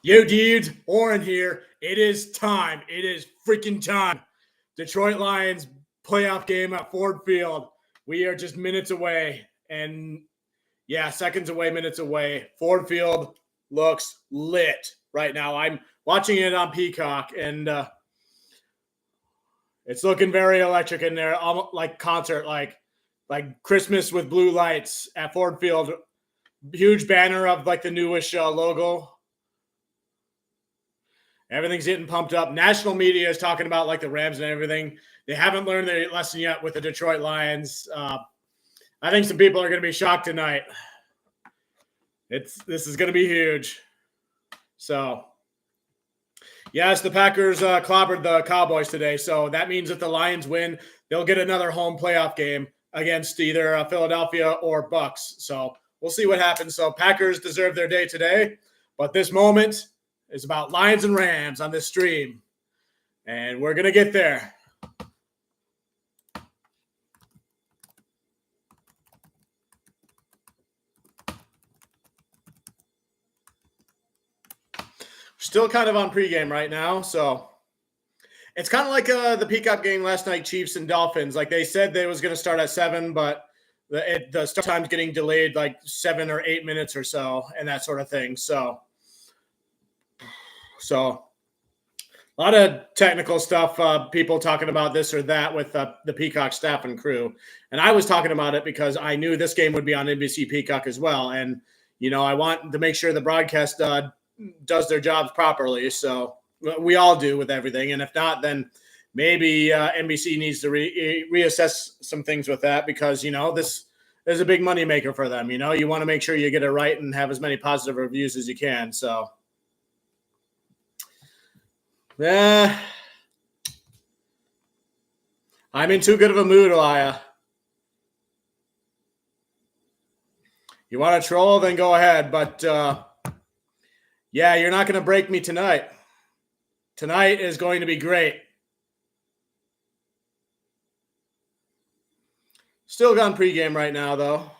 Yo, dudes, Oren here. It is time. It is freaking time. Detroit Lions playoff game at Ford Field. We are just minutes away. And yeah, seconds away, minutes away. Ford Field looks lit right now. I'm watching it on Peacock, and it's looking very electric in there, almost like concert, like Christmas with blue lights at Ford Field. Huge banner of like the newish logo. Everything's getting pumped up. National media is talking about like the Rams and everything. They haven't learned their lesson yet with the Detroit Lions. I think some people are going to be shocked tonight. This is going to be huge. So, yes, the Packers clobbered the Cowboys today. So that means if the Lions win, they'll get another home playoff game against either Philadelphia or Bucks. So we'll see what happens. So Packers deserve their day today. But this moment is about Lions and Rams on this stream. And we're going to get there. Still kind of on pregame right now, so it's kind of like the Peacock game last night, Chiefs and Dolphins. Like they said they was going to start at 7, but the start time's getting delayed like 7 or 8 minutes or so and that sort of thing. So a lot of technical stuff, people talking about this or that with the Peacock staff and crew. And I was talking about it because I knew this game would be on NBC Peacock as well. And, I want to make sure the broadcast does their jobs properly. So we all do with everything. And if not, then maybe NBC needs to reassess some things with that because, this is a big moneymaker for them. You want to make sure you get it right and have as many positive reviews as you can. So, yeah, I'm in too good of a mood, Elia. You want to troll, then go ahead. But, yeah, you're not going to break me tonight. Tonight is going to be great. Still gone pregame right now, though.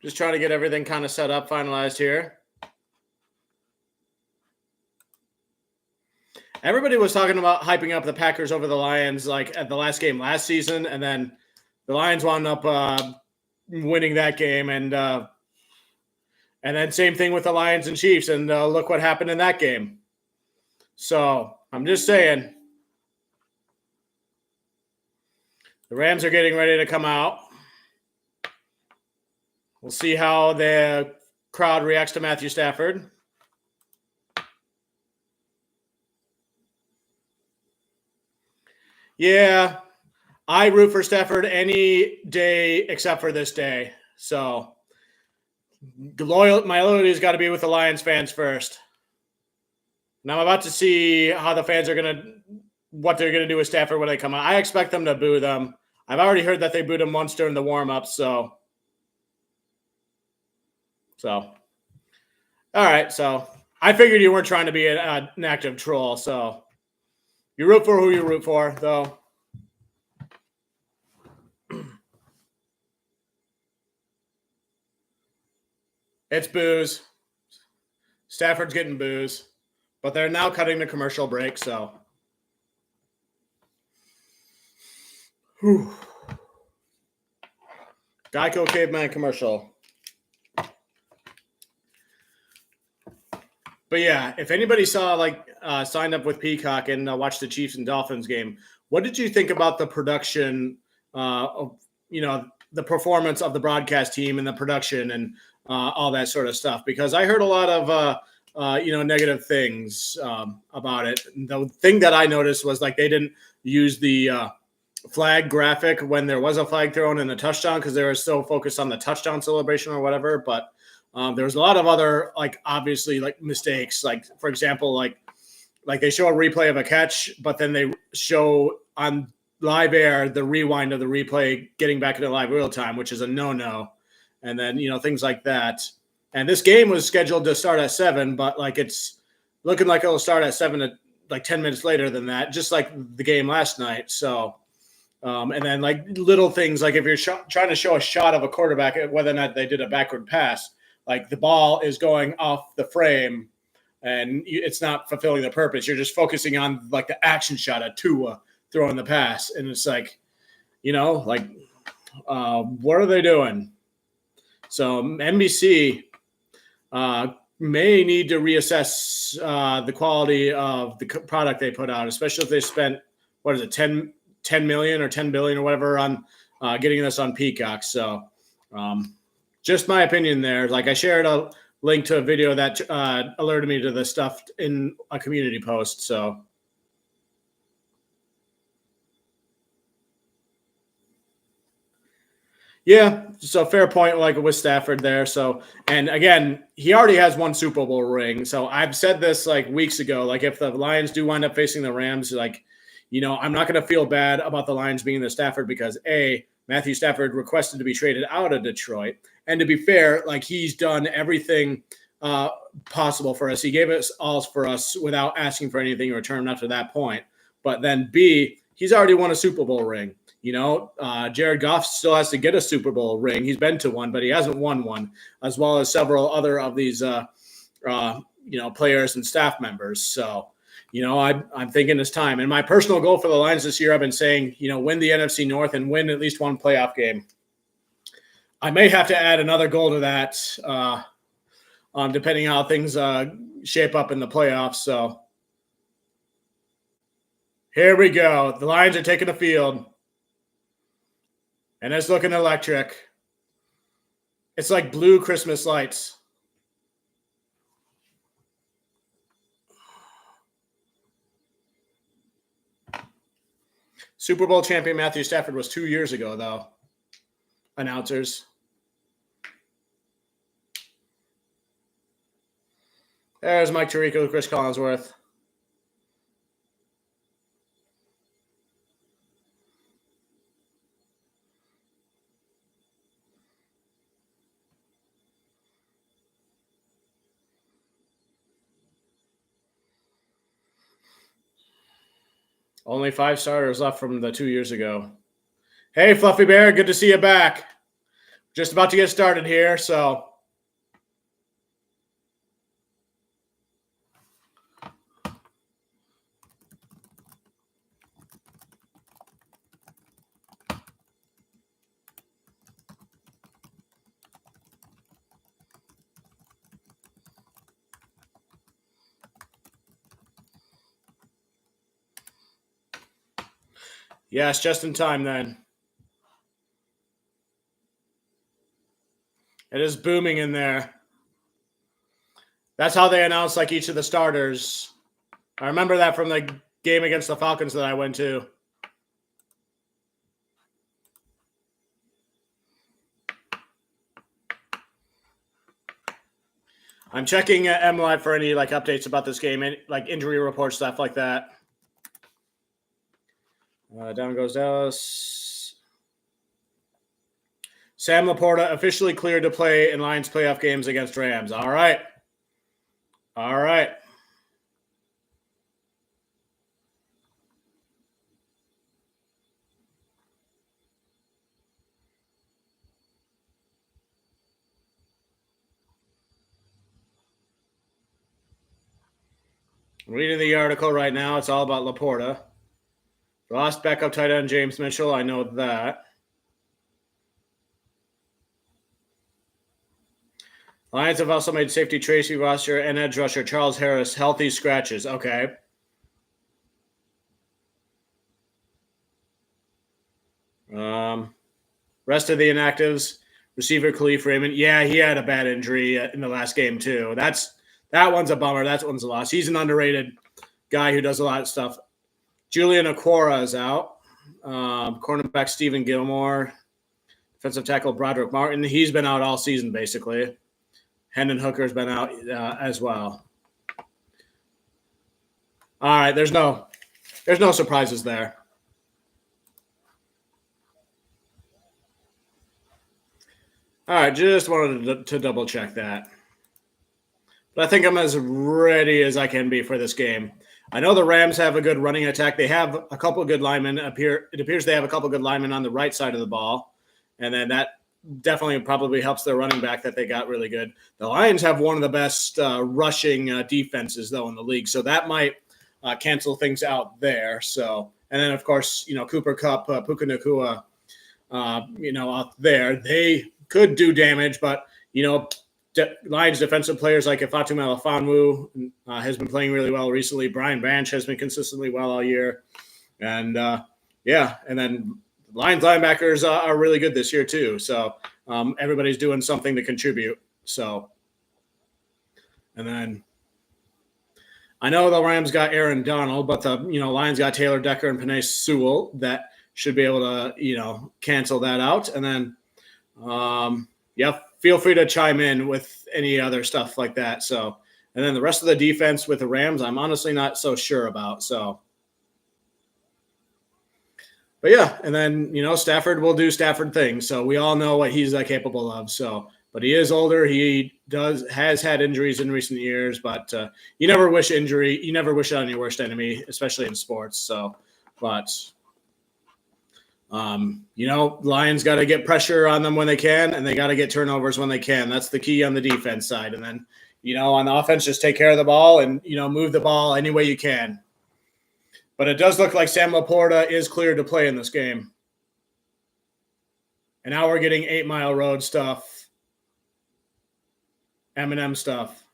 Just trying to get everything kind of set up, finalized here. Everybody was talking about hyping up the Packers over the Lions like at the last game last season, and then the Lions wound up winning that game, and then same thing with the Lions and Chiefs, and look what happened in that game. So I'm just saying the Rams are getting ready to come out. We'll see how the crowd reacts to Matthew Stafford. Yeah, I root for Stafford any day except for this day. So my loyalty has got to be with the Lions fans first. And I'm about to see how the fans are what they're going to do with Stafford when they come out. I expect them to boo them. I've already heard that they booed him once during the warm-ups, so. All right, so I figured you weren't trying to be an active troll, so. You root for who you root for, though. It's booze. Stafford's getting booze. But they're now cutting the commercial break, so. Whew. Geico Caveman commercial. But yeah, if anybody saw signed up with Peacock and watched the Chiefs and Dolphins game, what did you think about the production of the performance of the broadcast team and the production and all that sort of stuff? Because I heard a lot of negative things about it. And the thing that I noticed was like they didn't use the flag graphic when there was a flag thrown in the touchdown because they were so focused on the touchdown celebration or whatever. But there was a lot of other obviously mistakes. Like for example, like they show a replay of a catch, but then they show on live air the rewind of the replay getting back into live real time, which is a no-no. And then things like that. And this game was scheduled to start at 7, but it's looking like it'll start at 7 at 10 minutes later than that, just like the game last night. So, and then little things like if you're trying to show a shot of a quarterback, whether or not they did a backward pass, the ball is going off the frame and it's not fulfilling the purpose. You're just focusing on like the action shot at Tua throwing the pass, and it's like, what are they doing? So NBC may need to reassess the quality of the product they put out, especially if they spent, 10 million or 10 billion or whatever on getting this on Peacock. So just my opinion there. Like, I shared a link to a video that alerted me to this stuff in a community post. So yeah, so fair point, like with Stafford there. So, and again, he already has one Super Bowl ring. So I've said this like weeks ago. Like, if the Lions do wind up facing the Rams, like, I'm not going to feel bad about the Lions being the Stafford, because Matthew Stafford requested to be traded out of Detroit, and to be fair, like, he's done everything possible for us. He gave us all for us without asking for anything in return up to that point. But then B, he's already won a Super Bowl ring. Jared Goff still has to get a Super Bowl ring. He's been to one, but he hasn't won one, as well as several other of these, players and staff members. So, I'm thinking it's time. And my personal goal for the Lions this year, I've been saying, win the NFC North and win at least one playoff game. I may have to add another goal to that, depending on how things shape up in the playoffs. So here we go. The Lions are taking the field. And it's looking electric. It's like blue Christmas lights. Super Bowl champion Matthew Stafford was 2 years ago, though. Announcers. There's Mike Tirico, Chris Collinsworth. Only 5 starters left from the 2 years ago. Hey, Fluffy Bear, good to see you back. Just about to get started here, so. Yes, just in time then. It is booming in there. That's how they announce like each of the starters. I remember that from the game against the Falcons that I went to. I'm checking MLive for any like updates about this game, like injury reports, stuff like that. Down goes Dallas. Sam Laporta officially cleared to play in Lions playoff games against Rams. All right. All right. I'm reading the article right now. It's all about Laporta. Lost backup tight end James Mitchell. I know that. Lions have also made safety Tracy Roster and edge rusher Charles Harris healthy scratches. Okay. Rest of the inactives, receiver Khalif Raymond. Yeah, he had a bad injury in the last game too. That one's a bummer. That one's a loss. He's an underrated guy who does a lot of stuff. Julian Okwara is out. Cornerback Stephen Gilmore. Defensive tackle Broderick Martin. He's been out all season basically. Hendon Hooker's been out as well. All right, there's no surprises there. All right, just wanted to double check that. But I think I'm as ready as I can be for this game. I know the Rams have a good running attack. They have a couple of good linemen up here. It appears they have a couple of good linemen on the right side of the ball. And then definitely probably helps their running back that they got really good. The Lions have one of the best rushing defenses, though, in the league. So that might cancel things out there. So, and then, of course, Cooper Kupp, Puka Nacua, out there. They could do damage, but, Lions defensive players like Ifeatu Melifonwu has been playing really well recently. Brian Branch has been consistently well all year. And, and then Lions linebackers are really good this year too. So everybody's doing something to contribute. So, and then I know the Rams got Aaron Donald, but the Lions got Taylor Decker and Penei Sewell that should be able to cancel that out. And then feel free to chime in with any other stuff like that. So, and then the rest of the defense with the Rams, I'm honestly not so sure about. So, but yeah, and then Stafford will do Stafford things. So we all know what he's capable of. So, but he is older. He has had injuries in recent years, but you never wish injury. You never wish it on your worst enemy, especially in sports. So, but Lions got to get pressure on them when they can, and they got to get turnovers when they can. That's the key on the defense side. And then, on the offense, just take care of the ball and, move the ball any way you can. But it does look like Sam Laporta is cleared to play in this game. And now we're getting 8 Mile Road stuff, Eminem stuff.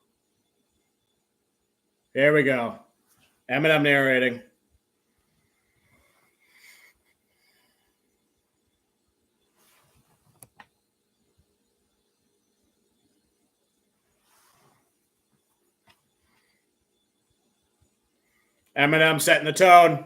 Here we go. Eminem narrating. Eminem setting the tone.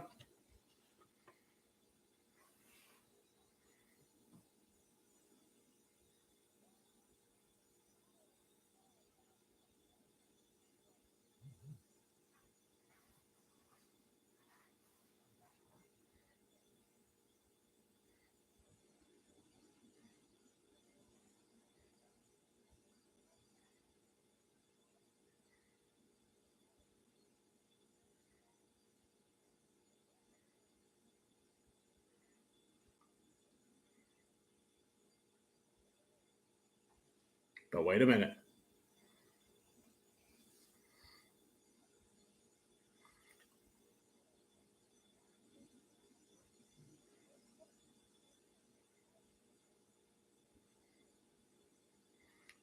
But wait a minute.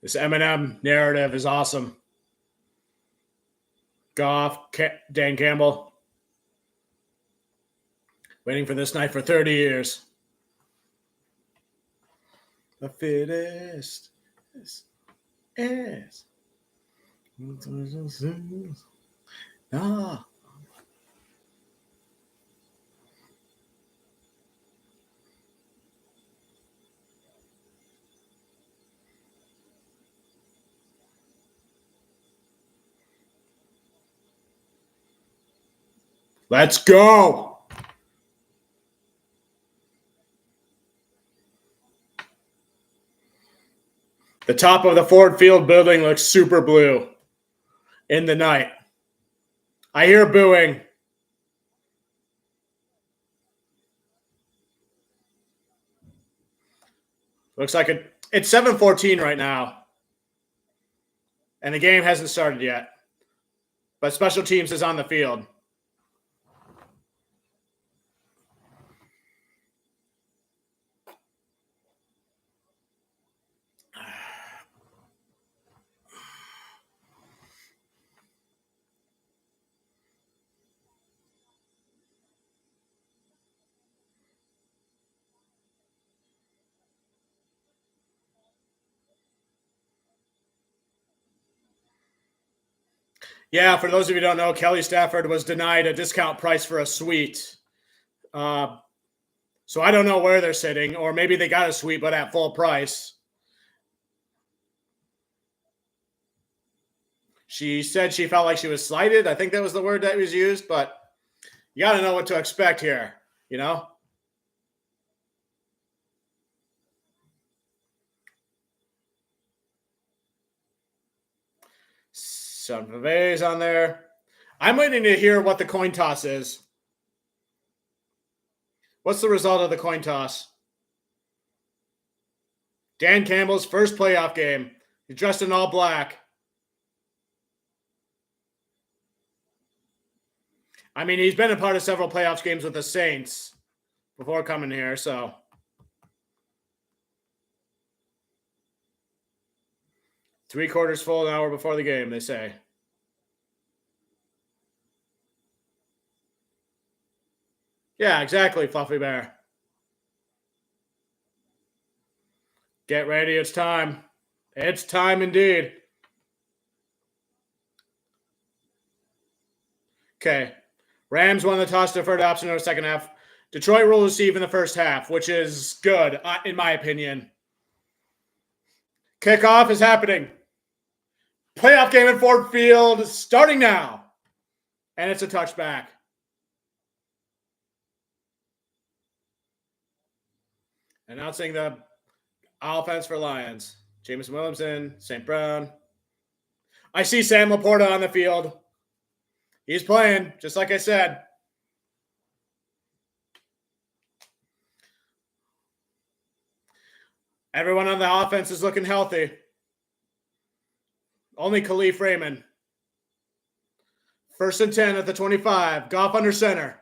This Eminem narrative is awesome. Goff, Dan Campbell. Waiting for this night for 30 years. The fittest is. Ah. Let's go. The top of the Ford Field building looks super blue in the night. I hear booing. Looks like it's 7:14 right now. And the game hasn't started yet. But special teams is on the field. Yeah, for those of you who don't know, Kelly Stafford was denied a discount price for a suite. So I don't know where they're sitting, or maybe they got a suite, but at full price. She said she felt like she was slighted. I think that was the word that was used, but you got to know what to expect here, Son of A's on there. I'm waiting to hear what the coin toss is. What's the result of the coin toss? Dan Campbell's first playoff game. He's dressed in all black. I mean, he's been a part of several playoffs games with the Saints before coming here, so. Three-quarters full an hour before the game, they say. Yeah, exactly, Fluffy Bear. Get ready, it's time. It's time indeed. Okay. Rams won the toss, deferred option in the second half. Detroit will receive in the first half, which is good, in my opinion. Kickoff is happening. Playoff game at Ford Field starting now. And it's a touchback. Announcing the offense for Lions. Jameson Williamson, St. Brown. I see Sam Laporta on the field. He's playing, just like I said. Everyone on the offense is looking healthy. Only Khalif Raymond. 1st and 10 at the 25. Goff under center.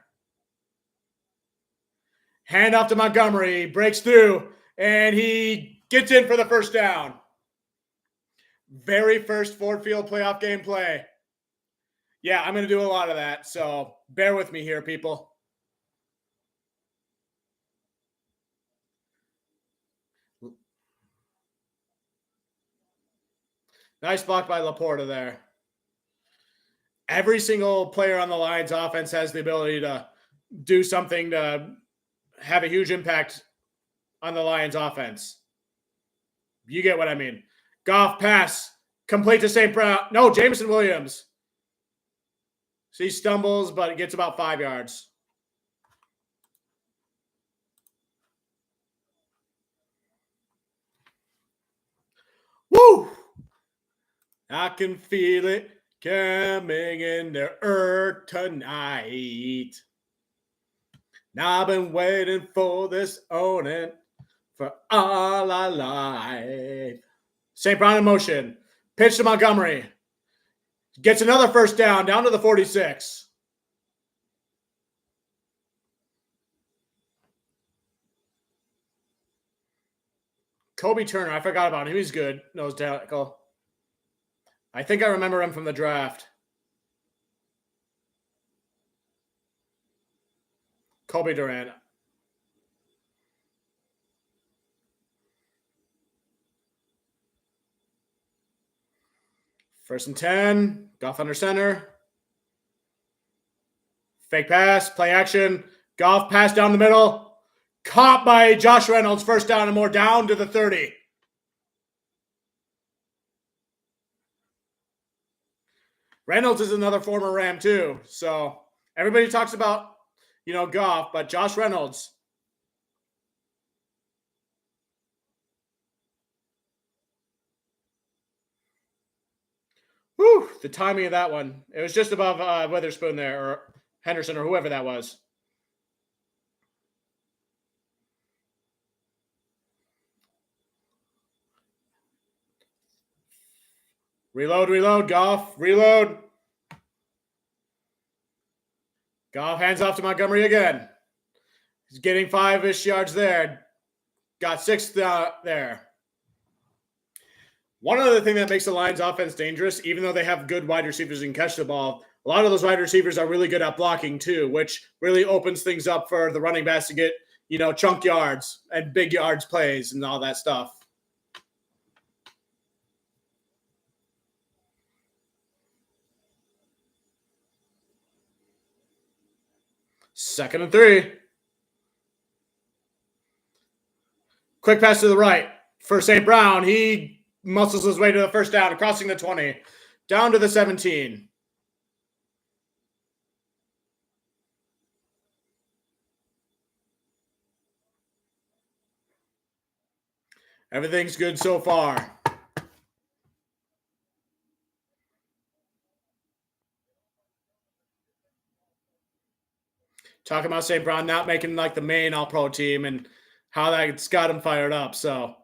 Hand off to Montgomery. Breaks through. And he gets in for the first down. Very first Ford Field playoff game play. Yeah, I'm going to do a lot of that. So bear with me here, people. Nice block by Laporta there. Every single player on the Lions offense has the ability to do something to have a huge impact on the Lions offense. You get what I mean. Goff pass, complete to St. Brown. No, Jameson Williams. So he stumbles, but it gets about 5 yards. Woo! I can feel it coming in the earth tonight. Now I've been waiting for this owning for all our life. St. Brown in motion. Pitch to Montgomery. Gets another first down to the 46. Kobe Turner, I forgot about him. He's good. Nose tackle. I think I remember him from the draft. Kobe Durant. First and 10. Goff under center. Fake pass. Play action. Goff pass down the middle. Caught by Josh Reynolds. First down and more, down to the 30. Reynolds is another former Ram too. So everybody talks about, Goff, but Josh Reynolds. Whew, the timing of that one. It was just above Witherspoon there, or Henderson, or whoever that was. Reload, Goff. Reload. Goff hands off to Montgomery again. He's getting 5-ish yards there. Got 6 there. One other thing that makes the Lions offense dangerous, even though they have good wide receivers and catch the ball, a lot of those wide receivers are really good at blocking too, which really opens things up for the running backs to get, chunk yards and big yards plays and all that stuff. Second and 3. Quick pass to the right for St. Brown. He muscles his way to the first down, crossing the 20, down to the 17. Everything's good so far. Talking about St. Brown not making like the main All-Pro team and how that's got him fired up. So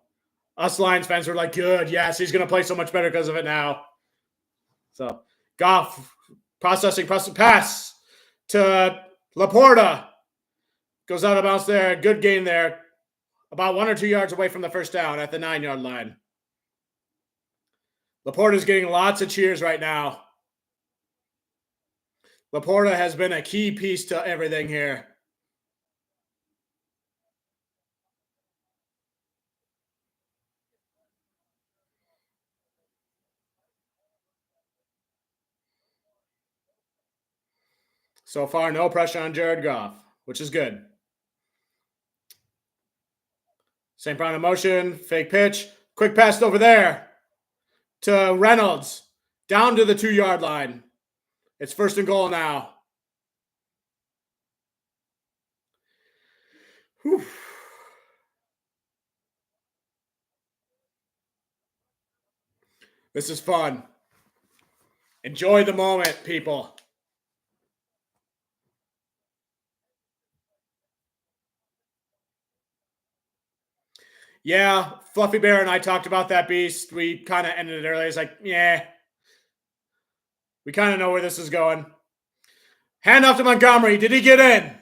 Us Lions fans were like, good, yes, he's going to play so much better because of it now. So Goff processing pass to Laporta. Goes out of bounds there. Good gain there. About 1 or 2 yards away from the first down at the 9-yard line. Laporta's getting lots of cheers right now. Laporta has been a key piece to everything here. So far, no pressure on Jared Goff, which is good. St. Brown in motion, fake pitch, quick pass over there to Reynolds, down to the 2-yard line. It's 1st and goal now. Whew. This is fun. Enjoy the moment, people. Yeah, Fluffy Bear and I talked about that beast. We kind of ended it early. It's like, yeah, we kind of know where this is going. Hand off to Montgomery. Did he get in?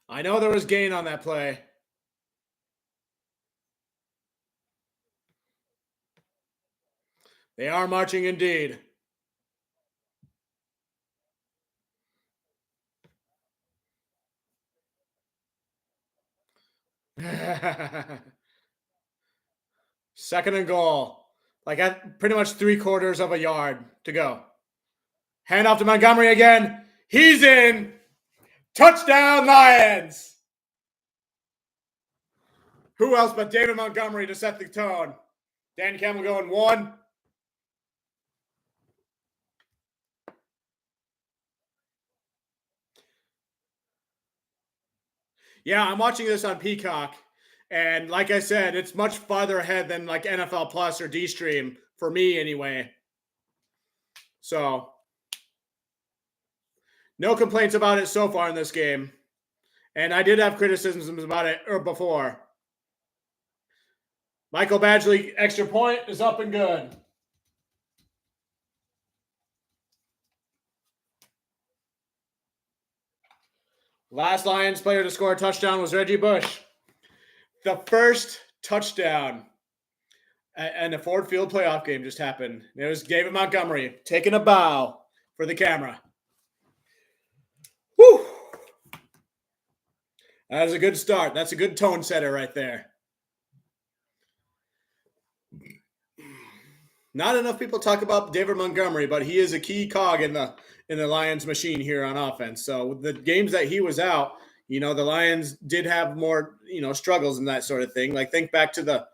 I know there was gain on that play. They are marching indeed. Second and goal. Like at pretty much 3/4 of a yard to go. Hand off to Montgomery again. He's in. Touchdown, Lions. Who else but David Montgomery to set the tone? Dan Campbell going 1. Yeah, I'm watching this on Peacock. And like I said, it's much farther ahead than like NFL Plus or D Stream for me anyway. So no complaints about it so far in this game. And I did have criticisms about it before. Michael Badgley, extra point is up and good. Last Lions player to score a touchdown was Reggie Bush. The first touchdown and a Ford Field playoff game just happened. It was David Montgomery taking a bow for the camera. Whew. That is a good start. That's a good tone setter right there. Not enough people talk about David Montgomery, but he is a key cog in the Lions machine here on offense. So the games that he was out, the Lions did have more, struggles and that sort of thing. Like think back to the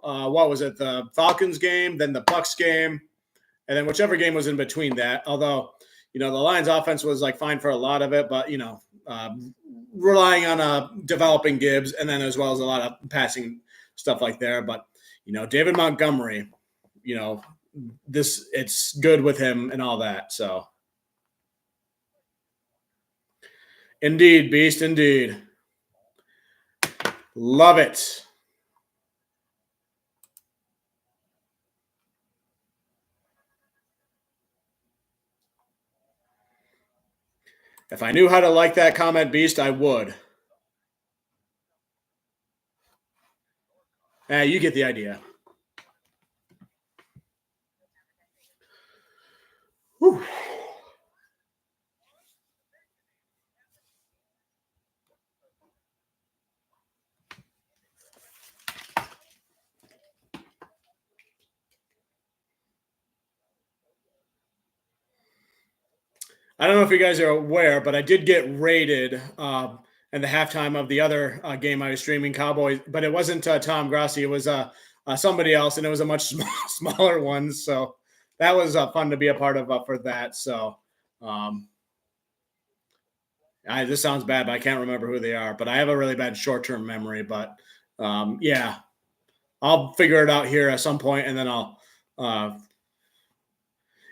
what was it? The Falcons game, then the Bucs game, and then whichever game was in between that. Although, the Lions offense was like fine for a lot of it, but relying on developing Gibbs and then as well as a lot of passing stuff like there. But David Montgomery, it's good with him and all that. So indeed, beast, indeed. Love it. If I knew how to like that comment, beast, I would. You get the idea. Whew. I don't know if you guys are aware, but I did get raided in the halftime of the other game I was streaming, Cowboys, but it wasn't Tom Grassi. It was somebody else, and it was a much smaller one. So that was fun to be a part of for that. So this sounds bad, but I can't remember who they are. But I have a really bad short-term memory. But yeah, I'll figure it out here at some point, and then I'll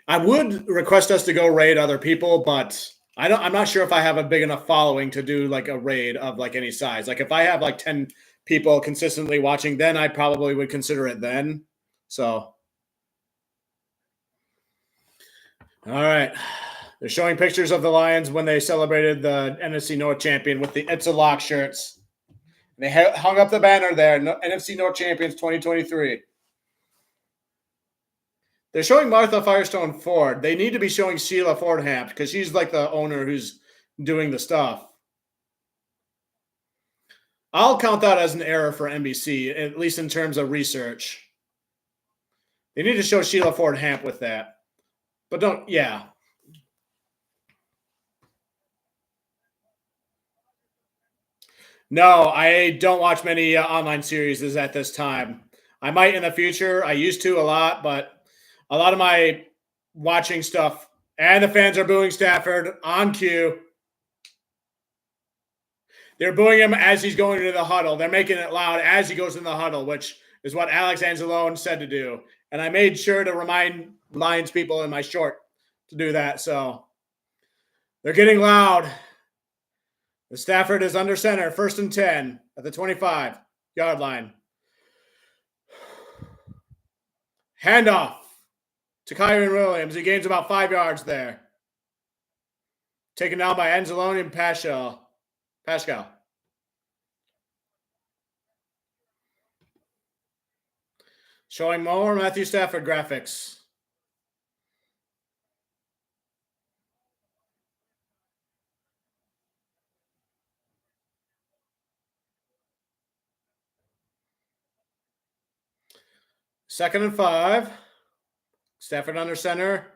I would request us to go raid other people, but I'm not sure if I have a big enough following to do like a raid of like any size. Like if I have like 10 people consistently watching, then I probably would consider it then. So, all right. They're showing pictures of the Lions when they celebrated the NFC North champion with the It's a Lock shirts. They hung up the banner there, NFC North champions 2023. They're showing Martha Firestone Ford. They need to be showing Sheila Fordham because she's like the owner who's doing the stuff. I'll count that as an error for NBC, at least in terms of research. They need to show Sheila Fordham with that. But don't, yeah. No, I don't watch many online series at this time. I might in the future. I used to a lot, but a lot of my watching stuff, and the fans are booing Stafford on cue. They're booing him as he's going into the huddle. They're making it loud as he goes in the huddle, which is what Alex Anzalone said to do. And I made sure to remind Lions people in my short to do that. So they're getting loud. The Stafford is under center, 1st and 10 at the 25-yard line. Handoff to Kyren Williams. He gains about 5 yards there. Taken down by Anzalone and Pascal. Showing more Matthew Stafford graphics. Second and 5. Stafford under center.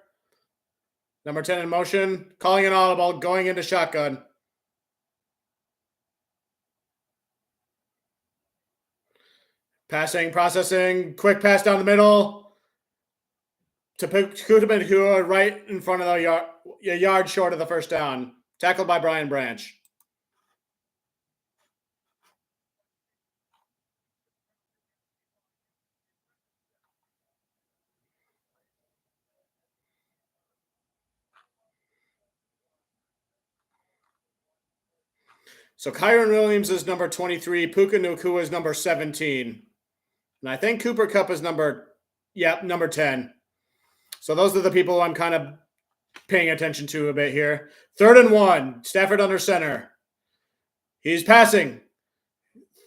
Number 10 in motion. Calling an audible. Going into shotgun. Passing, processing. Quick pass down the middle. To Kutabendua right in front of the yard short of the first down. Tackled by Brian Branch. So Kyren Williams is number 23. Puka Nacua is number 17. And I think Cooper Kupp is number 10. So those are the people I'm kind of paying attention to a bit here. 3rd and 1. Stafford under center. He's passing.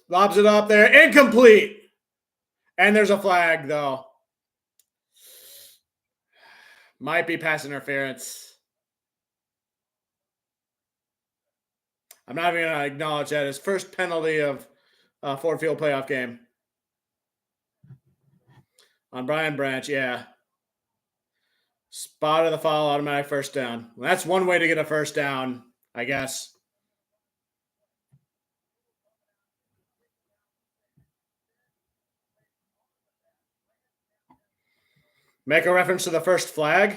Lobs it up there. Incomplete. And there's a flag, though. Might be pass interference. I'm not even going to acknowledge that. His first penalty of Ford Field playoff game. On Brian Branch, yeah. Spot of the foul, automatic first down. Well, that's one way to get a first down, I guess. Make a reference to the first flag.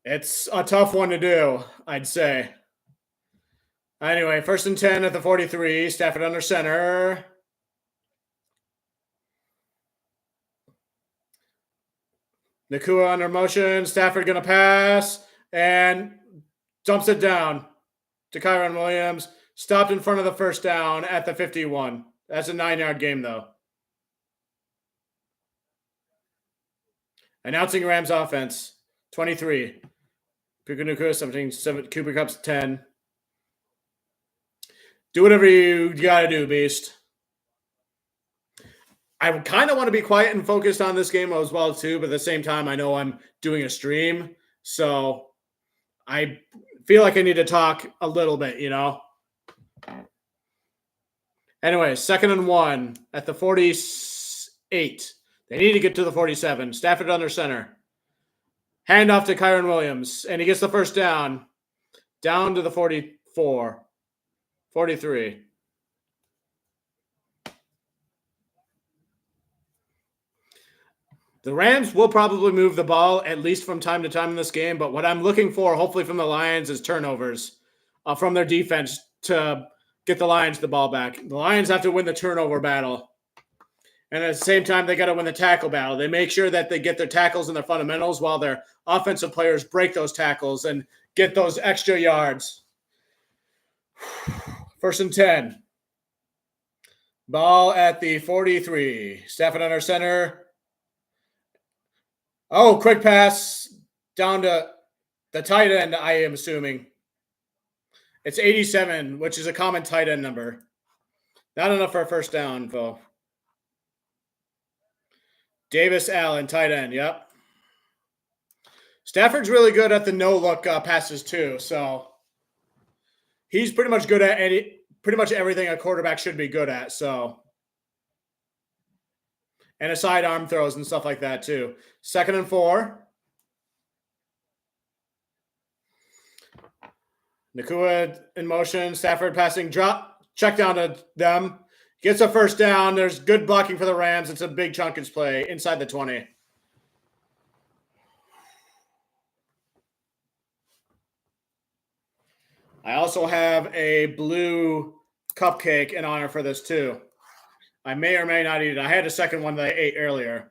It's a tough one to do, I'd say. Anyway, 1st and 10 at the 43. Stafford under center. Nacua under motion. Stafford going to pass and dumps it down to Kyren Williams. Stopped in front of the first down at the 51. That's a 9-yard game, though. Announcing Rams offense. 23. Puka Nacua 17. Cooper Kupp's 10. Do whatever you got to do, Beast. I kind of want to be quiet and focused on this game as well, too. But at the same time, I know I'm doing a stream. So I feel like I need to talk a little bit, you know. Anyway, 2nd and 1 at the 48. They need to get to the 47. Stafford under center. Handoff to Kyren Williams. And he gets the first down. Down to the 44. 43. The Rams will probably move the ball at least from time to time in this game, but what I'm looking for, hopefully from the Lions, is turnovers from their defense to get the Lions the ball back. The Lions have to win the turnover battle. And at the same time, they got to win the tackle battle. They make sure that they get their tackles and their fundamentals while their offensive players break those tackles and get those extra yards. 1st and 10. Ball at the 43. Stafford under center. Oh, quick pass down to the tight end, I am assuming. It's 87, which is a common tight end number. Not enough for a first down, though. Davis Allen, tight end, yep. Stafford's really good at the no-look passes, too, so he's pretty much good at pretty much everything a quarterback should be good at, so. And a sidearm throws and stuff like that, too. 2nd and 4. Nakua in motion. Stafford passing drop. Check down to them. Gets a first down. There's good blocking for the Rams. It's a big chunkage play inside the 20. I also have a blue cupcake in honor for this, too. I may or may not eat it. I had a second one that I ate earlier.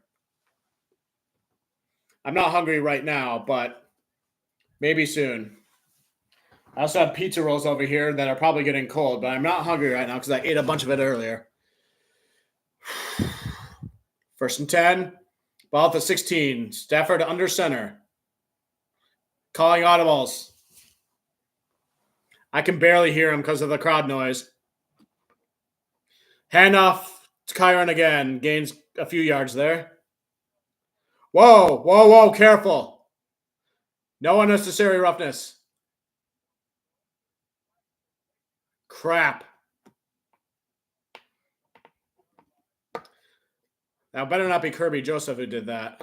I'm not hungry right now, but maybe soon. I also have pizza rolls over here that are probably getting cold, but I'm not hungry right now because I ate a bunch of it earlier. 1st and 10. Ball at the 16. Stafford under center. Calling audibles. I can barely hear him because of the crowd noise. Handoff to Kyron again. Gains a few yards there. Whoa, whoa, whoa, careful. No unnecessary roughness. Crap. Now, better not be Kirby Joseph who did that.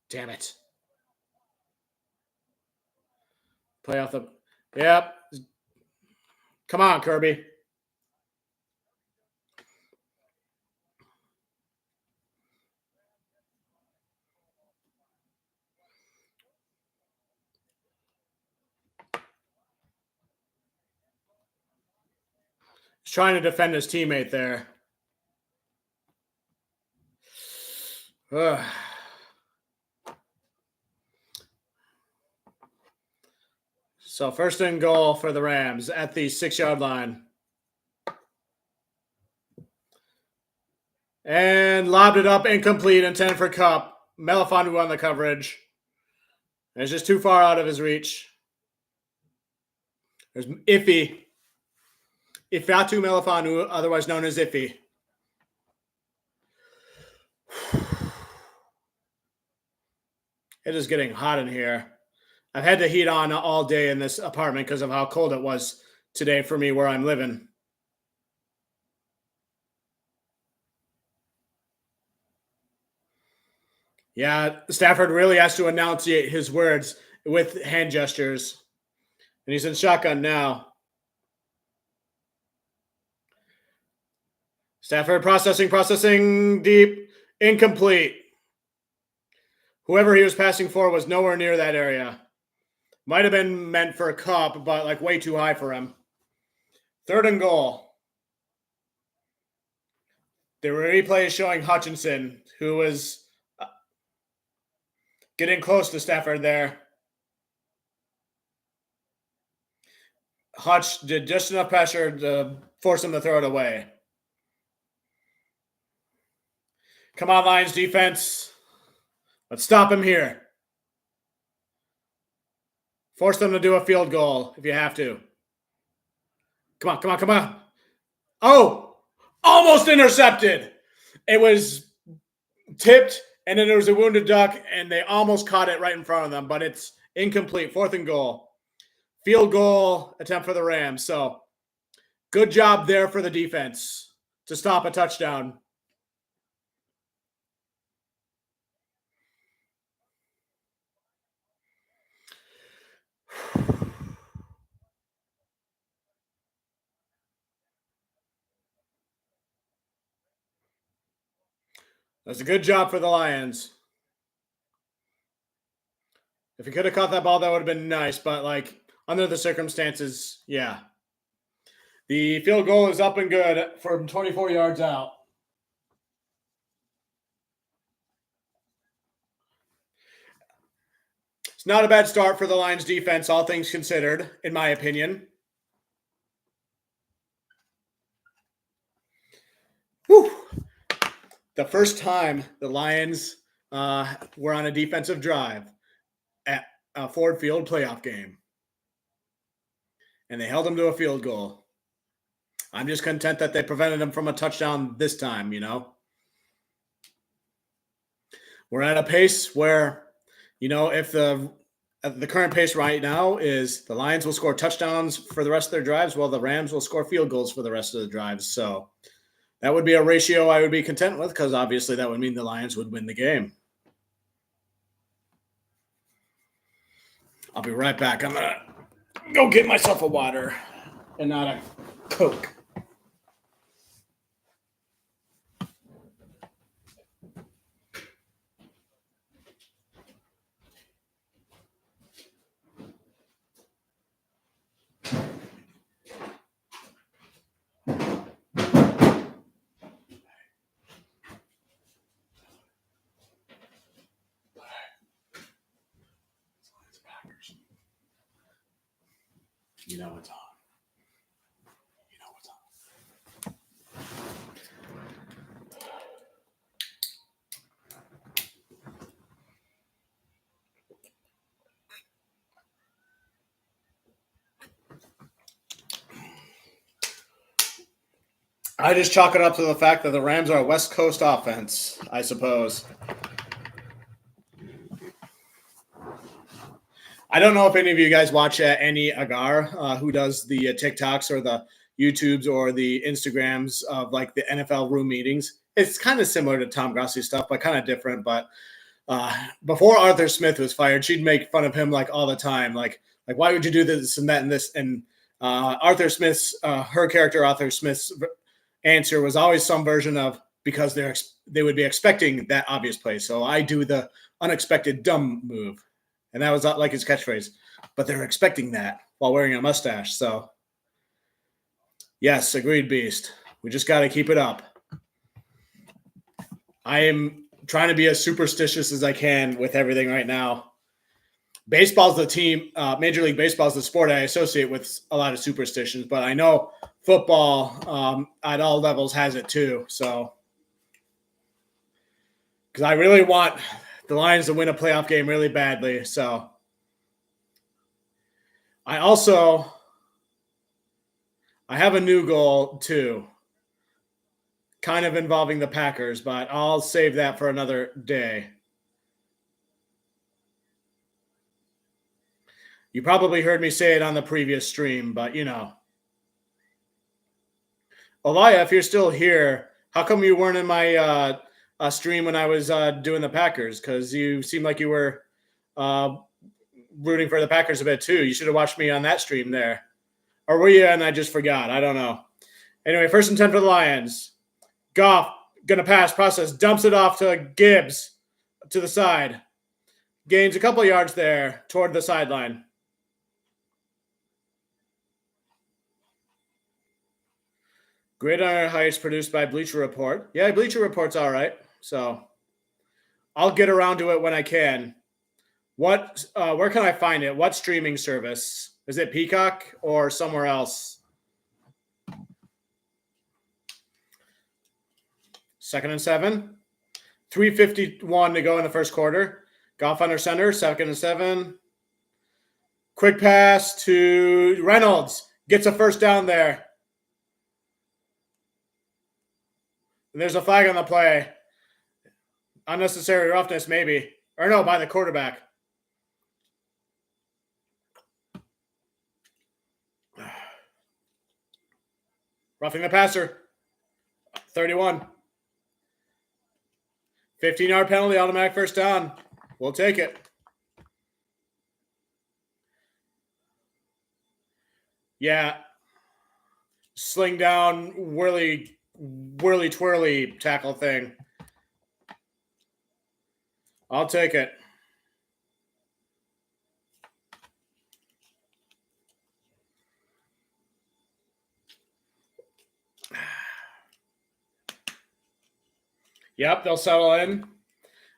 Damn it. Play off the... Yep. Come on, Kirby. He's trying to defend his teammate there. Ugh. So 1st and goal for the Rams at the 6-yard line. And lobbed it up, incomplete, intended for Cup. Melifonwu on the coverage. It's just too far out of his reach. There's Iffy. Ifeatu Melifonwu, otherwise known as Iffy. It is getting hot in here. I've had the heat on all day in this apartment because of how cold it was today for me where I'm living. Yeah, Stafford really has to enunciate his words with hand gestures. And he's in shotgun now. Stafford processing deep, incomplete. Whoever he was passing for was nowhere near that area. Might have been meant for a Cup, but like way too high for him. 3rd and goal. The replay is showing Hutchinson, who was getting close to Stafford there. Hutch did just enough pressure to force him to throw it away. Come on, Lions defense. Let's stop him here. Force them to do a field goal if you have to. Come on, come on, come on. Oh, almost intercepted. It was tipped, and then there was a wounded duck, and they almost caught it right in front of them, but it's incomplete. 4th and goal. Field goal attempt for the Rams. So good job there for the defense to stop a touchdown. That's a good job for the Lions. If he could have caught that ball, that would have been nice. But, like, under the circumstances, yeah. The field goal is up and good from 24 yards out. It's not a bad start for the Lions defense, all things considered, in my opinion. Whew. The first time the Lions were on a defensive drive at a Ford Field playoff game, and they held them to a field goal. I'm just content that they prevented them from a touchdown this time, We're at a pace where, if the current pace right now is the Lions will score touchdowns for the rest of their drives, while the Rams will score field goals for the rest of the drives. So that would be a ratio I would be content with, because obviously that would mean the Lions would win the game. I'll be right back. I'm going to go get myself a water and not a Coke. You know it's on. You know it's on. I just chalk it up to the fact that the Rams are a West Coast offense, I suppose. I don't know if any of you guys watch any Agar, who does the TikToks or the YouTubes or the Instagrams of like the NFL room meetings. It's kind of similar to Tom Grossi stuff, but kind of different. But before Arthur Smith was fired, she'd make fun of him like all the time. Like why would you do this and that and this? And Arthur Smith's, her character, Arthur Smith's answer was always some version of, because they would be expecting that obvious play. So I do the unexpected dumb move. And that was like his catchphrase. But they're expecting that while wearing a mustache. So, yes, agreed, Beast. We just got to keep it up. I am trying to be as superstitious as I can with everything right now. Baseball's the team. Major League Baseball is the sport I associate with a lot of superstitions. But I know football at all levels has it too. So, because I really want the Lions to win a playoff game really badly. So I have a new goal too, kind of involving the Packers, but I'll save that for another day. You probably heard me say it on the previous stream, but Elia, if you're still here, how come you weren't in my stream when I was doing the Packers? Because you seemed like you were rooting for the Packers a bit too. You should have watched me on that stream there. Or were you and I just forgot? I don't know. Anyway, 1st and 10 for the Lions. Goff, going to pass, process, dumps it off to Gibbs to the side. Gains a couple yards there toward the sideline. Gridiron Heights produced by Bleacher Report. Yeah, Bleacher Report's all right. So I'll get around to it when I can. Where can I find it? What streaming service? Is it Peacock or somewhere else? 2nd and 7. 3:51 to go in the first quarter. Goff under center. 2nd and 7. Quick pass to Reynolds. Gets a first down there. And there's a flag on the play. Unnecessary roughness, maybe. Or no, by the quarterback. Roughing the passer. 31. 15-yard penalty, automatic first down. We'll take it. Yeah. Sling down, whirly twirly tackle thing. I'll take it. Yep, they'll settle in.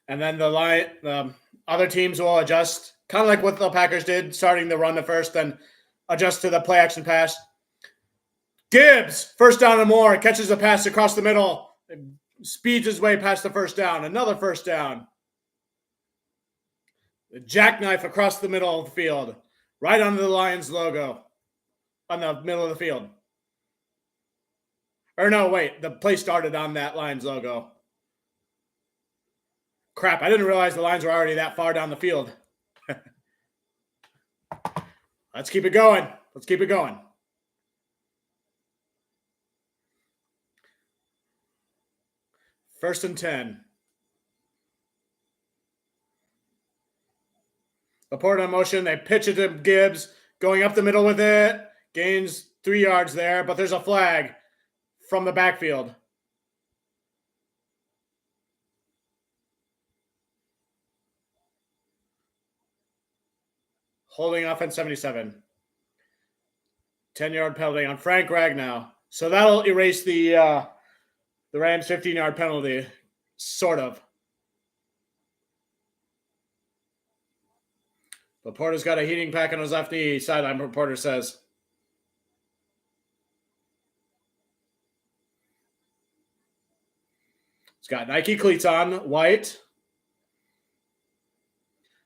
And then the Other teams will adjust, kind of like what the Packers did, starting the run at first, then adjust to the play action pass. Gibbs, first down and more, catches a pass across the middle, speeds his way past the first down. Another first down. The jackknife across the middle of the field, right under the Lions logo on the middle of the field. Or no, wait, the play started on that Lions logo. Crap, I didn't realize the Lions were already that far down the field. Let's keep it going. Let's keep it going. First and 10. Laporta in motion. They pitch it to Gibbs. Going up the middle with it. Gains 3 yards there, but there's a flag from the backfield. Holding offense 77. 10-yard penalty on Frank Ragnow. So that'll erase the Rams 15-yard penalty, sort of. Laporta's got a heating pack on his left knee, sideline reporter says. He's got Nike cleats on, white.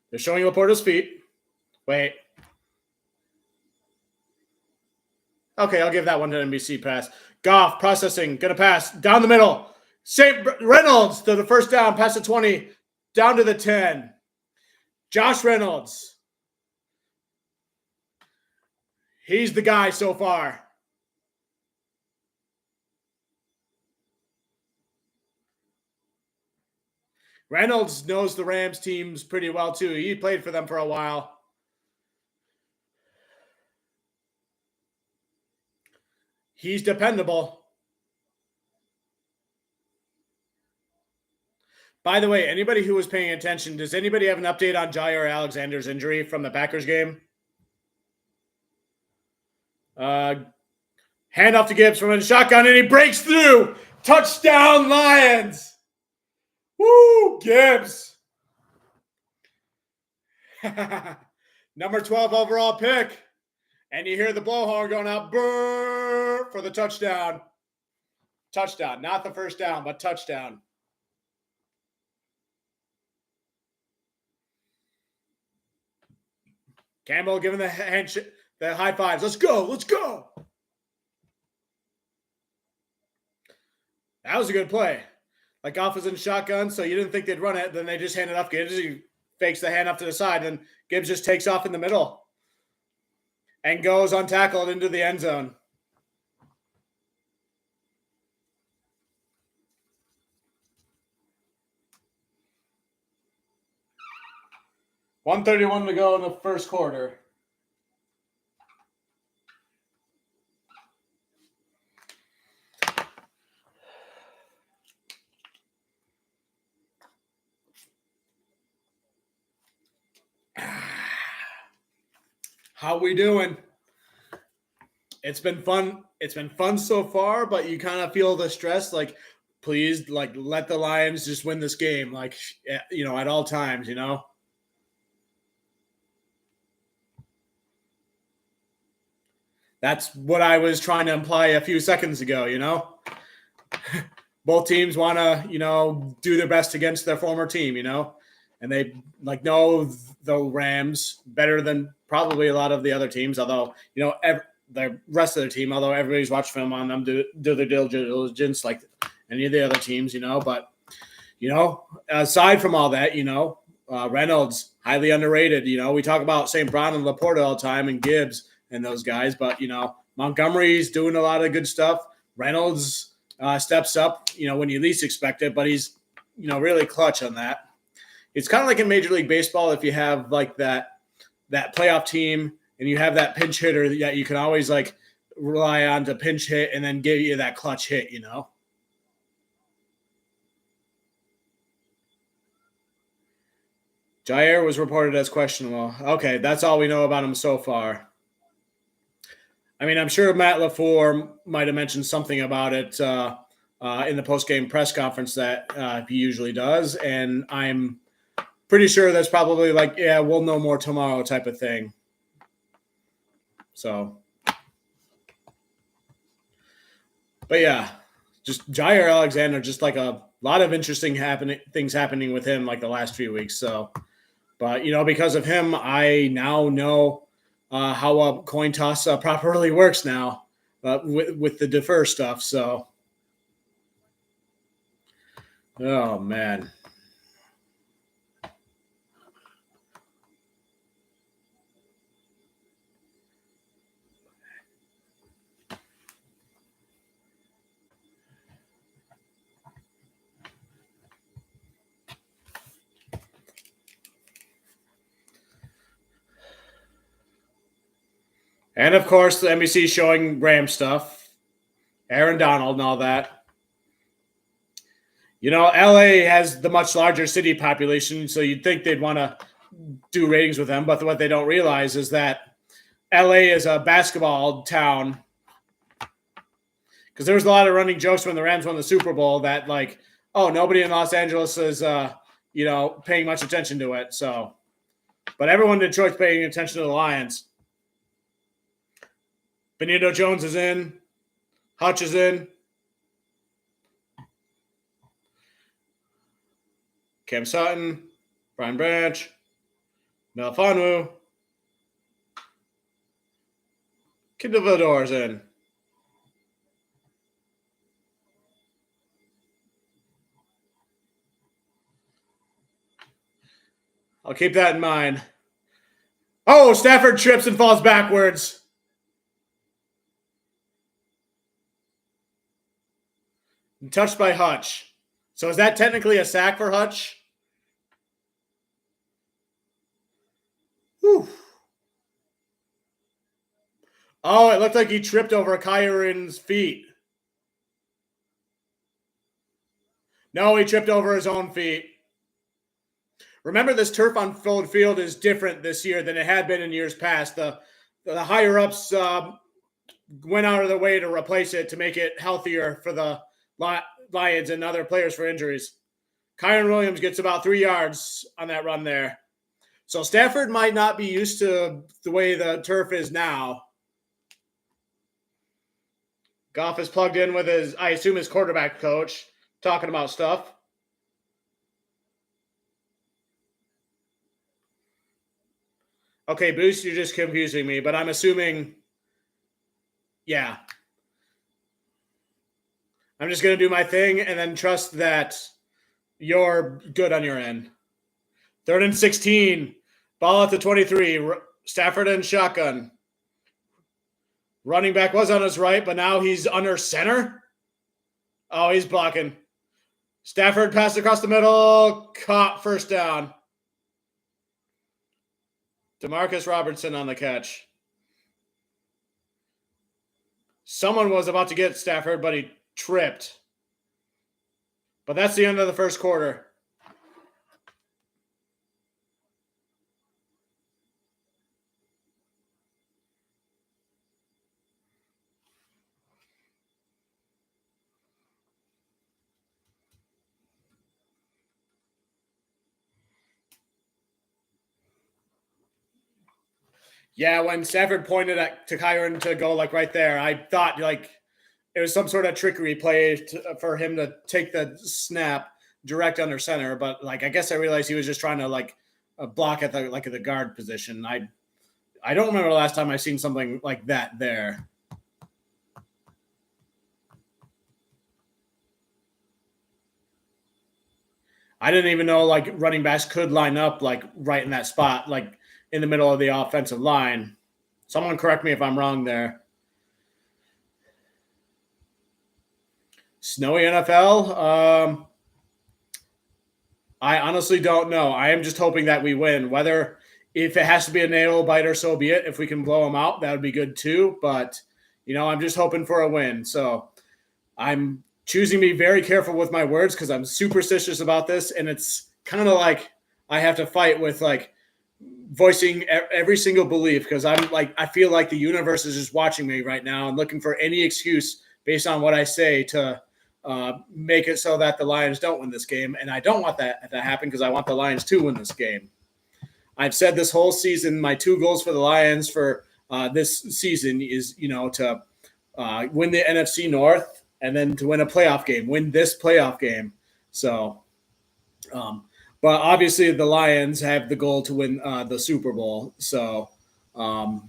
They're showing Laporta's feet. Wait. Okay, I'll give that one to NBC pass. Goff processing, gonna pass down the middle. St. Reynolds to the first down, past the 20, down to the 10. Josh Reynolds. He's the guy so far. Reynolds knows the Rams teams pretty well too. He played for them for a while. He's dependable. By the way, anybody who was paying attention, does anybody have an update on Jair Alexander's injury from the Packers game? Hand off to Gibbs from a shotgun, and he breaks through. Touchdown, Lions! Woo, Gibbs! Number 12 overall pick. And you hear the blowhorn going out, brrr, for the touchdown. Touchdown. Not the first down, but touchdown. Campbell giving the the high fives. Let's go. Let's go. That was a good play. Like Goff was in shotgun, so you didn't think they'd run it. Then they just hand it off. Gibbs, he fakes the hand up to the side, and Gibbs just takes off in the middle and goes untackled into the end zone. $1:31 to go in the first quarter. How we doing? It's been fun. It's been fun so far, but you kind of feel the stress. Like, please, like, let the Lions just win this game. Like, you know, at all times, you know. That's what I was trying to imply a few seconds ago, you know. Both teams want to, you know, do their best against their former team, you know. And they, like, know the Rams better than probably a lot of the other teams, although, you know, the rest of the team, although everybody's watched film on them, do their diligence like any of the other teams, you know. But, you know, aside from all that, you know, Reynolds, highly underrated. You know, we talk about St. Brown and Laporta all the time and Gibbs and those guys, but, you know, Montgomery's doing a lot of good stuff. Reynolds steps up, you know, when you least expect it, but he's, you know, really clutch on that. It's kind of like in Major League Baseball if you have like that playoff team and you have that pinch hitter that you can always like rely on to pinch hit and then give you that clutch hit, you know. Jair was reported as questionable. Okay, that's all we know about him so far. I mean, I'm sure Matt LaFleur might have mentioned something about it in the post-game press conference that he usually does, and I'm pretty sure that's probably like, yeah, we'll know more tomorrow type of thing. So, but yeah, just Jair Alexander, just like a lot of interesting things happening with him like the last few weeks. So, but because of him, I now know how a coin toss properly works now with the defer stuff. So, oh man. And of course, the NBC showing Ram stuff, Aaron Donald and all that. LA has the much larger city population, so you'd think they'd want to do ratings with them. But what they don't realize is that LA is a basketball town. Because there was a lot of running jokes when the Rams won the Super Bowl that, like, oh, nobody in Los Angeles is, paying much attention to it. So, but everyone in Detroit's paying attention to the Lions. Benito Jones is in. Hutch is in. Cam Sutton. Brian Branch. Mel Fonwu. Kindle Vildor's in. I'll keep that in mind. Oh, Stafford trips and falls backwards. Touched by Hutch. So is that technically a sack for Hutch? Whew. Oh, it looked like he tripped over Kyron's feet. No, he tripped over his own feet. Remember, this turf on Ford Field is different this year than it had been in years past. The higher-ups went out of their way to replace it to make it healthier for the Lions and other players for injuries. Kyron Williams gets about 3 yards on that run there. So Stafford might not be used to the way the turf is now. Goff is plugged in with I assume his quarterback coach, talking about stuff. Okay, Boost, you're just confusing me, but I'm assuming, yeah. I'm just going to do my thing and then trust that you're good on your end. 3rd and 16. Ball at the 23. Stafford and shotgun. Running back was on his right, but now he's under center. Oh, he's blocking. Stafford passed across the middle. Caught, first down. Demarcus Robertson on the catch. Someone was about to get Stafford, but he tripped. But that's the end of the first quarter. Yeah, when Stafford pointed to Kyron to go like right there, I thought like it was some sort of trickery play for him to take the snap direct under center. But like I guess I realized he was just trying to like block at the guard position. I don't remember the last time I've seen something like that there. I didn't even know like running backs could line up like right in that spot, like in the middle of the offensive line. Someone correct me if I'm wrong there. Snowy NFL? I honestly don't know. I am just hoping that we win. Whether if it has to be a nail biter, so be it. If we can blow them out, that would be good too. But, I'm just hoping for a win. So I'm choosing to be very careful with my words because I'm superstitious about this. And it's kind of like I have to fight with like voicing every single belief because I'm like, I feel like the universe is just watching me right now and looking for any excuse based on what I say to make it so that the Lions don't win this game. And I don't want that to happen because I want the Lions to win this game. I've said this whole season, my 2 goals for the Lions for this season is, to win the NFC North and then to win a playoff game, win this playoff game. So, but obviously the Lions have the goal to win the Super Bowl. So, and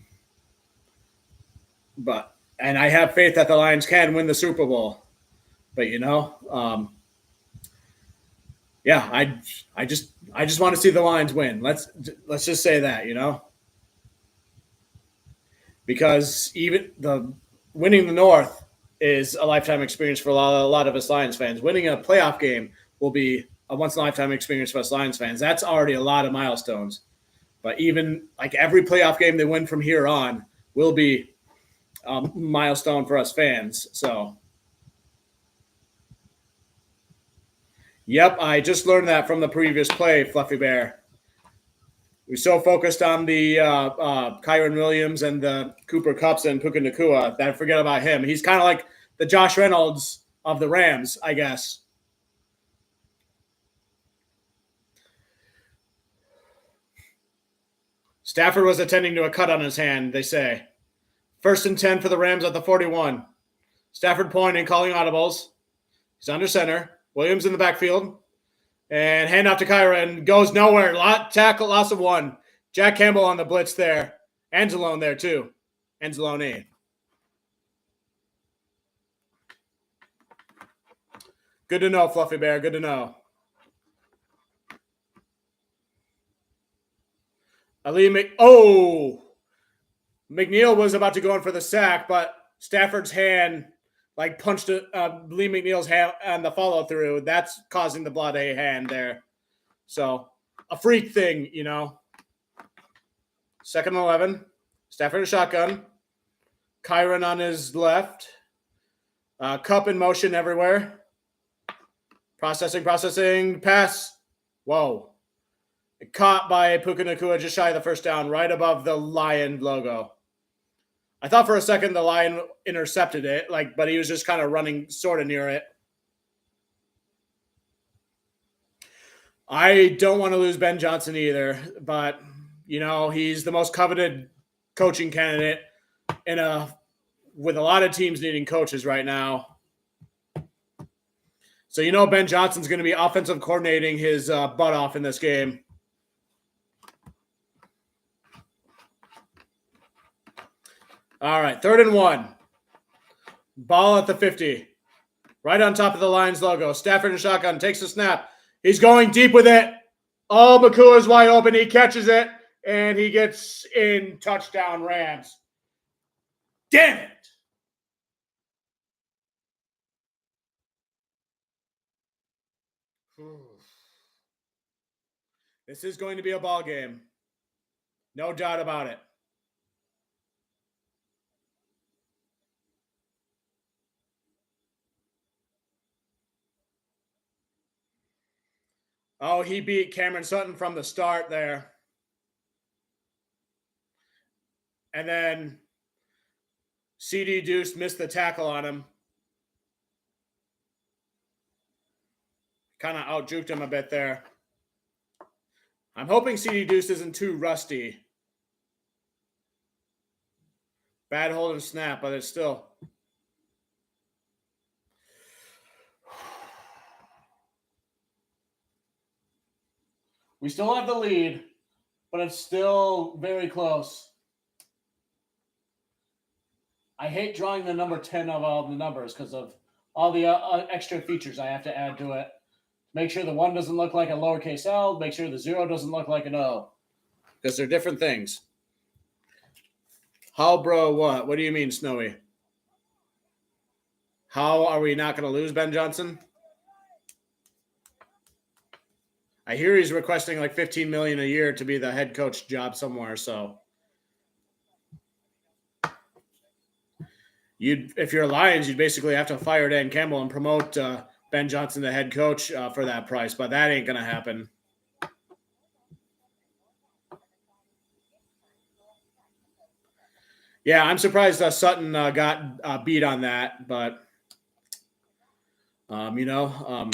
I have faith that the Lions can win the Super Bowl. But yeah, I just want to see the Lions win. Let's just say that, because even the winning the North is a lifetime experience for a lot of us Lions fans. Winning a playoff game will be a once in a lifetime experience for us Lions fans. That's already a lot of milestones. But even like every playoff game they win from here on will be a milestone for us fans. So. Yep, I just learned that from the previous play, Fluffy Bear. We're so focused on the Kyron Williams and the Cooper Kupps and Puka Nacua that I forget about him. He's kind of like the Josh Reynolds of the Rams, I guess. Stafford was attending to a cut on his hand, they say. 1st and 10 for the Rams at the 41. Stafford pointing, calling audibles. He's under center. Williams in the backfield. And hand off to Kyron. Goes nowhere. Tackle, loss of 1. Jack Campbell on the blitz there. Anzalone there, too. Anzalone. Good to know, Fluffy Bear. Good to know. McNeil was about to go in for the sack, but Stafford's hand punched Lee McNeil's hand on the follow through. That's causing the blood hand there. So a freak thing, 2nd and 11. Stafford in shotgun. Kyron on his left. Kupp in motion everywhere. Processing. Pass. Whoa. Caught by Puka Nacua just shy of the 1st down, right above the Lion logo. I thought for a second the Lion intercepted it, but he was just kind of running sort of near it. I don't want to lose Ben Johnson either, but he's the most coveted coaching candidate with a lot of teams needing coaches right now. So Ben Johnson's going to be offensive coordinating his butt off in this game. All right, 3rd and 1. Ball at the 50. Right on top of the Lions logo. Stafford in shotgun takes the snap. He's going deep with it. Oh, Makua's wide open. He catches it, and he gets in. Touchdown, Rams. Damn it. This is going to be a ball game. No doubt about it. Oh, he beat Cameron Sutton from the start there. And then CD Deuce missed the tackle on him. Kind of out-juked him a bit there. I'm hoping CD Deuce isn't too rusty. Bad hold and snap, but it's still... We still have the lead, but it's still very close. I hate drawing the number 10 of all the numbers because of all the extra features I have to add to it. Make sure the 1 doesn't look like a lowercase L. Make sure the 0 doesn't look like an O. Because they're different things. How, bro, what? What do you mean, Snowy? How are we not going to lose Ben Johnson? I hear he's requesting $15 million a year to be the head coach job somewhere. So, if you're Lions, you'd basically have to fire Dan Campbell and promote Ben Johnson the head coach for that price. But that ain't gonna happen. Yeah, I'm surprised Sutton got beat on that, but And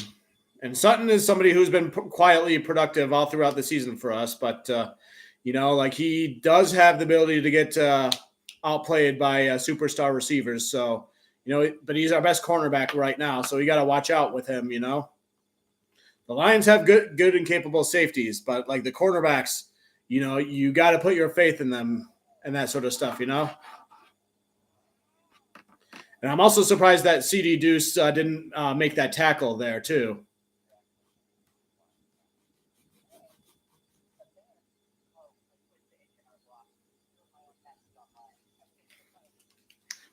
Sutton is somebody who's been quietly productive all throughout the season for us, but like he does have the ability to get outplayed by superstar receivers. So, but he's our best cornerback right now, so you got to watch out with him. The Lions have good and capable safeties, but like the cornerbacks, you got to put your faith in them and that sort of stuff. And I'm also surprised that CD Deuce didn't make that tackle there too.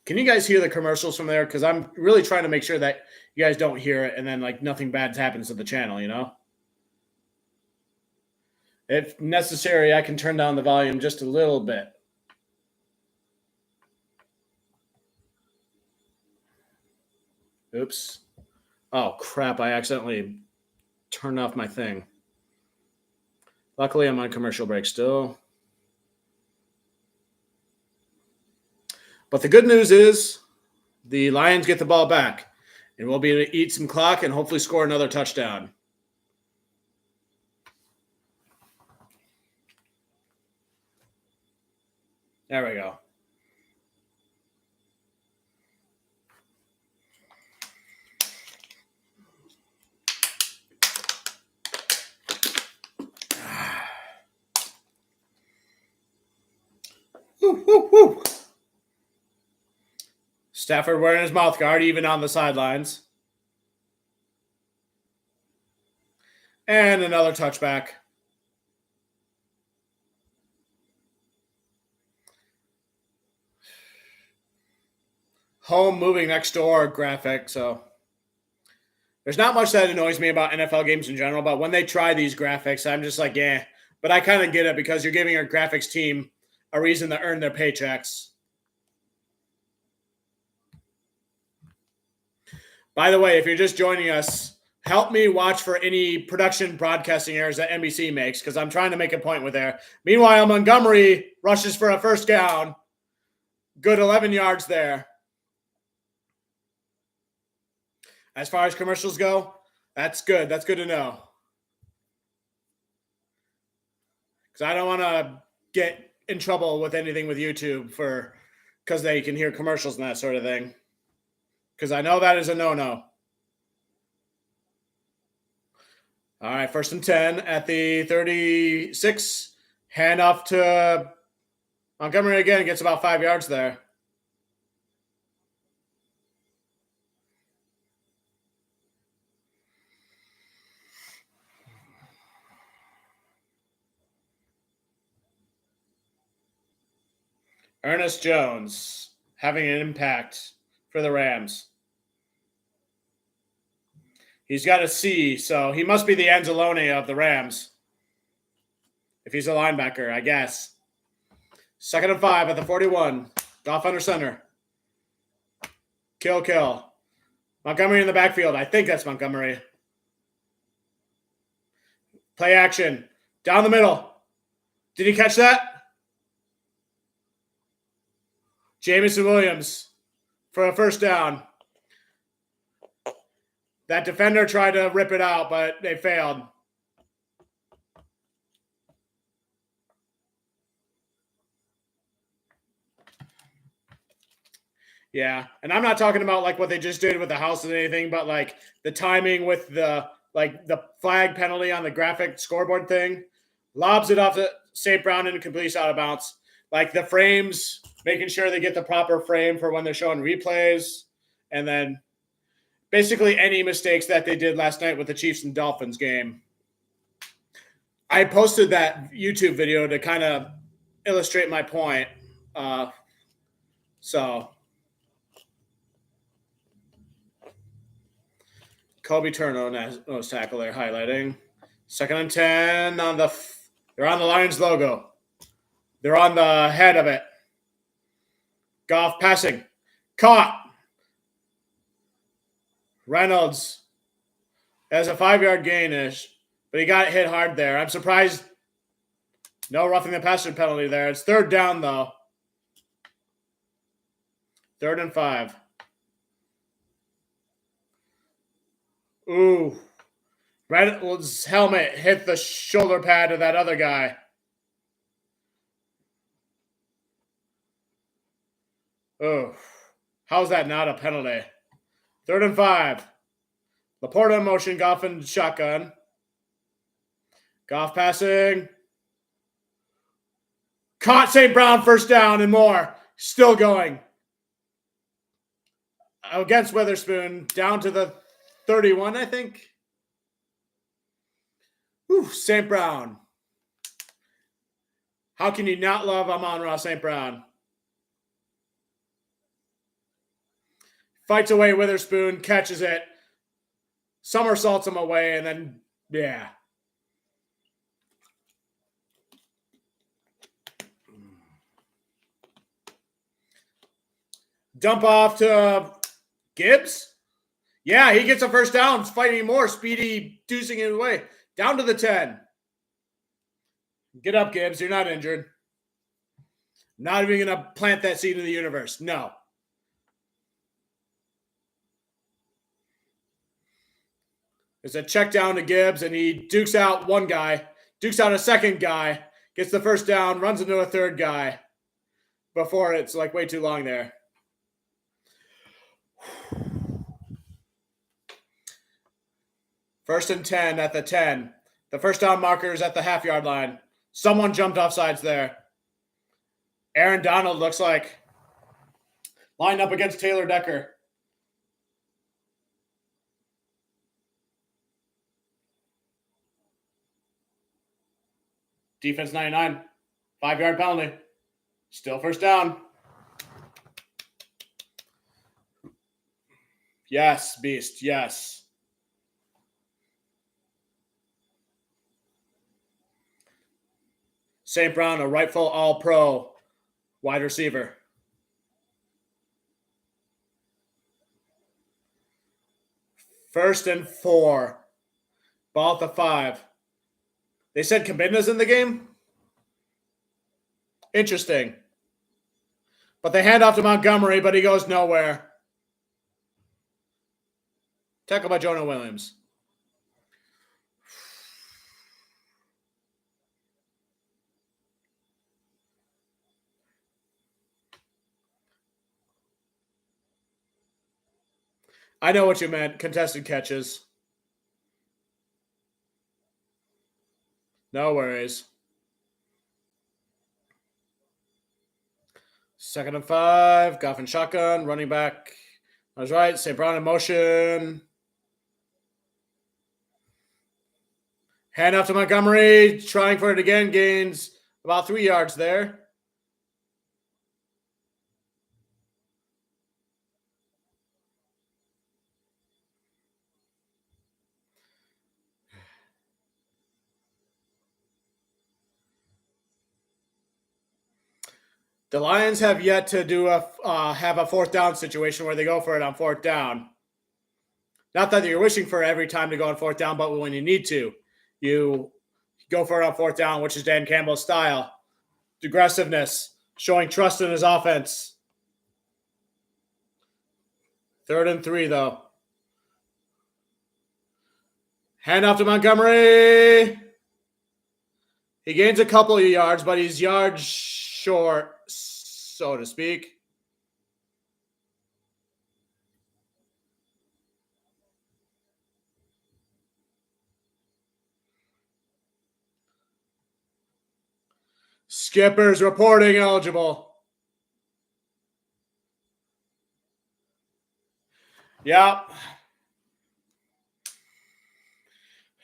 Can you guys hear the commercials from there? Because I'm really trying to make sure that you guys don't hear it and then like nothing bad happens to the channel, If necessary, I can turn down the volume just a little bit. Oops. Oh, crap. I accidentally turned off my thing. Luckily, I'm on commercial break still. But the good news is the Lions get the ball back, and we'll be able to eat some clock and hopefully score another touchdown. There we go. Woo, woo, woo. Stafford wearing his mouth guard, even on the sidelines. And another touchback. Home moving next door graphic. So there's not much that annoys me about NFL games in general, but when they try these graphics, I'm just like, yeah. But I kind of get it because you're giving your graphics team a reason to earn their paychecks. By the way, if you're just joining us, help me watch for any production broadcasting errors that NBC makes because I'm trying to make a point with there. Meanwhile, Montgomery rushes for a first down. Good 11 yards there. As far as commercials go, that's good. That's good to know. Because I don't want to get in trouble with anything with YouTube because they can hear commercials and that sort of thing. Because I know that is a no-no. All right, 1st and 10 at the 36. Hand off to Montgomery again. Gets about 5 yards there. Ernest Jones having an impact for the Rams. He's got a C, so he must be the Anzalone of the Rams. If he's a linebacker, I guess. 2nd and 5 at the 41. Goff under center. Kill. Montgomery in the backfield. I think that's Montgomery. Play action. Down the middle. Did he catch that? Jamison Williams for a first down. That defender tried to rip it out, but they failed. Yeah, and I'm not talking about like what they just did with the house and anything, but like the timing with the flag penalty on the graphic scoreboard thing. Lobs it off to St. Brown and completes out of bounds. Like the frames, making sure they get the proper frame for when they're showing replays, and then basically any mistakes that they did last night with the Chiefs and Dolphins game. I posted that YouTube video to kind of illustrate my point. So Kobe Turner nose tackle there highlighting. 2nd and 10 they're on the Lions logo. They're on the head of it. Goff passing. Caught. Reynolds has a 5-yard gain-ish, but he got hit hard there. I'm surprised no roughing the passer penalty there. It's 3rd down, though. 3rd and 5. Ooh. Reynolds' helmet hit the shoulder pad of that other guy. Oh, how's that not a penalty? 3rd and 5. Laporta in motion, Goff in shotgun. Goff passing. Caught St. Brown, first down and more. Still going. Against Witherspoon, down to the 31, I think. Whew, St. Brown. How can you not love Amon-Ra St. Brown? Fights away Witherspoon, catches it, somersaults him away, and then, yeah. Dump off to Gibbs. Yeah, he gets a first down, fighting more, speedy, deucing it away. Down to the 10. Get up, Gibbs. You're not injured. Not even going to plant that seed in the universe. No. There's a check down to Gibbs, and he dukes out one guy, dukes out a second guy, gets the first down, runs into a third guy before it's like way too long there. First and 10 at the 10. The first down marker is at the half-yard line. Someone jumped off sides there. Aaron Donald looks like lined up against Taylor Decker. Defense 99. 5-yard penalty. Still first down. Yes, Beast. Yes. St. Brown, a rightful all-pro wide receiver. First and 4. Ball at the 5. They said Cabinda's in the game? Interesting. But they hand off to Montgomery, but he goes nowhere. Tackle by Jonah Williams. I know what you meant. Contested catches. No worries. 2nd and 5. Goff and shotgun. Running back. I was right. St. Brown in motion. Hand off to Montgomery. Trying for it again. Gains about 3 yards there. The Lions have yet to do have a 4th down situation where they go for it on 4th down. Not that you're wishing for every time to go on 4th down, but when you need to, you go for it on 4th down, which is Dan Campbell's style. Aggressiveness, showing trust in his offense. 3rd and 3, though. Hand off to Montgomery. He gains a couple of yards, but he's yards short, so to speak. Skipper's reporting eligible. Yep.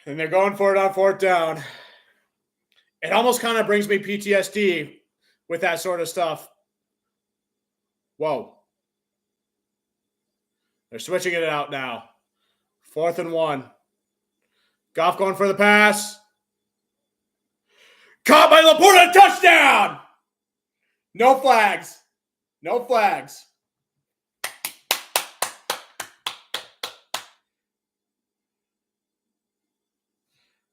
And they're going for it on 4th down. It almost kind of brings me PTSD with that sort of stuff. Whoa. They're switching it out now. 4th and 1. Goff going for the pass. Caught by Laporta, touchdown! No flags. No flags.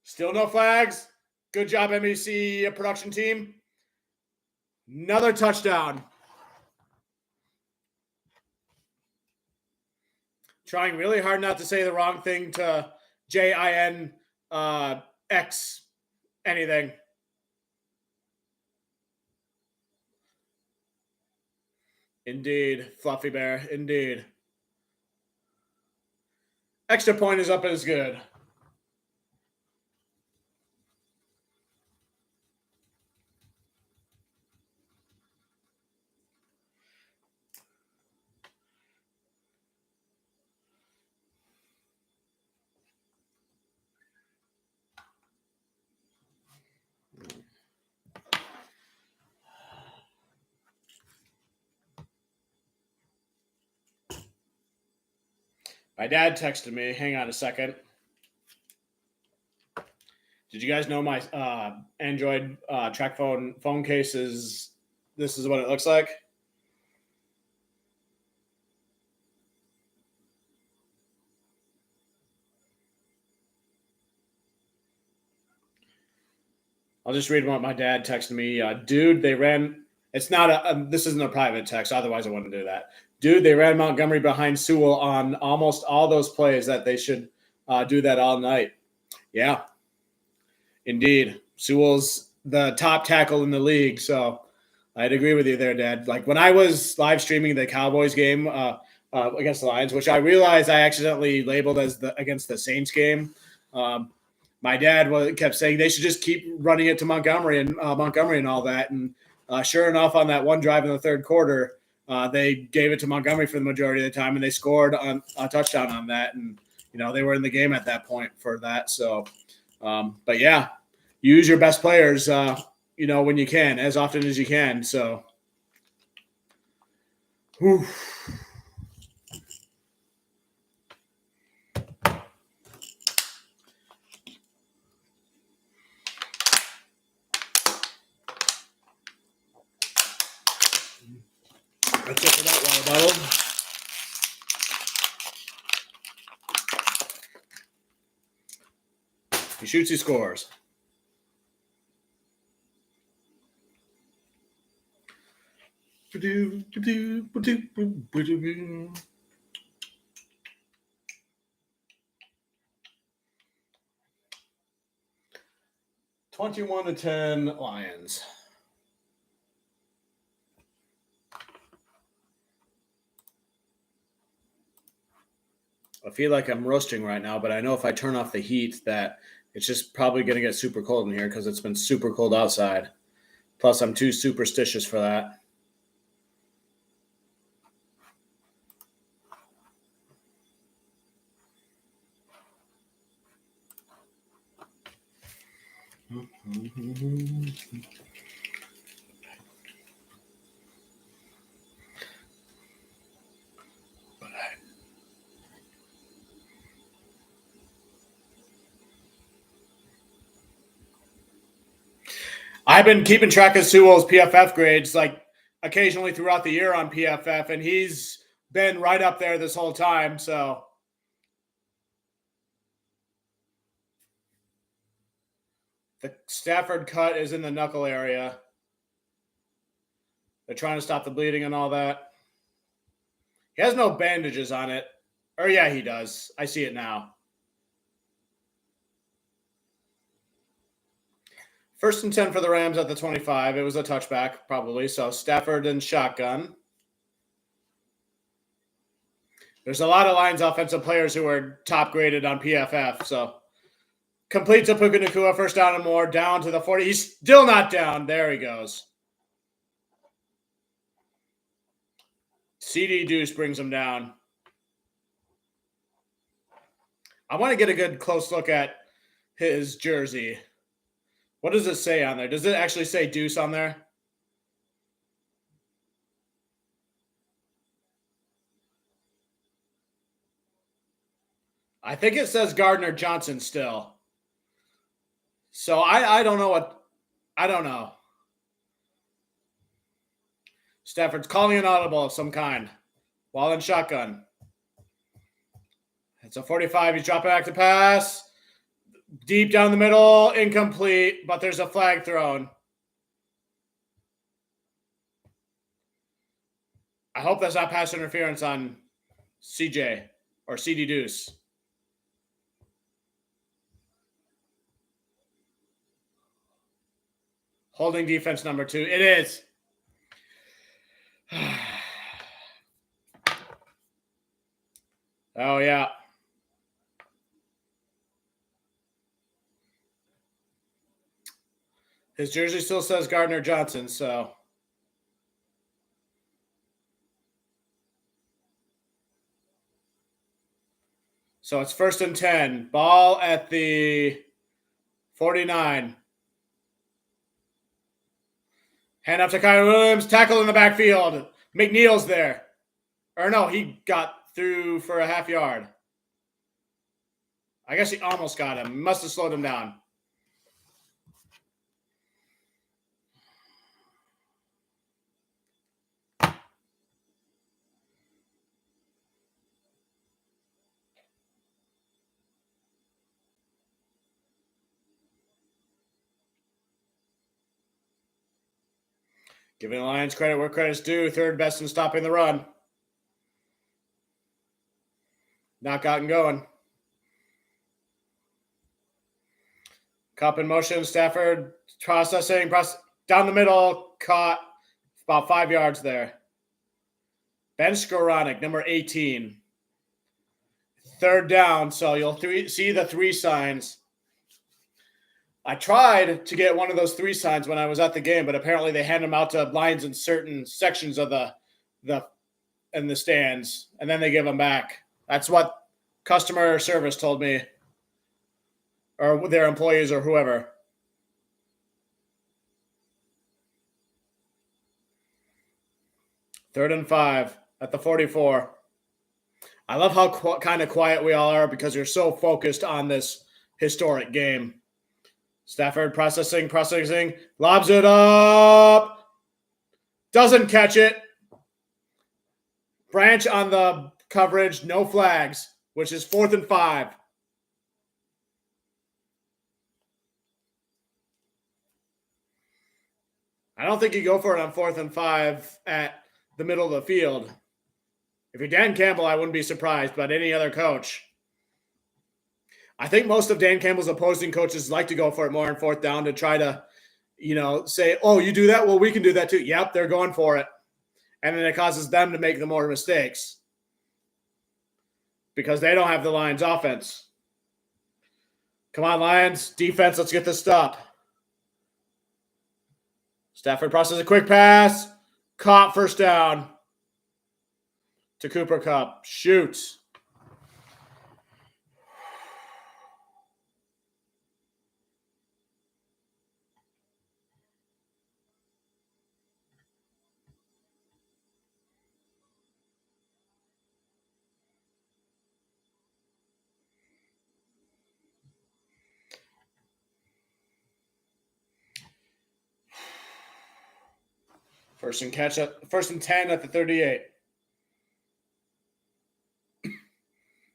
Still no flags. Good job, NBC production team. Another touchdown. Trying really hard not to say the wrong thing to JIN X anything. Indeed, Fluffy Bear. Indeed. Extra point is up as good. My dad texted me. Hang on a second. Did you guys know my Android track phone case is? This is what it looks like. I'll just read what my dad texted me. Dude, they ran. It's not a. This isn't a private text. Otherwise, I wouldn't do that. Dude, they ran Montgomery behind Sewell on almost all those plays that they should do that all night. Yeah, indeed. Sewell's the top tackle in the league, so I'd agree with you there, Dad. Like when I was live streaming the Cowboys game against the Lions, which I realized I accidentally labeled as against the Saints game. My dad kept saying they should just keep running it to Montgomery and all that. And sure enough, on that one drive in the third quarter, they gave it to Montgomery for the majority of the time, and they scored on a touchdown on that. And they were in the game at that point for that. So, but yeah, use your best players, when you can, as often as you can. So, whew. That's it for that water bottle. He shoots, he scores. $21-10 Lions. I feel like I'm roasting right now, but I know if I turn off the heat that it's just probably going to get super cold in here because it's been super cold outside. Plus, I'm too superstitious for that. I've been keeping track of Sewell's PFF grades like occasionally throughout the year on PFF, and he's been right up there this whole time. So the Stafford cut is in the knuckle area. They're trying to stop the bleeding and all that. He has no bandages on it. Or yeah, he does. I see it now. First and 10 for the Rams at the 25. It was a touchback, probably. So Stafford and shotgun. There's a lot of Lions offensive players who are top graded on PFF. So complete to Puka Nacua, first down and more, down to the 40. He's still not down. There he goes. CD Deuce brings him down. I want to get a good close look at his jersey. What does it say on there? Does it actually say Deuce on there? I think it says Gardner Johnson still. So I don't know I don't know. Stafford's calling an audible of some kind while in shotgun. It's a 45. He's dropping back to pass. Deep down the middle, incomplete, but there's a flag thrown. I hope that's not pass interference on CJ. or CD Deuce. Holding defense number 2. It is. Oh, yeah. His jersey still says Gardner Johnson, so. So it's 1st and 10. Ball at the 49. Hand off to Kyler Williams. Tackle in the backfield. McNeil's there. Or no, he got through for a half yard. I guess he almost got him. Must have slowed him down. Giving the Lions credit where credit's due. 3rd best in stopping the run. Knockout and going. Cup in motion. Stafford processing. Down the middle. Caught. About 5 yards there. Ben Skoranek, number 18. 3rd down, so you'll see the 3 signs. I tried to get one of those 3 signs when I was at the game, but apparently they hand them out to Lions in certain sections of the stands, and then they give them back. That's what customer service told me, or their employees or whoever. Third and 5 at the 44. I love how kind of quiet we all are because you're so focused on this historic game. Stafford processing, lobs it up. Doesn't catch it. Branch on the coverage, no flags, which is 4th and 5. I don't think you go for it on 4th and 5 at the middle of the field. If you're Dan Campbell, I wouldn't be surprised, but any other coach. I think most of Dan Campbell's opposing coaches like to go for it more on 4th down to try to, say, oh, you do that? Well, we can do that too. Yep, they're going for it. And then it causes them to make the more mistakes because they don't have the Lions offense. Come on, Lions. Defense, let's get this stop. Stafford processes a quick pass. Caught, 1st down. To Cooper Kupp. Shoots. First and 10 at the 38.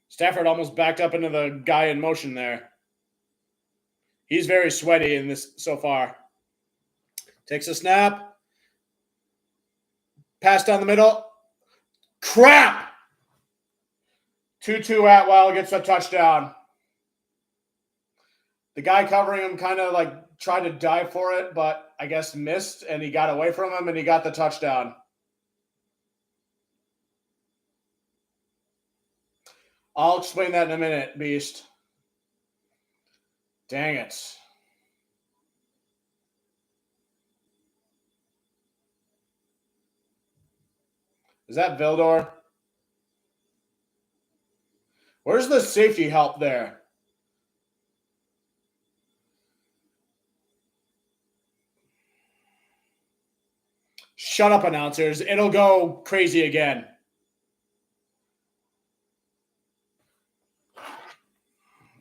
Stafford almost backed up into the guy in motion there. He's very sweaty in this so far. Takes a snap. Pass down the middle. Crap! 2-2 Atwell gets a touchdown. The guy covering him kind of tried to dive for it, but I guess missed, and he got away from him, and he got the touchdown. I'll explain that in a minute, Beast. Dang it. Is that Vildor? Where's the safety help there? Shut up, announcers. It'll go crazy again.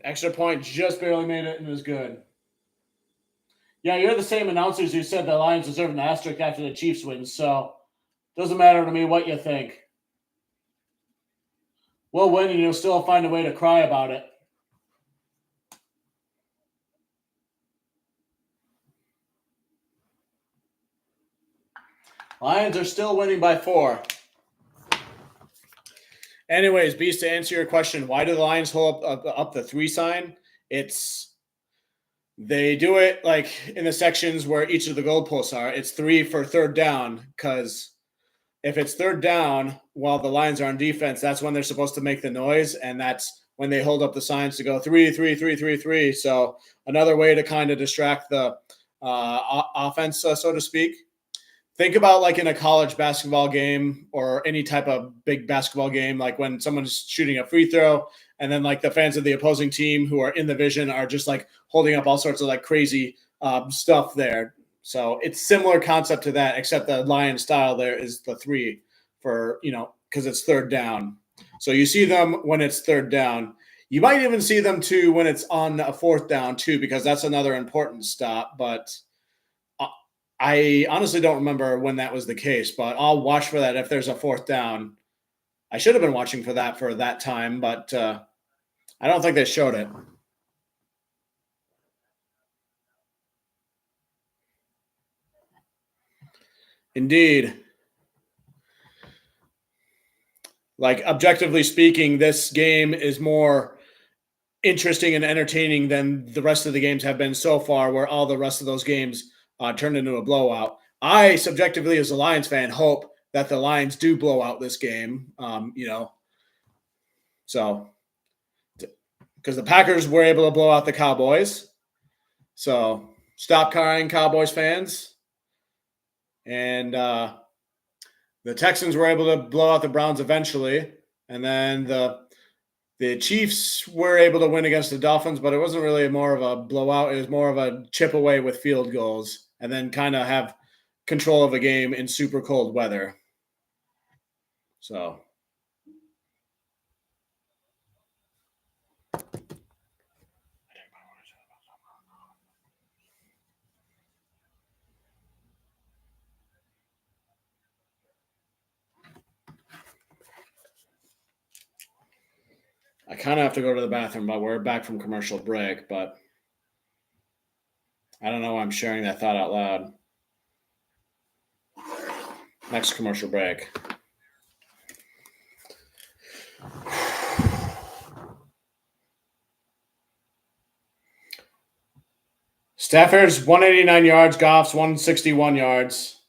Extra point just barely made it and was good. Yeah, you're the same announcers who said the Lions deserve an asterisk after the Chiefs win, so doesn't matter to me what you think. We'll win and you'll still find a way to cry about it. Lions are still winning by 4. Anyways, Beast, to answer your question, why do the Lions hold up the 3 sign? It's They do it like in the sections where each of the goalposts are. It's 3 for third down because if it's third down while the Lions are on defense, that's when they're supposed to make the noise, and that's when they hold up the signs to go 3, 3, 3, 3, 3. So another way to kind of distract the offense, so to speak. Think about like in a college basketball game or any type of big basketball game, like when someone's shooting a free throw and then like the fans of the opposing team who are in the vision are just like holding up all sorts of like crazy stuff there. So it's similar concept to that, except the Lion style there is the 3 for, because it's third down. So you see them when it's third down. You might even see them too when it's on a fourth down too, because that's another important stop. But I honestly don't remember when that was the case, but I'll watch for that if there's a fourth down. I should have been watching for that time, but I don't think they showed it. Indeed. Like, objectively speaking, this game is more interesting and entertaining than the rest of the games have been so far, where all the rest of those games turned into a blowout. I subjectively, as a Lions fan, hope that the Lions do blow out this game. So because the Packers were able to blow out the Cowboys. So stop crying, Cowboys fans. And the Texans were able to blow out the Browns eventually. And then the Chiefs were able to win against the Dolphins, but it wasn't really more of a blowout. It was more of a chip away with field goals and then kind of have control of a game in super cold weather. So I kind of have to go to the bathroom, but we're back from commercial break. But I don't know why I'm sharing that thought out loud. Next commercial break. Stafford's 189 yards, Goff's 161 yards.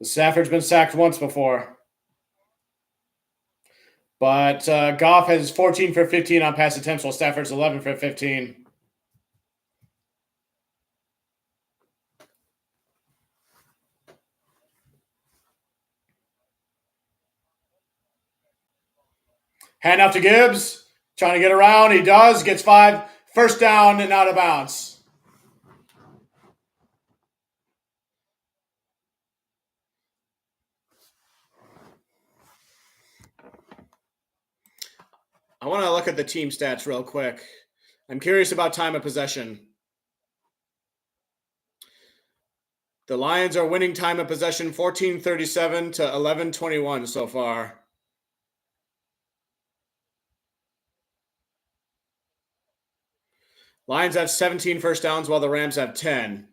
Stafford's been sacked once before. But Goff has 14 for 15 on pass attempts, while Stafford's 11 for 15. Hand off to Gibbs. Trying to get around. He does. Gets 5. First down and out of bounds. I want to look at the team stats real quick. I'm curious about time of possession. The Lions are winning time of possession 14:37 to 11:21 so far. Lions have 17 first downs while the Rams have 10.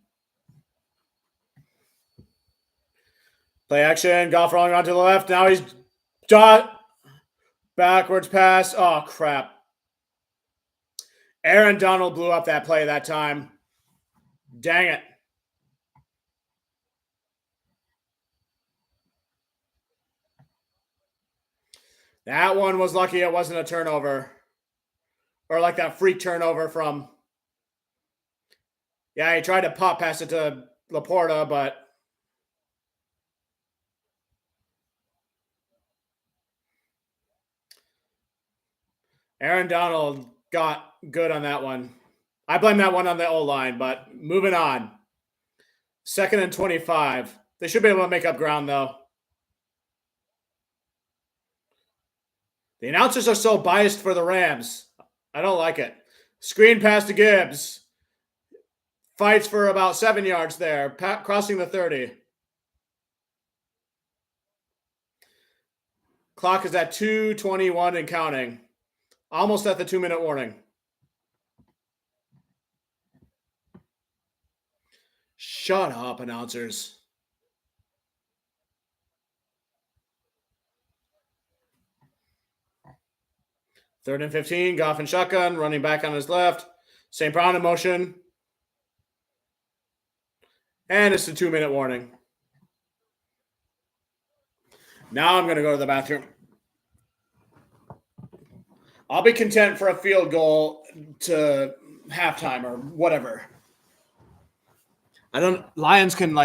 Play action. Goff rolling around to the left. Now he's backwards pass. Oh, crap. Aaron Donald blew up that play that time. Dang it. That one was lucky it wasn't a turnover. Or like that freak turnover from... Yeah, he tried to pop pass it to Laporta, but... Aaron Donald got good on that one. I blame that one on the O-line, but moving on. 2nd and 25. They should be able to make up ground, though. The announcers are so biased for the Rams. I don't like it. Screen pass to Gibbs. Fights for about 7 yards there, crossing the 30. Clock is at 2:21 and counting. Almost at the 2-minute warning. Shut up, announcers. 3rd and 15, Goff and shotgun, running back on his left. St. Brown in motion. And it's a 2-minute warning. Now I'm going to go to the bathroom. I'll be content for a field goal to halftime or whatever. Lions can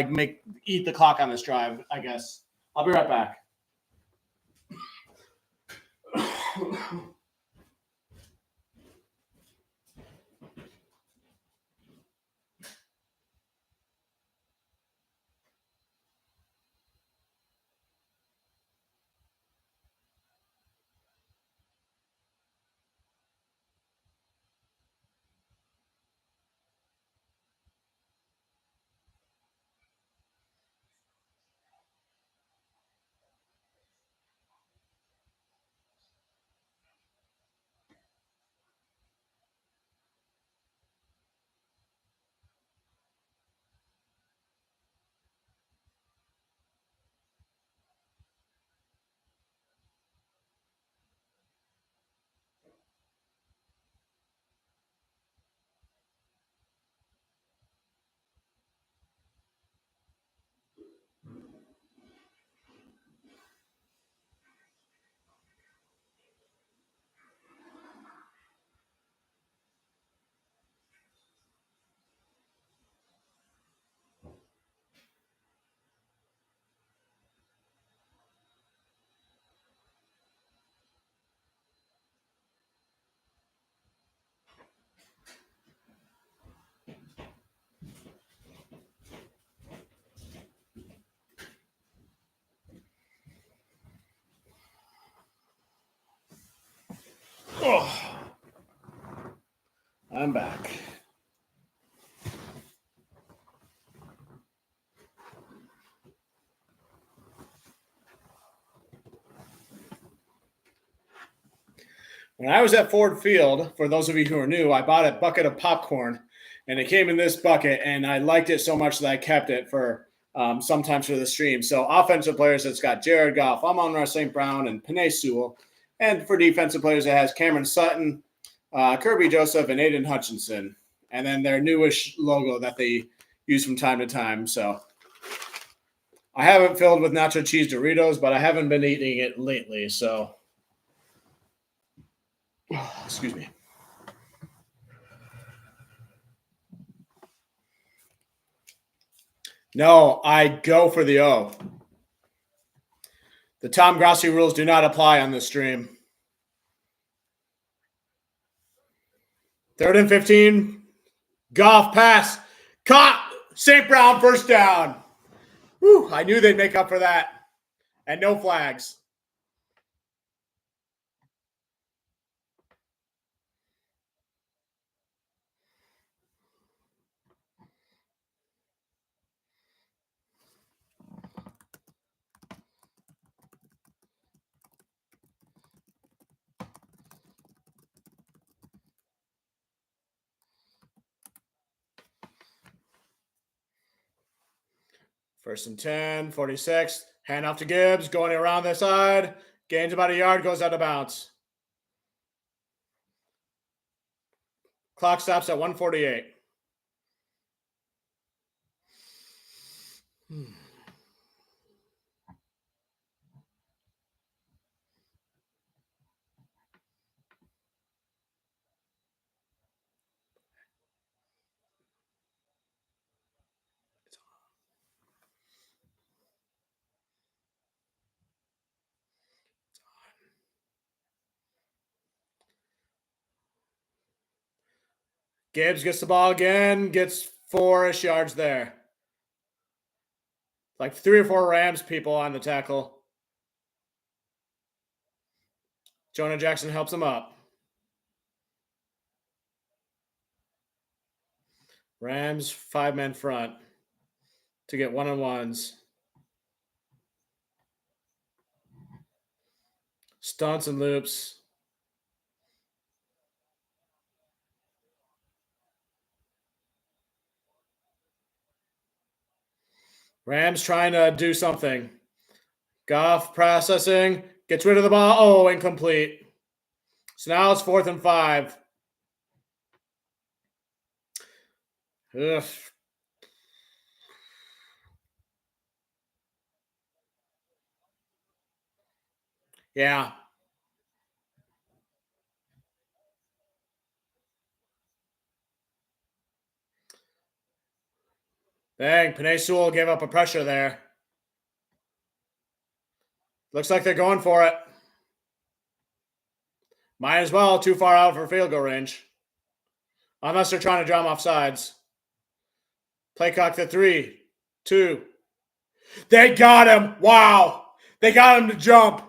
eat the clock on this drive, I guess. I'll be right back. Oh, I'm back. When I was at Ford Field, for those of you who are new, I bought a bucket of popcorn, and it came in this bucket, and I liked it so much that I kept it for sometimes for the stream. So offensive players, it's got Jared Goff, Amon-Ra St. Brown, and Penei Sewell. And for defensive players, it has Cameron Sutton, Kirby Joseph, and Aiden Hutchinson. And then their newish logo that they use from time to time. So I haven't filled with nacho cheese Doritos, but I haven't been eating it lately. So, excuse me. No, I go for the O. The Tom Grossi rules do not apply on this stream. 3rd and 15. Goff pass. Caught. St. Brown first down. Whew, I knew they'd make up for that. And no flags. First and 10, 46. Hand off to Gibbs, going around the side. Gains about a yard, goes out of bounds. Clock stops at 148. Gibbs gets the ball again, gets 4-ish yards there. Like 3 or 4 Rams people on the tackle. Jonah Jackson helps him up. Rams 5-man front to get one-on-ones. Stunts and loops. Rams trying to do something. Goff processing. Gets rid of the ball. Oh, incomplete. So now it's 4th and 5. Ugh. Yeah. Dang, Penei Sewell gave up a pressure there. Looks like they're going for it. Might as well. Too far out for field goal range. Unless they're trying to draw him off sides. Play clock to 3, 2. They got him. Wow. They got him to jump.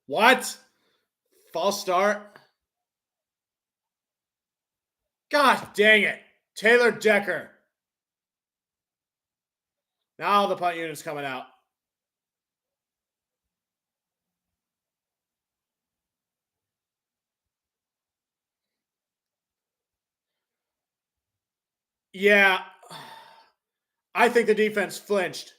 What? False start? God dang it. Taylor Decker. Now the punt unit's coming out. Yeah. I think the defense flinched.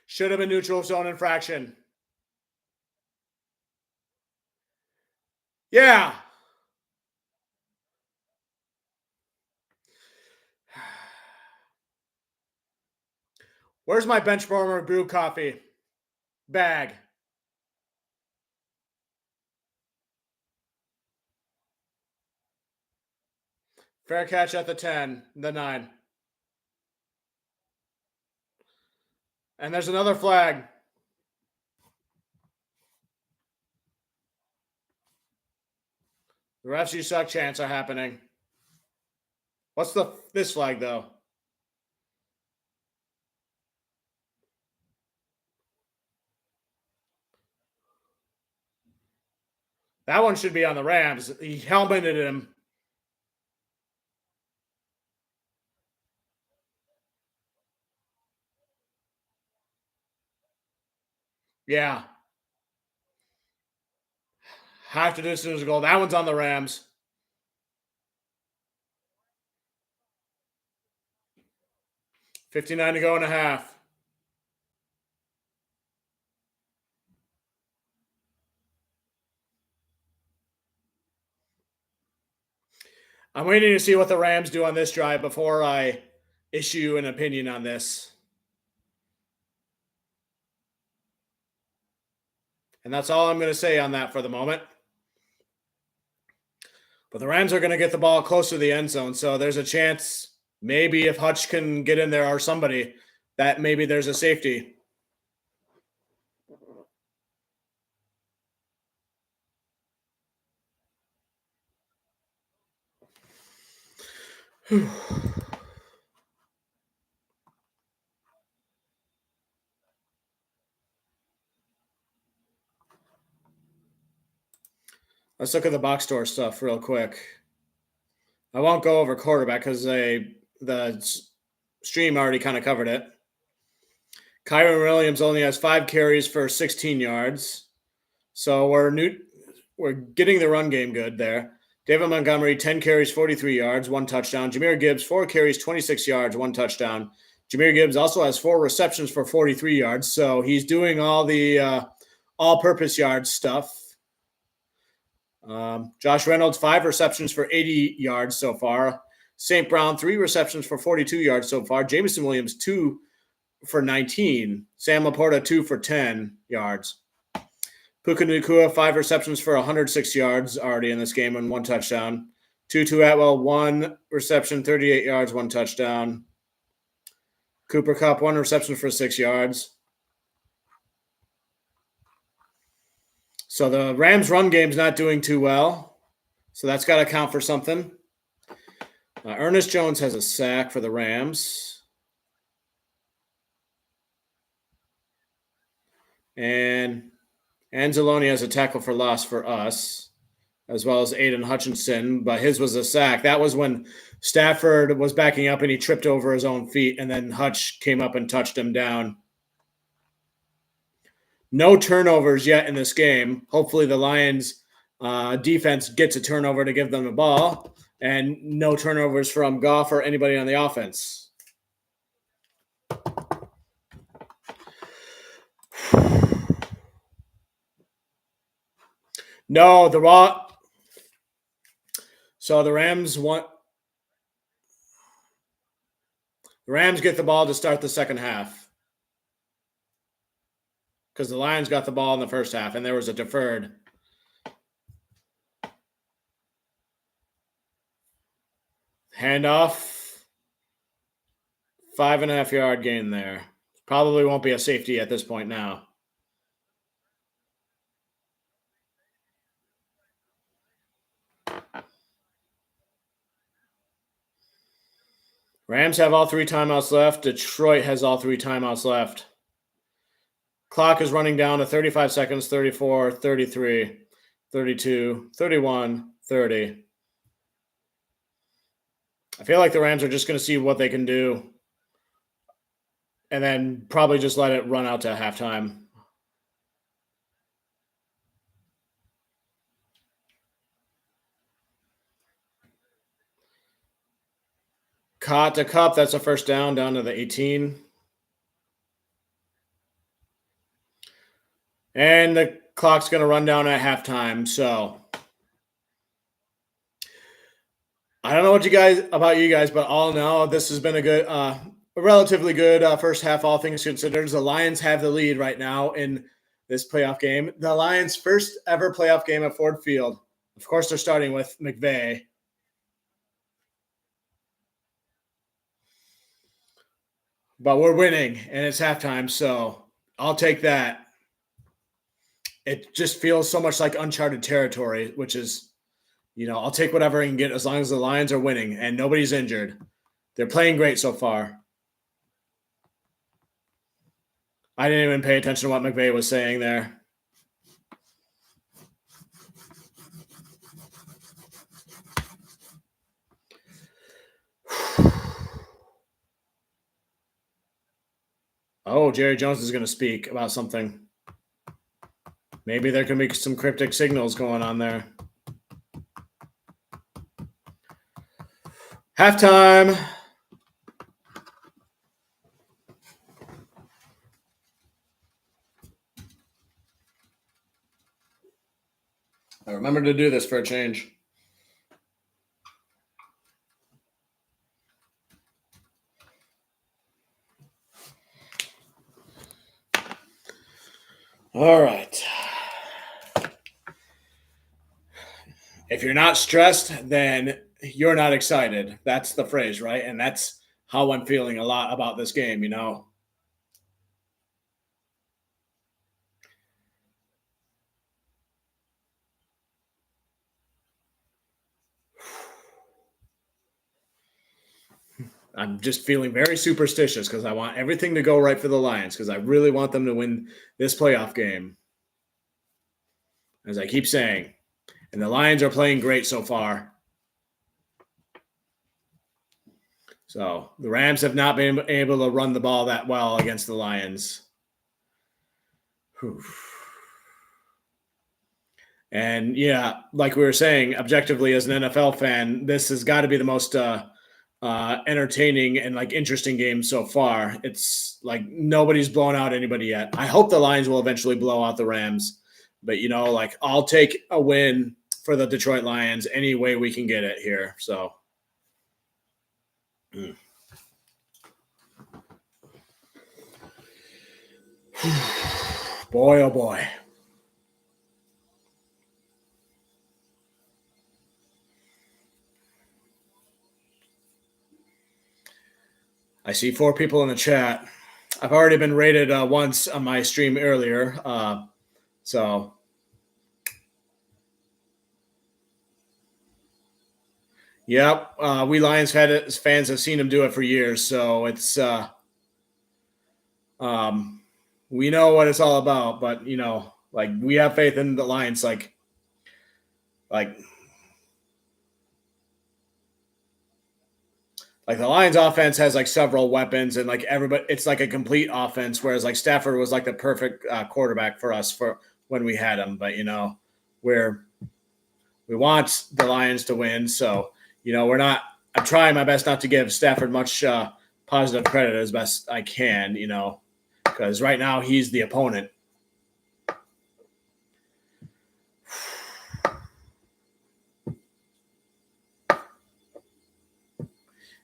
Should have been neutral zone infraction. Yeah. Where's my bench warmer brew coffee bag? Fair catch at the 10, the 9. And there's another flag. The refs you suck chants are happening. What's this flag though? That one should be on the Rams. He helmeted him. Yeah. Have to do as soon as a goal. That one's on the Rams. $59 to go and a half. I'm waiting to see what the Rams do on this drive before I issue an opinion on this. And that's all I'm going to say on that for the moment. But the Rams are going to get the ball close to the end zone, so there's a chance maybe if Hutch can get in there or somebody, that maybe there's a safety. Let's look at the box score stuff real quick. I won't go over quarterback because the stream already kind of covered it. Kyron Williams only has 5 carries for 16 yards. So we're getting the run game good there. David Montgomery, 10 carries, 43 yards, 1 touchdown. Jahmyr Gibbs, 4 carries, 26 yards, 1 touchdown. Jahmyr Gibbs also has 4 receptions for 43 yards. So he's doing all the all-purpose yards stuff. Josh Reynolds, 5 receptions for 80 yards so far. St. Brown, 3 receptions for 42 yards so far. Jameson Williams, 2 for 19. Sam Laporta, 2 for 10 yards. Puka Nacua, 5 receptions for 106 yards already in this game and 1 touchdown. Tutu Atwell, 1 reception, 38 yards, 1 touchdown. Cooper Kupp, 1 reception for 6 yards. So the Rams' run game's not doing too well. So that's got to count for something. Ernest Jones has a sack for the Rams. And Anzalone has a tackle for loss for us, as well as Aiden Hutchinson, but his was a sack. That was when Stafford was backing up and he tripped over his own feet, and then Hutch came up and touched him down. No turnovers yet in this game. Hopefully the Lions defense gets a turnover to give them the ball, and no turnovers from Goff or anybody on the offense. No, the Raw. So the Rams want. The Rams get the ball to start the second half because the Lions got the ball in the first half, and there was a deferred. Handoff. 5.5-yard gain there. Probably won't be a safety at this point now. Rams have all 3 timeouts left. Detroit has all 3 timeouts left. Clock is running down to 35 seconds, 34, 33, 32, 31, 30. I feel like the Rams are just going to see what they can do and then probably just let it run out to halftime. Caught to Cup. That's a first down to the 18. And the clock's going to run down at halftime. So I don't know about you guys, but all in all, this has been a relatively good first half, all things considered. The Lions have the lead right now in this playoff game. The Lions' first ever playoff game at Ford Field. Of course, they're starting with McVay. But we're winning, and it's halftime, so I'll take that. It just feels so much like uncharted territory, which is, I'll take whatever I can get as long as the Lions are winning and nobody's injured. They're playing great so far. I didn't even pay attention to what McVay was saying there. Oh, Jerry Jones is going to speak about something. Maybe there can be some cryptic signals going on there. Halftime. I remember to do this for a change. All right. If you're not stressed, then you're not excited. That's the phrase, right? And that's how I'm feeling a lot about this game, I'm just feeling very superstitious because I want everything to go right for the Lions because I really want them to win this playoff game. As I keep saying. And the Lions are playing great so far. So the Rams have not been able to run the ball that well against the Lions. Whew. And yeah, like we were saying, objectively as an NFL fan, this has got to be the most entertaining and interesting game so far. It's like nobody's blown out anybody yet. I hope the Lions will eventually blow out the Rams, but I'll take a win for the Detroit Lions any way we can get it here. So. Boy, oh boy. I see 4 people in the chat. I've already been rated once on my stream earlier. So. Yep. We Lions fans have seen him do it for years. So it's, we know what it's all about, but we have faith in the Lions. The Lions offense has several weapons and everybody, it's a complete offense. Whereas Stafford was the perfect quarterback for us for when we had him. But we want the Lions to win. So I'm trying my best not to give Stafford much positive credit as best I can. Because right now he's the opponent.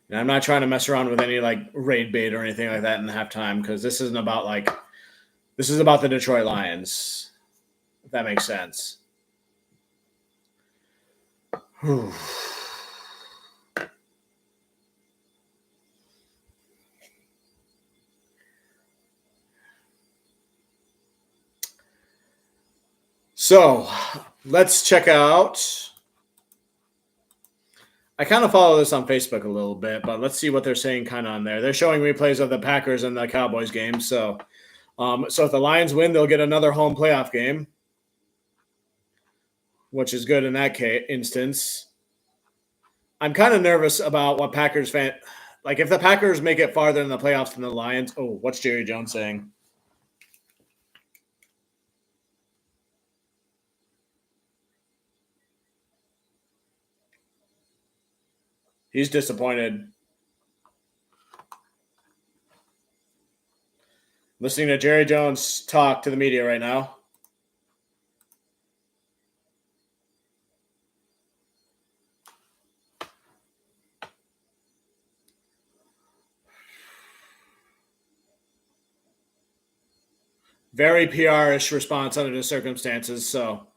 And I'm not trying to mess around with any like raid bait or anything like that in halftime because this is about the Detroit Lions, if that makes sense. Whew. So let's check out. I kind of follow this on Facebook a little bit, but let's see what they're saying kind of on there. They're showing replays of the Packers and the Cowboys game. So if the Lions win, they'll get another home playoff game, which is good in that instance. I'm kind of nervous about what Packers fan like if the Packers make it farther in the playoffs than the Lions. Oh, what's Jerry Jones saying? He's disappointed. Listening to Jerry Jones talk to the media right now. Very PR-ish response under the circumstances. So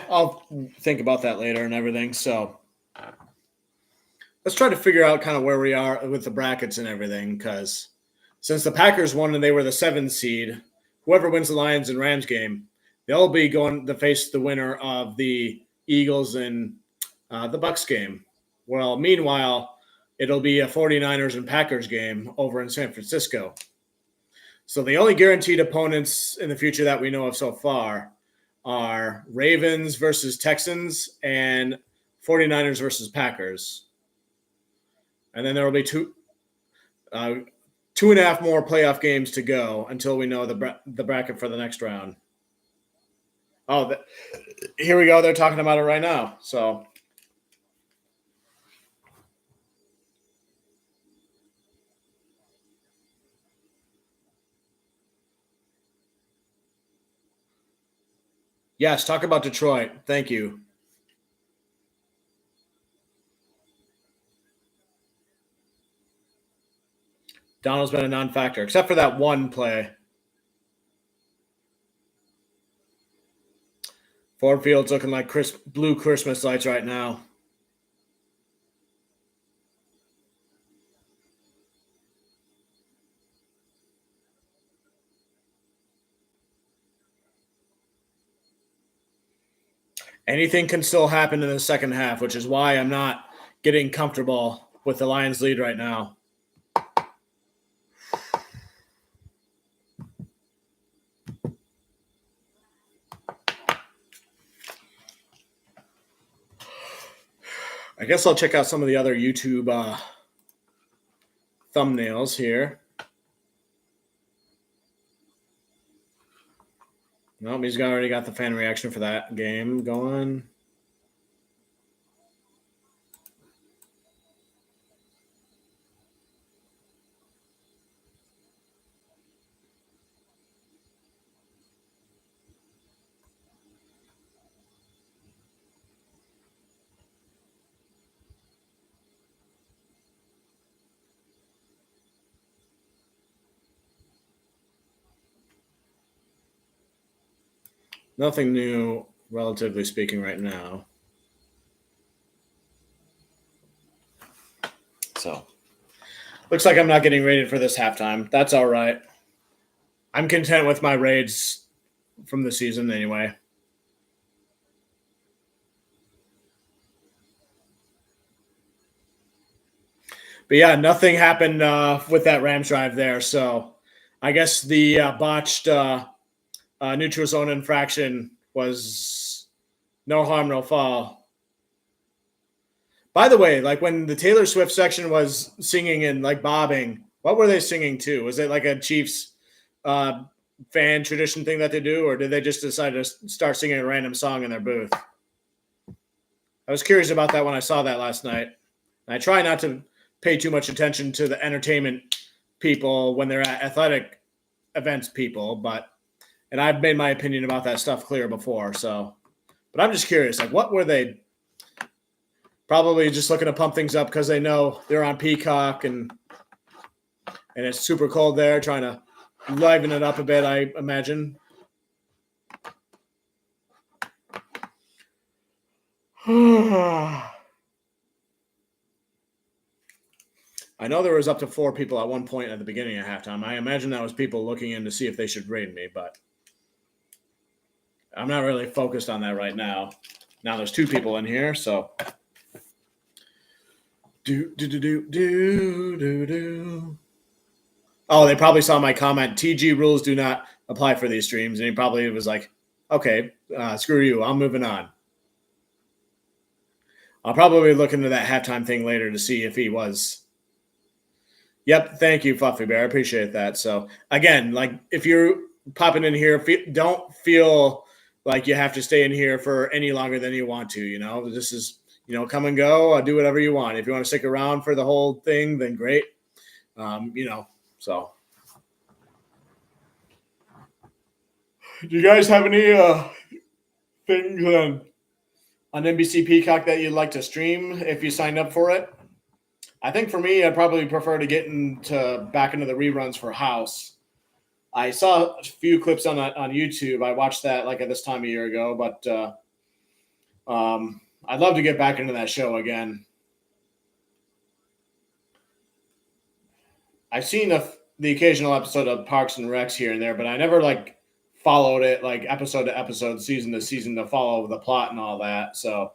I'll think about that later and everything. So let's try to figure out kind of where we are with the brackets and everything, because since the Packers won and they were the 7th seed, whoever wins the Lions and Rams game, they'll be going to face the winner of the Eagles and the Bucks game. Well, meanwhile, it'll be a 49ers and Packers game over in San Francisco. So the only guaranteed opponents in the future that we know of so far are Ravens versus Texans and 49ers versus Packers. And then there will be 2.5 more playoff games to go until we know the bracket for the next round. Oh, here we go. They're talking about it right now. So yes, talk about Detroit. Thank you. Donald's been a non-factor, except for that one play. Ford Field's looking like blue Christmas lights right now. Anything can still happen in the second half, which is why I'm not getting comfortable with the Lions lead right now. I guess I'll check out some of the other YouTube thumbnails here. Nope, he's already got the fan reaction for that game going. Nothing new, relatively speaking, right now. So, looks like I'm not getting rated for this halftime. That's all right. I'm content with my raids from the season anyway. But yeah, nothing happened with that Rams drive there. So I guess the botched neutral zone infraction was no harm, no foul. By the way, like when the Taylor Swift section was singing and like bobbing, what were they singing to? Was it like a Chiefs fan tradition thing that they do, or did they just decide to start singing a random song in their booth? I was curious about that when I saw that last night. And I try not to pay too much attention to the entertainment people when they're at athletic events people, and I've made my opinion about that stuff clear before. So, but I'm just curious, like, what were they? Probably just looking to pump things up because they know they're on Peacock and it's super cold there, trying to liven it up a bit, I imagine. I know there was up to 4 people at one point at the beginning of halftime. I imagine that was people looking in to see if they should raid me, but I'm not really focused on that right now. Now there's 2 people in here, so Oh, they probably saw my comment. TG rules do not apply for these streams, and he probably was like, "Okay, screw you. I'm moving on." I'll probably look into that halftime thing later to see if he was. Yep, thank you, Fluffy Bear. I appreciate that. So again, like if you're popping in here, don't feel like you have to stay in here for any longer than you want to. This is come and go. Do whatever you want. If you want to stick around for the whole thing, then great. So. Do you guys have any things on NBC Peacock that you'd like to stream if you signed up for it? I think for me, I'd probably prefer to get back into the reruns for House. I saw a few clips on YouTube. I watched that like at this time a year ago, but I'd love to get back into that show again. I've seen the occasional episode of Parks and Recs here and there, but I never followed it like episode to episode, season to season to follow the plot and all that. So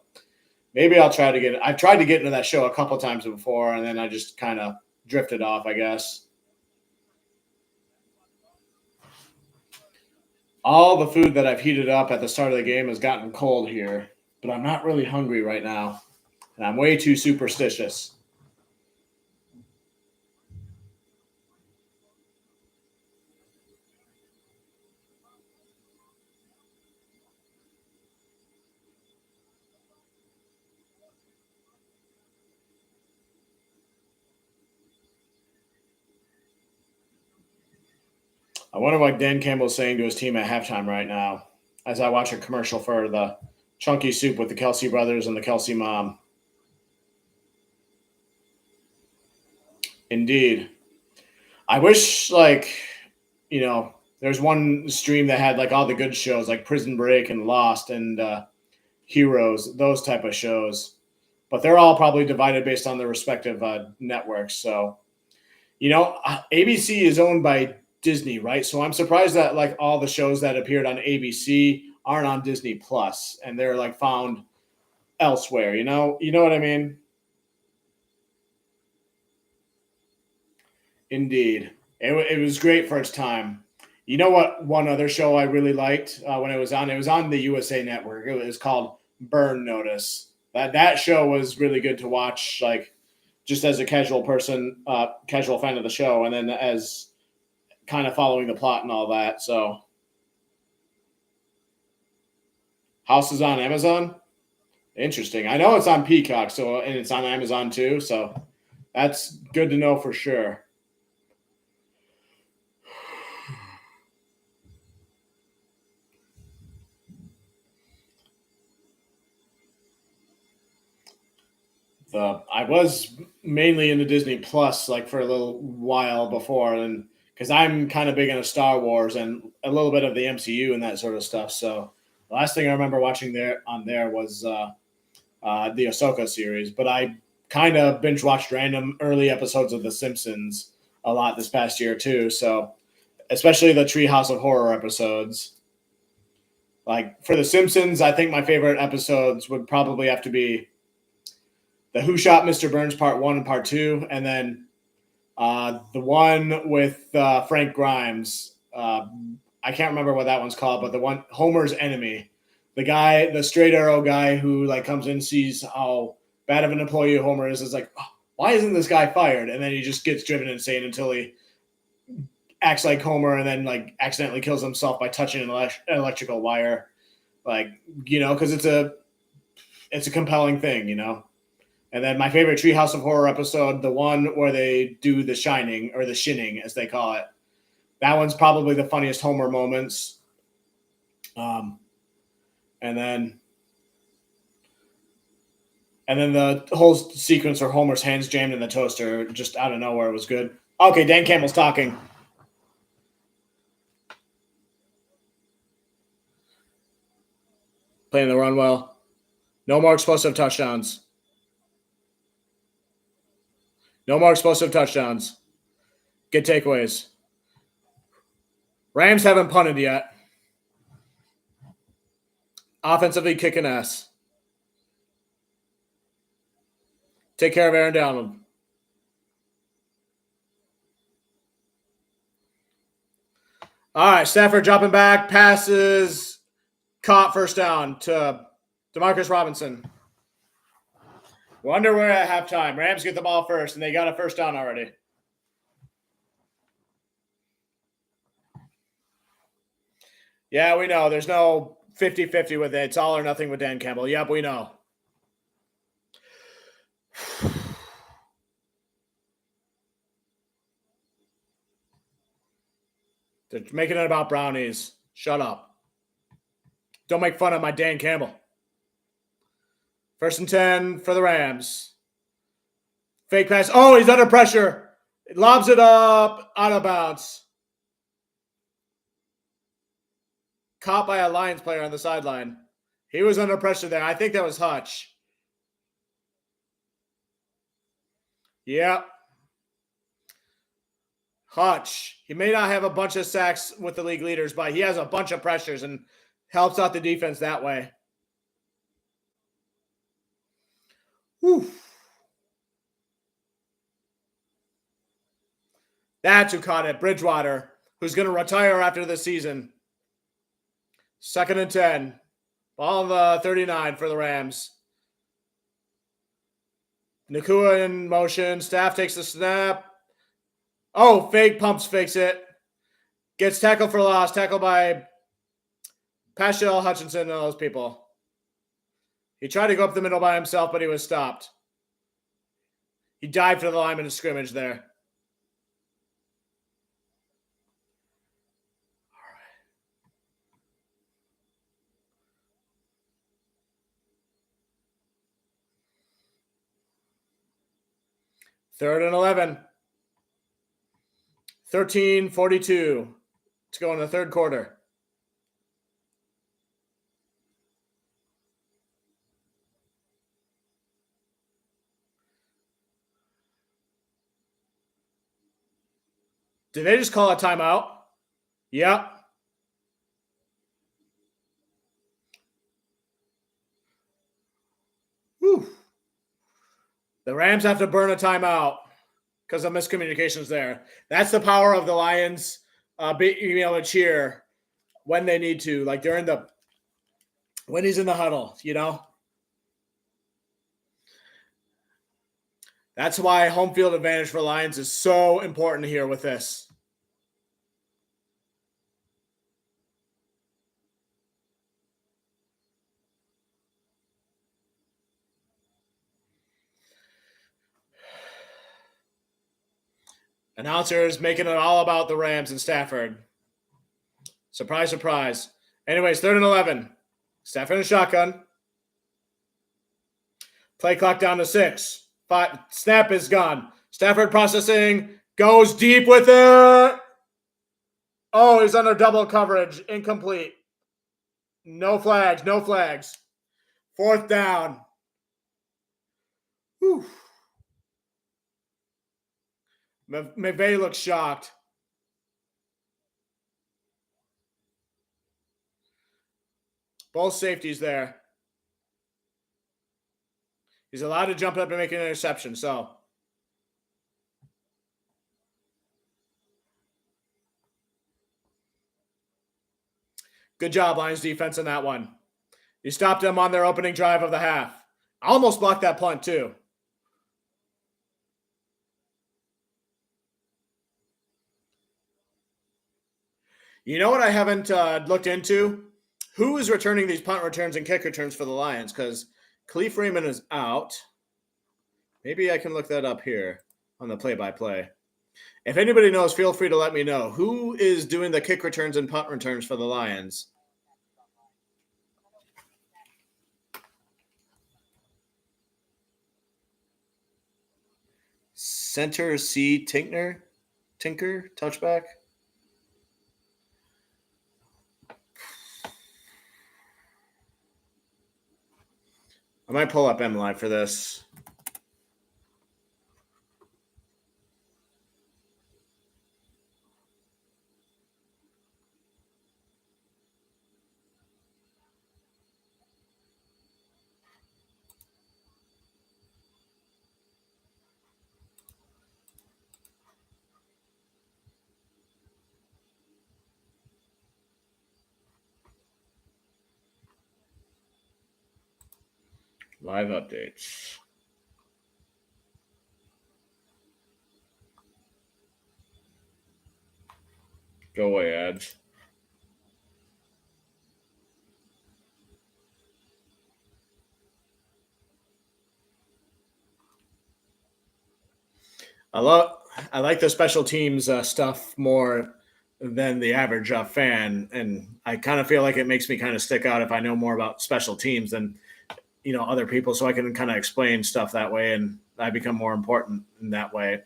maybe I'll try to get it. I've tried to get into that show a couple times before, and then I just kind of drifted off, I guess. All the food that I've heated up at the start of the game has gotten cold here, but I'm not really hungry right now, and I'm way too superstitious. I wonder what Dan Campbell's saying to his team at halftime right now as I watch a commercial for the chunky soup with the Kelsey brothers and the Kelsey mom. Indeed. I wish, there's one stream that had all the good shows like Prison Break and Lost and Heroes, those type of shows. But they're all probably divided based on their respective networks. So, ABC is owned by Disney, right? So I'm surprised that all the shows that appeared on ABC aren't on Disney Plus and they're found elsewhere. You know what I mean? Indeed, it was great for its time. You know what? One other show I really liked when it was on the USA Network. It was called Burn Notice. That show was really good to watch, just as a casual person, casual fan of the show, and then as kind of following the plot and all that. So House is on Amazon. Interesting. I know it's on Peacock, and it's on Amazon too. So that's good to know for sure. I was mainly into Disney Plus for a little while before, and because I'm kind of big into Star Wars and a little bit of the MCU and that sort of stuff. So the last thing I remember watching there was the Ahsoka series, but I kind of binge watched random early episodes of The Simpsons a lot this past year too. So especially the Treehouse of Horror episodes. For The Simpsons, I think my favorite episodes would probably have to be the Who Shot Mr. Burns Part 1 and Part 2, and then the one with Frank Grimes. I can't remember what that one's called, but the one, Homer's Enemy. The straight arrow guy who comes in, sees how bad of an employee Homer is oh, why isn't this guy fired? And then he just gets driven insane until he acts like Homer and then accidentally kills himself by touching an electrical wire. Because it's a compelling thing, you know. And then my favorite Treehouse of Horror episode, the one where they do the shining or the shinning, as they call it. That one's probably the funniest Homer moments. And then the whole sequence where Homer's hands jammed in the toaster just out of nowhere was good. Okay, Dan Campbell's talking. Playing the run well. No more explosive touchdowns. No more explosive touchdowns. Get takeaways. Rams haven't punted yet. Offensively kicking ass. Take care of Aaron Donald. All right, Stafford dropping back. Passes. Caught first down to Demarcus Robinson. Wonder where at halftime. Rams get the ball first, and they got a first down already. Yeah, we know. There's no 50-50 with it. It's all or nothing with Dan Campbell. Yep, we know. They're making it about brownies. Shut up. Don't make fun of my Dan Campbell. 1st and 10 for the Rams. Fake pass. Oh, he's under pressure. It lobs it up. Out of bounds. Caught by a Lions player on the sideline. He was under pressure there. I think that was Hutch. Yep. Hutch. He may not have a bunch of sacks with the league leaders, but he has a bunch of pressures and helps out the defense that way. Whew. That's who caught it. Bridgewater, who's going to retire after the season. 2nd and 10. Ball of 39 for the Rams. Nakua in motion. Staff takes the snap. Oh, fakes it. Gets tackled for loss. Tackled by Paschal, Hutchinson, and those people. He tried to go up the middle by himself, but he was stopped. He dived for the lineman of scrimmage there. 3rd and 11. 13-42 to go in the third quarter. Did they just call a timeout? Yep. Whew. The Rams have to burn a timeout because of miscommunications there. That's the power of the Lions being able to cheer when they need to, like when he's in the huddle, you know? That's why home field advantage for Lions is so important here with this. Announcers making it all about the Rams and Stafford. Surprise, surprise. Anyways, 3rd and 11. Stafford in a shotgun. Play clock down to 6. 5. Snap is gone. Stafford processing. Goes deep with it. Oh, he's under double coverage. Incomplete. No flags. 4th down. Whew. McVay looks shocked. Both safeties there. He's allowed to jump up and make an interception, so. Good job, Lions defense, on that one. You stopped them on their opening drive of the half. Almost blocked that punt, too. You know what I haven't looked into? Who is returning these punt returns and kick returns for the Lions? Because Khalif Raymond is out. Maybe I can look that up here on the play-by-play. If anybody knows, feel free to let me know. Who is doing the kick returns and punt returns for the Lions? Center C. Tinker, touchback. I might pull up MLive for this. Live updates. Go away, ads. I like the special teams stuff more than the average fan, and I kind of feel like it makes me kind of stick out if I know more about special teams than other people, so I can kind of explain stuff that way, and I become more important in that way.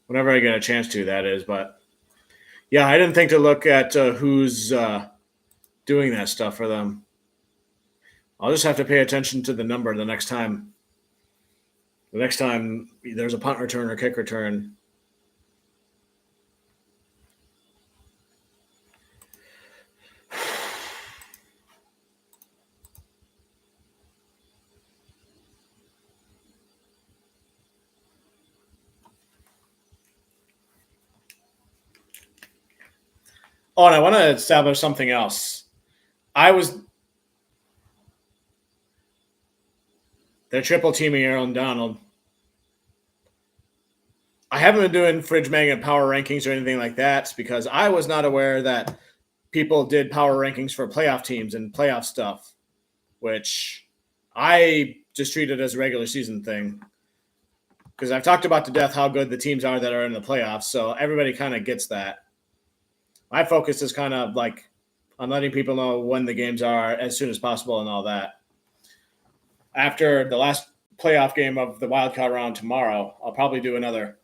Whenever I get a chance to, that is. But yeah, I didn't think to look at who's doing that stuff for them. I'll just have to pay attention to the number the next time. The next time there's a punt return or kick return. Oh, and I want to establish something else. They're triple teaming Aaron Donald. I haven't been doing Fridge Magnet power rankings or anything like that because I was not aware that people did power rankings for playoff teams and playoff stuff, which I just treated as a regular season thing because I've talked about to death how good the teams are that are in the playoffs, so everybody kind of gets that. My focus is kind of like on letting people know when the games are as soon as possible and all that. After the last playoff game of the wild card round tomorrow, I'll probably do another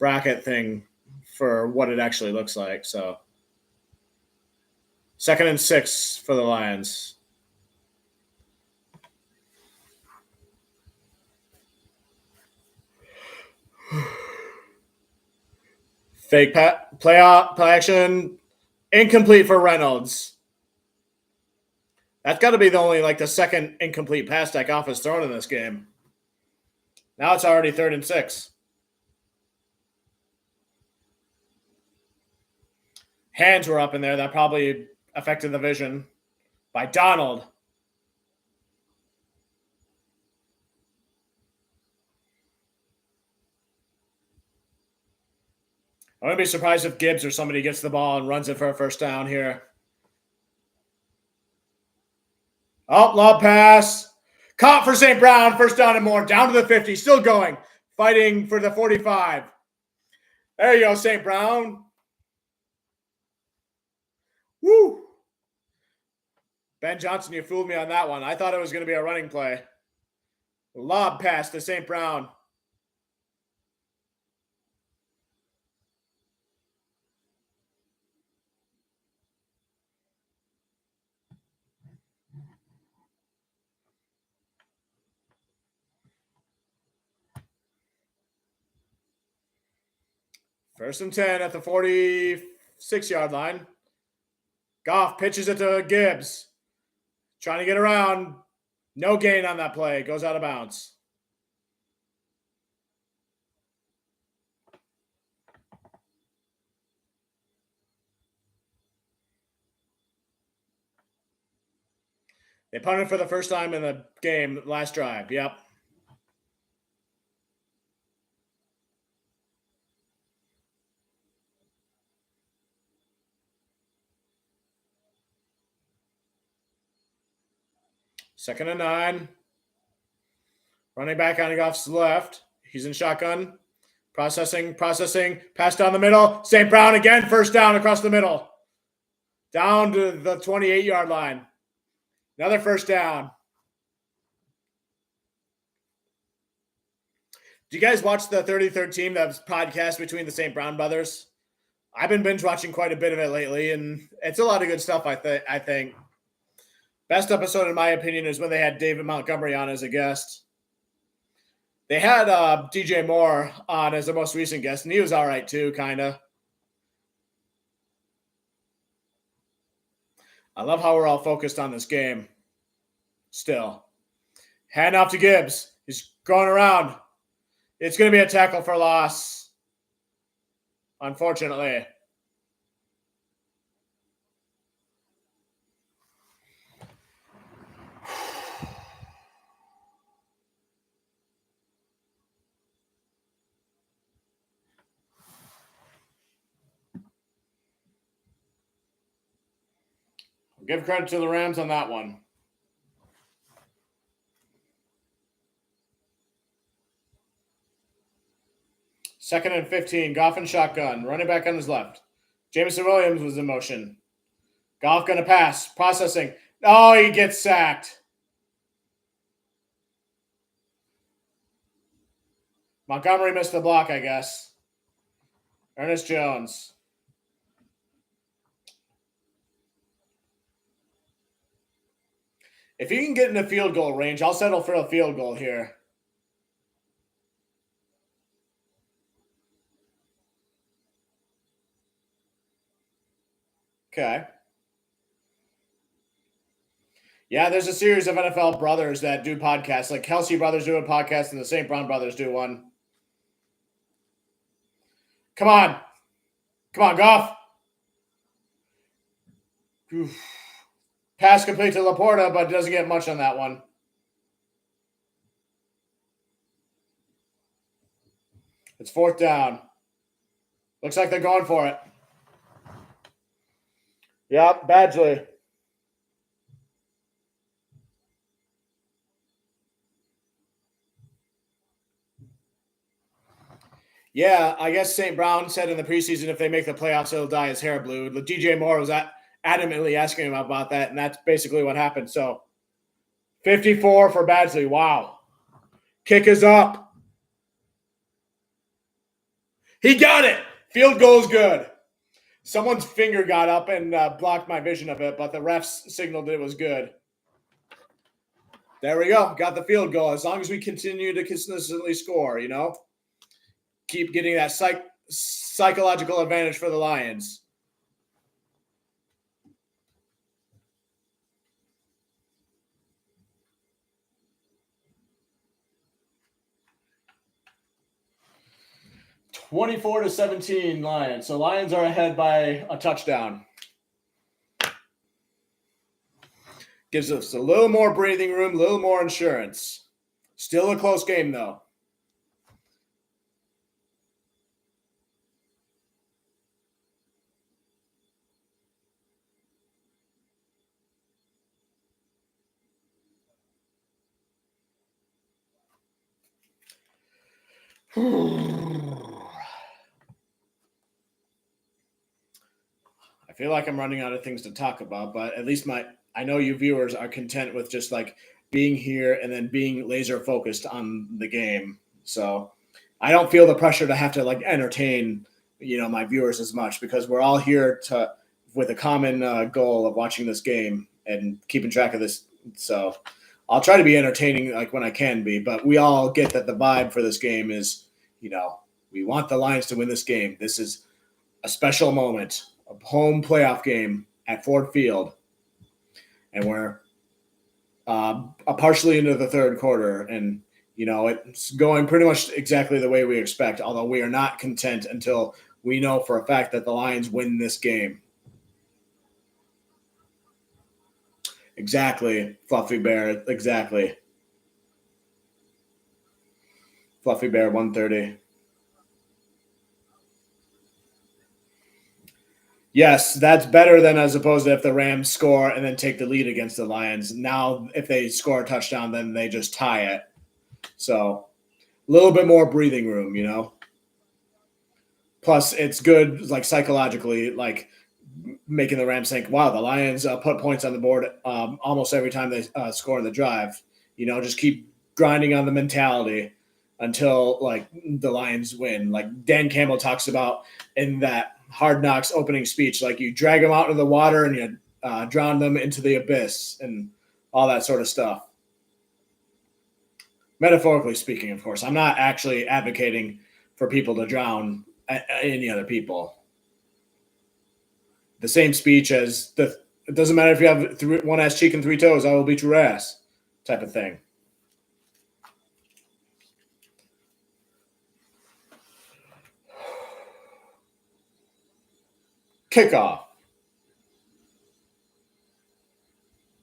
bracket thing for what it actually looks like. So 2nd and 6 for the Lions. Fake play action, incomplete for Reynolds. That's got to be the second incomplete pass that Goff has thrown in this game. Now it's already 3rd and 6. Hands were up in there. That probably affected the vision by Donald. I wouldn't be surprised if Gibbs or somebody gets the ball and runs it for a first down here. Oh, lob pass. Caught for St. Brown. First down and more. Down to the 50. Still going. Fighting for the 45. There you go, St. Brown. Woo. Ben Johnson, you fooled me on that one. I thought it was going to be a running play. Lob pass to St. Brown. First and 10 at the 46-yard line. Goff pitches it to Gibbs. Trying to get around. No gain on that play. Goes out of bounds. They punted for the first time in the game last drive. Yep. Second and 9. Running back on Goff's left. He's in shotgun. Processing. Pass down the middle. St. Brown again. First down across the middle. Down to the 28-yard line. Another first down. Do you guys watch the 33rd Team, that podcast between the St. Brown brothers? I've been binge watching quite a bit of it lately, and it's a lot of good stuff, I think. Best episode, in my opinion, is when they had David Montgomery on as a guest. They had DJ Moore on as the most recent guest, and he was all right too, kind of. I love how we're all focused on this game. Still. Hand off to Gibbs. He's going around. It's going to be a tackle for loss, unfortunately. Give credit to the Rams on that one. Second and 15. Goff and shotgun. Running back on his left. Jameson Williams was in motion. Goff going to pass. Processing. Oh, he gets sacked. Montgomery missed the block, I guess. Ernest Jones. If he can get in the field goal range, I'll settle for a field goal here. Okay. Yeah, there's a series of NFL brothers that do podcasts. Like Kelsey brothers do a podcast and the St. Brown brothers do one. Come on, Goff. Oof. Pass complete to Laporta, but doesn't get much on that one. It's fourth down. Looks like they're going for it. Yep, Badgley. Yeah, I guess St. Brown said in the preseason if they make the playoffs, he'll dye his hair blue. DJ Moore was adamantly asking him about that, and that's basically what happened. So 54 for Badgley. Wow. Kick is up. He got it. Field goal's good. Someone's finger got up and blocked my vision of it, but the refs signaled it was good. There we go. Got the field goal. As long as we continue to consistently score, keep getting that psychological advantage for the Lions. (24-17) Lions. So Lions are ahead by a touchdown. Gives us a little more breathing room, a little more insurance. Still a close game, though. I feel like I'm running out of things to talk about, but at least I know you viewers are content with just like being here and then being laser focused on the game. So I don't feel the pressure to have to like entertain, my viewers as much because we're all here with a common goal of watching this game and keeping track of this. So I'll try to be entertaining like when I can be, but we all get that the vibe for this game is, we want the Lions to win this game. This is a special moment, a home playoff game at Ford Field. And we're partially into the third quarter. And, it's going pretty much exactly the way we expect, although we are not content until we know for a fact that the Lions win this game. Exactly, Fluffy Bear. Exactly. Fluffy Bear 130. Yes, that's better than as opposed to if the Rams score and then take the lead against the Lions. Now, if they score a touchdown, then they just tie it. So, a little bit more breathing room, you know. Plus, it's good, like psychologically, like making the Rams think, "Wow, the Lions put points on the board almost every time they score in the drive." You know, just keep grinding on the mentality until like the Lions win. Like Dan Campbell talks about in that Hard Knocks opening speech, like you drag them out into the water and you drown them into the abyss and all that sort of stuff. Metaphorically speaking, of course. I'm not actually advocating for people to drown any other people. The same speech as it doesn't matter if you have one ass cheek and three toes, I will beat your ass type of thing. Kickoff.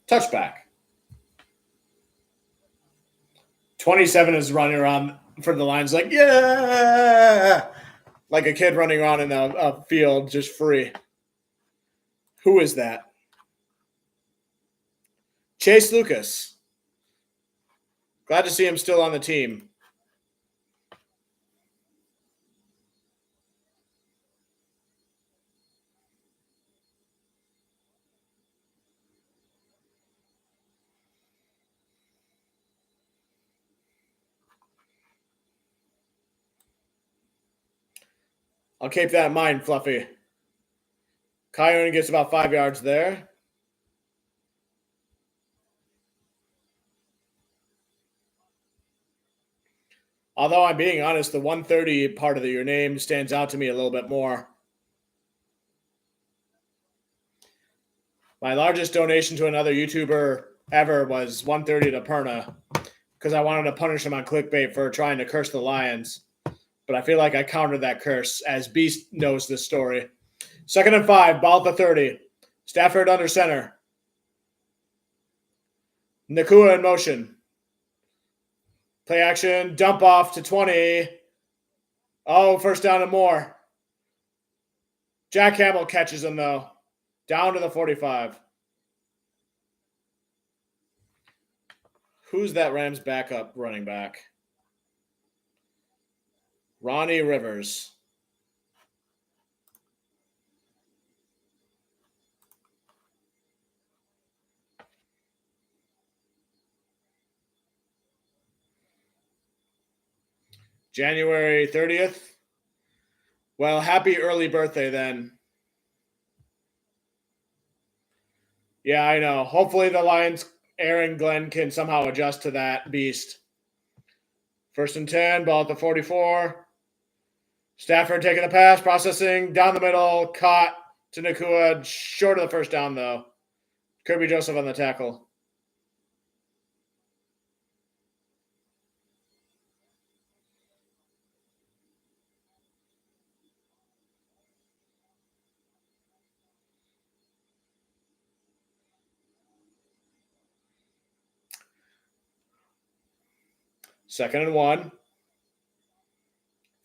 Touchback. 27 is running around for the Lions like, yeah, like a kid running around in a field just free. Who is that? Chase Lucas. Glad to see him still on the team. I'll keep that in mind, Fluffy. Coyote gets about 5 yards there. Although I'm being honest, the 130 part of your name stands out to me a little bit more. My largest donation to another YouTuber ever was 130 to Perna because I wanted to punish him on clickbait for trying to curse the Lions. But I feel like I countered that curse as Beast knows this story. 2nd and 5, ball at the 30. Stafford under center. Nakua in motion. Play action, dump off to 20. Oh, first down and more. Jack Campbell catches him, though. Down to the 45. Who's that Rams backup running back? Ronnie Rivers. January 30th. Well, happy early birthday then. Yeah, I know. Hopefully the Lions, Aaron Glenn, can somehow adjust to that beast. 1st and 10, ball at the 44. Stafford taking the pass, processing, down the middle, caught to Nakua, short of the first down, though. Kirby Joseph on the tackle. Second and 1.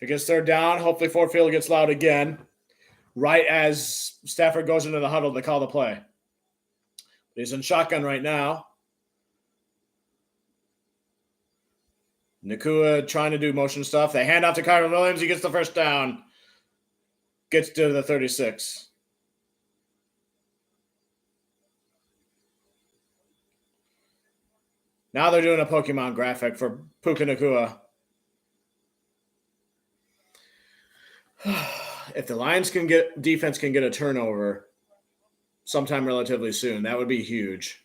If it gets third down, hopefully Ford Field gets loud again. Right as Stafford goes into the huddle to call the play. He's in shotgun right now. Nakua trying to do motion stuff. They hand off to Kyron Williams. He gets the first down. Gets to the 36. Now they're doing a Pokemon graphic for Puka Nakua. If the Lions defense can get a turnover sometime relatively soon, that would be huge.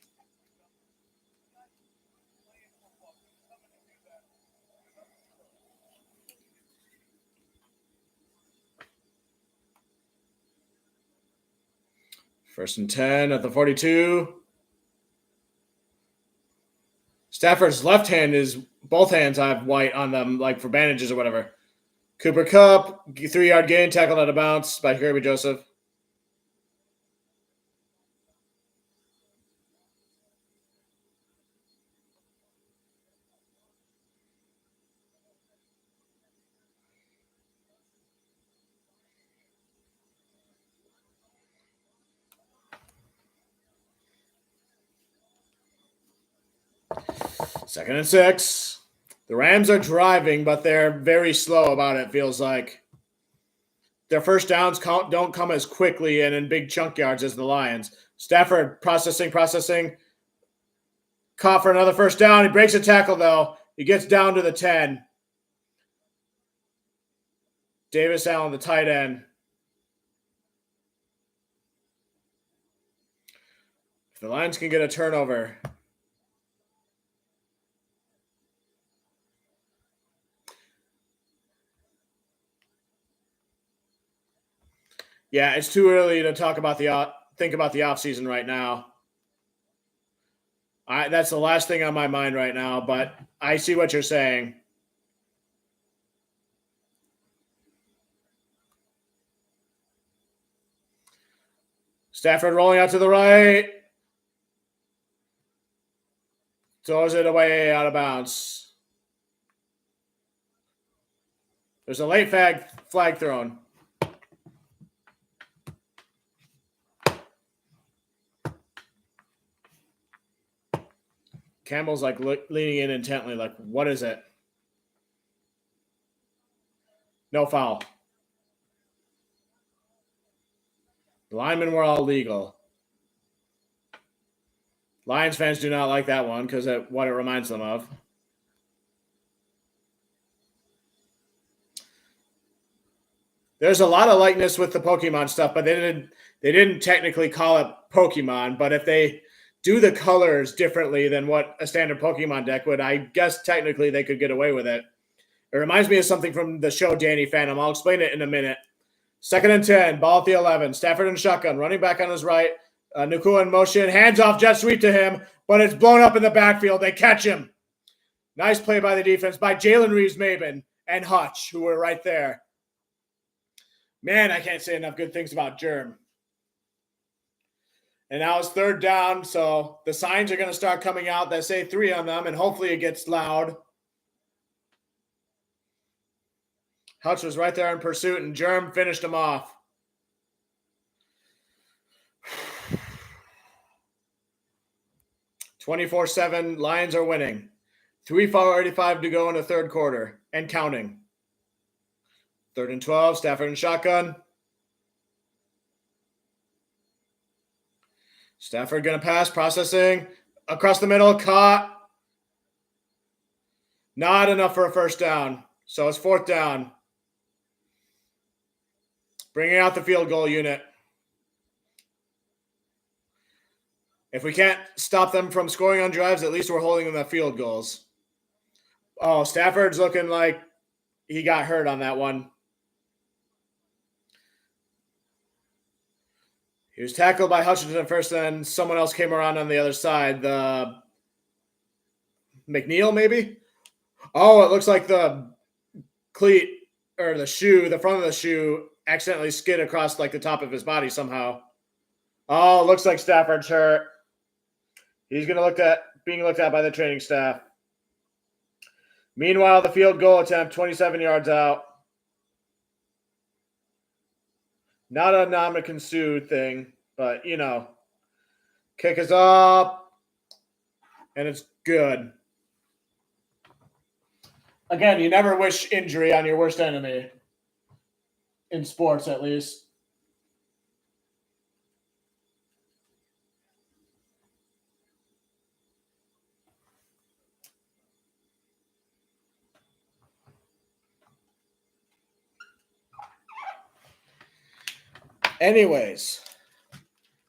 First and 10 at the 42. Stafford's left hand is both hands have white on them, like for bandages or whatever. Cooper Kupp, 3-yard gain, tackled out of bounds by Kirby Joseph. 2nd and 6. The Rams are driving, but they're very slow about it, feels like. Their first downs don't come as quickly and in big chunk yards as the Lions. Stafford processing. Caught for another first down. He breaks a tackle, though. He gets down to the 10. Davis Allen, the tight end. If the Lions can get a turnover. Yeah, it's too early to think about the offseason right now. That's the last thing on my mind right now, but I see what you're saying. Stafford rolling out to the right. Throws it away out of bounds. There's a late flag thrown. Campbell's like leaning in intently, like, what is it? No foul. The linemen were all legal. Lions fans do not like that one because of what it reminds them of. There's a lot of likeness with the Pokemon stuff, but they didn't technically call it Pokemon. But if they do the colors differently than what a standard Pokemon deck would, I guess technically they could get away with it. It reminds me of something from the show Danny Phantom. I'll explain it in a minute. 2nd and 10, ball at the 11. Stafford and shotgun, running back on his right. Nakua in motion, hands off, jet sweep to him, but it's blown up in the backfield. They catch him. Nice play by the defense by Jalen Reeves-Maybin and Hutch, who were right there. Man, I can't say enough good things about Germ. And now it's 3rd down, so the signs are going to start coming out that say 3 on them, and hopefully it gets loud. Hutch was right there in pursuit, and Germ finished him off. (24-7), Lions are winning. 3:45 to go in the 3rd quarter, and counting. 3rd and 12, Stafford and shotgun. Stafford going to pass, processing. Across the middle, caught. Not enough for a first down. So it's 4th down. Bringing out the field goal unit. If we can't stop them from scoring on drives, at least we're holding them at field goals. Oh, Stafford's looking like he got hurt on that one. He was tackled by Hutchinson first, then someone else came around on the other side. The McNeil, maybe? Oh, it looks like the cleat or the shoe, the front of the shoe, accidentally skid across like the top of his body somehow. Oh, looks like Stafford's hurt. He's being looked at by the training staff. Meanwhile, the field goal attempt, 27 yards out. Not a Ndamukong Suh thing, but, kick is up, and it's good. Again, you never wish injury on your worst enemy. In sports, at least. Anyways,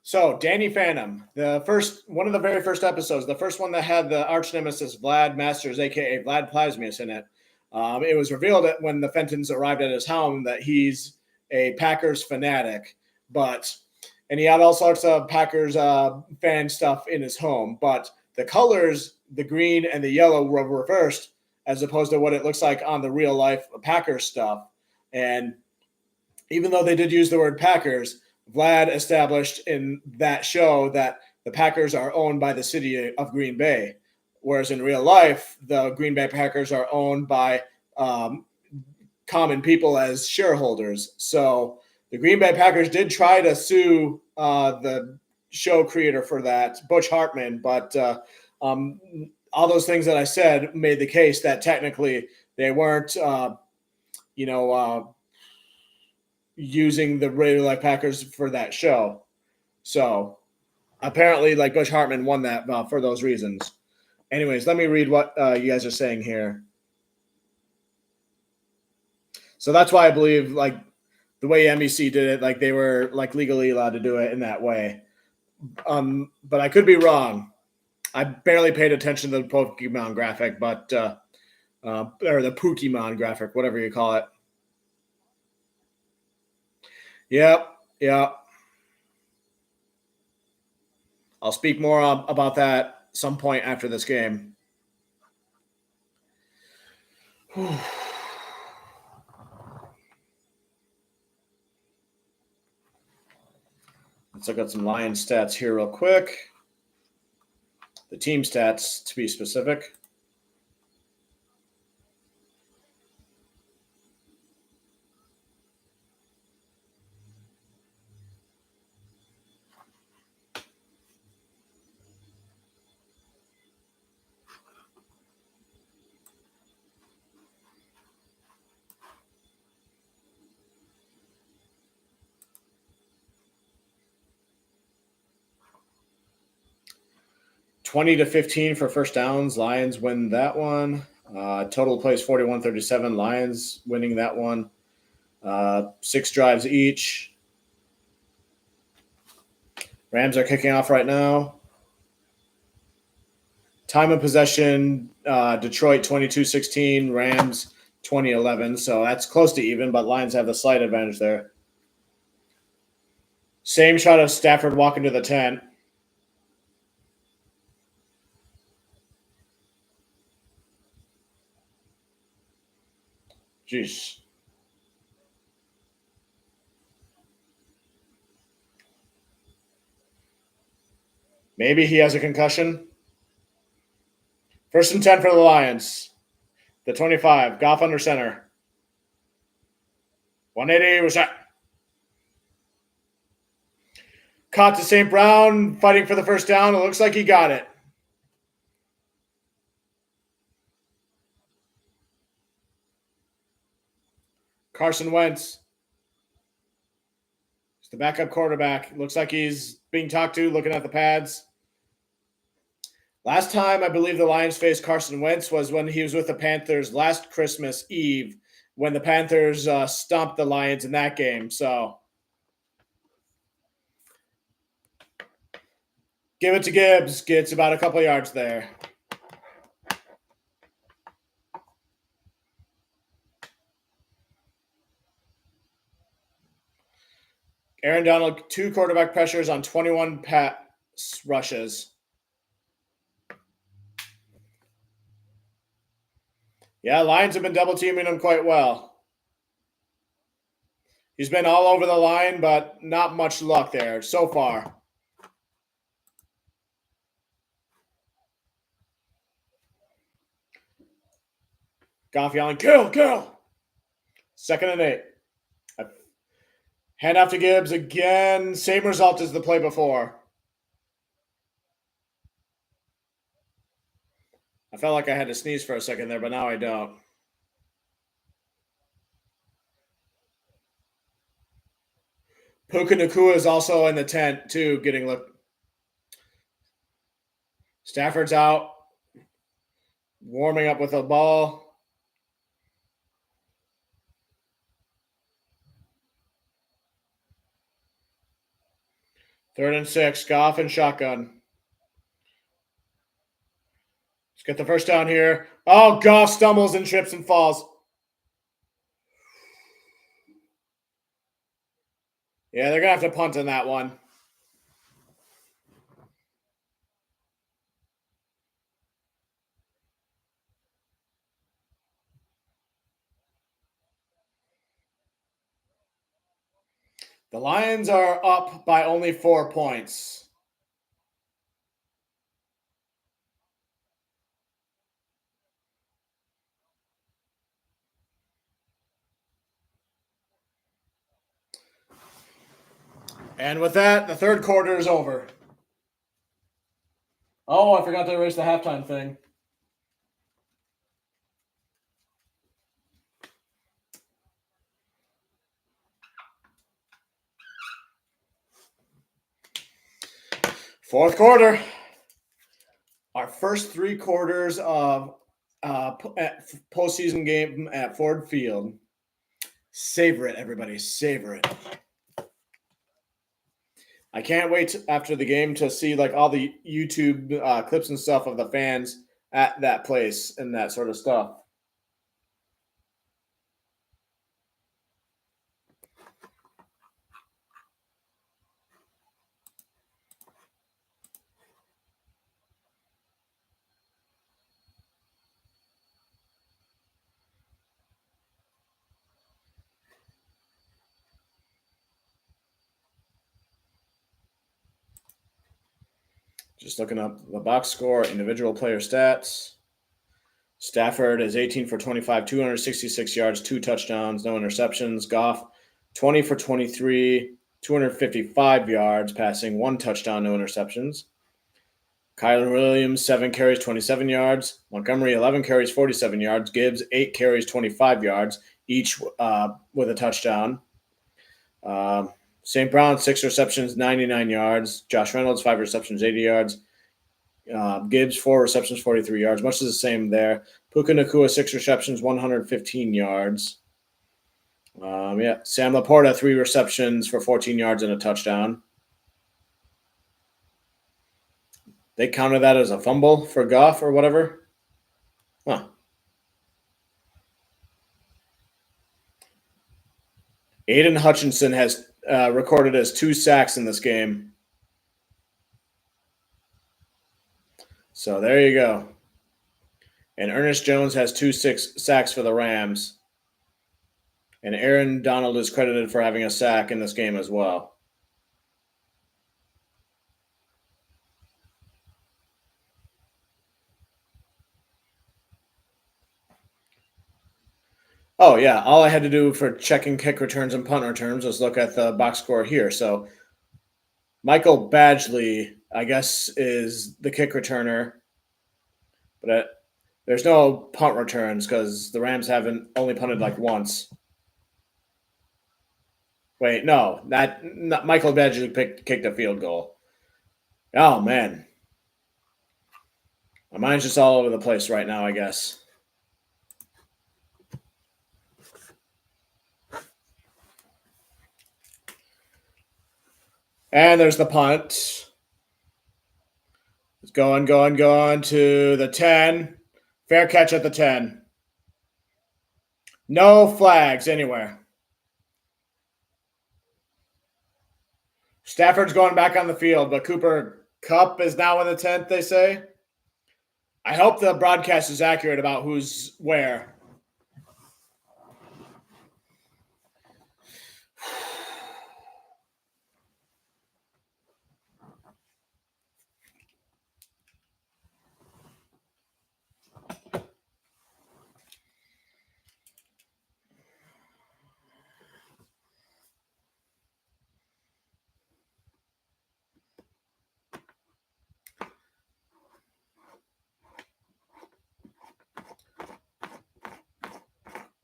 so Danny Phantom, one of the very first episodes, the first one that had the arch nemesis Vlad Masters, aka Vlad Plasmius, in it. It was revealed that when the Fentons arrived at his home that he's a Packers fanatic, and he had all sorts of Packers fan stuff in his home, but the colors, the green and the yellow, were reversed as opposed to what it looks like on the real life Packers stuff. And even though they did use the word Packers, Vlad established in that show that the Packers are owned by the city of Green Bay, whereas in real life, the Green Bay Packers are owned by common people as shareholders. So the Green Bay Packers did try to sue the show creator for that, Butch Hartman, but all those things that I said made the case that technically they weren't, using the Radio Life Packers for that show. So apparently, like Bush Hartman won that for those reasons. Anyways, let me read what you guys are saying here. So that's why I believe like the way NBC did it, like they were like legally allowed to do it in that way. But I could be wrong. I barely paid attention to the Pokemon graphic, but or the Pokemon graphic, whatever you call it. Yep. I'll speak more about that some point after this game. Let's look at some Lions stats here real quick. The team stats, to be specific. (20-15) for first downs. Lions win that one. Total plays 41-37. Lions winning that one. 6 drives each. Rams are kicking off right now. Time of possession, Detroit 22-16, Rams 20-11. So that's close to even, but Lions have the slight advantage there. Same shot of Stafford walking to the tent. Jeez. Maybe he has a concussion. 1st and 10 for the Lions. The 25. Goff under center. 180 was that. Caught to St. Brown, fighting for the first down. It looks like he got it. Carson Wentz. It's the backup quarterback. Looks like he's being talked to, looking at the pads. Last time I believe the Lions faced Carson Wentz was when he was with the Panthers last Christmas Eve, when the Panthers stomped the Lions in that game. So give it to Gibbs. Gets about a couple yards there. Aaron Donald, 2 quarterback pressures on 21 pass rushes. Yeah, Lions have been double teaming him quite well. He's been all over the line, but not much luck there so far. Goff yelling, kill. 2nd and 8. Hand off to Gibbs again. Same result as the play before. I felt like I had to sneeze for a second there, but now I don't. Puka Nacua is also in the tent, too, getting look. Stafford's out, warming up with a ball. Third and 6, Goff and shotgun. Let's get the first down here. Oh, Goff stumbles and trips and falls. Yeah, they're going to have to punt on that one. The Lions are up by only 4 points. And with that, the third quarter is over. Oh, I forgot to erase the halftime thing. Fourth quarter. Our first 3 quarters of postseason game at Ford Field. Savor it, everybody. Savor it. I can't wait after the game to see like all the YouTube clips and stuff of the fans at that place and that sort of stuff. Just looking up the box score, individual player stats. Stafford is 18 for 25, 266 yards, 2 touchdowns, no interceptions. Goff, 20 for 23, 255 yards, passing, 1 touchdown, no interceptions. Kyler Williams, 7 carries, 27 yards. Montgomery, 11 carries, 47 yards. Gibbs, 8 carries, 25 yards, each with a touchdown. St. Brown, 6 receptions, 99 yards. Josh Reynolds, 5 receptions, 80 yards. Gibbs, 4 receptions, 43 yards. Much the same there. Puka Nacua, 6 receptions, 115 yards. Sam Laporta, 3 receptions for 14 yards and a touchdown. They counted that as a fumble for Goff or whatever. Huh. Aiden Hutchinson has recorded as 2 sacks in this game. So there you go. And Ernest Jones has 2 sacks for the Rams. And Aaron Donald is credited for having a sack in this game as well. Oh, yeah. All I had to do for checking kick returns and punt returns was look at the box score here. So Michael Badgley, I guess, is the kick returner. But there's no punt returns because the Rams haven't only punted like once. Wait, no. Michael Badgley kicked a field goal. Oh, man. My mind's just all over the place right now, I guess. And there's the punt. It's going to the 10. Fair catch at the 10. No flags anywhere. Stafford's going back on the field, but Cooper Kupp is now in the 10th, they say. I hope the broadcast is accurate about who's where.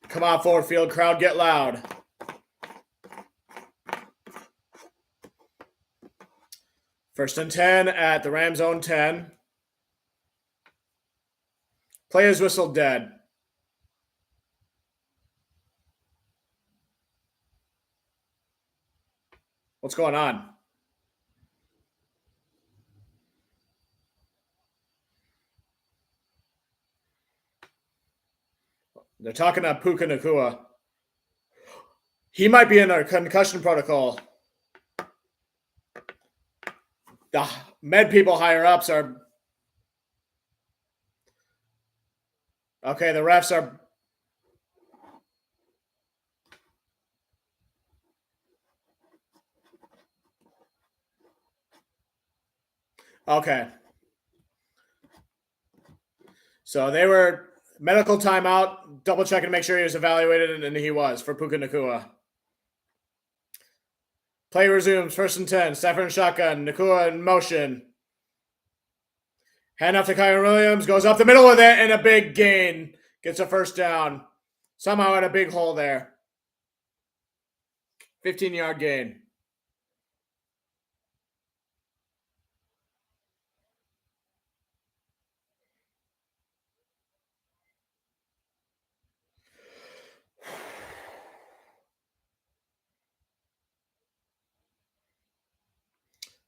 Come on, Ford Field crowd, get loud. First and 10 at the Rams' own 10. Players whistle dead. What's going on? They're talking to Puka Nacua. He might be in a concussion protocol. The med people higher ups are. Okay, the refs are. Okay. So they were medical timeout, double checking to make sure he was evaluated, and he was for Puka Nacua. Play resumes, first and 10. Stafford and shotgun. Nacua in motion. Hand off to Kyler Williams. Goes up the middle with it and a big gain. Gets a first down. Somehow in a big hole there. 15-yard gain.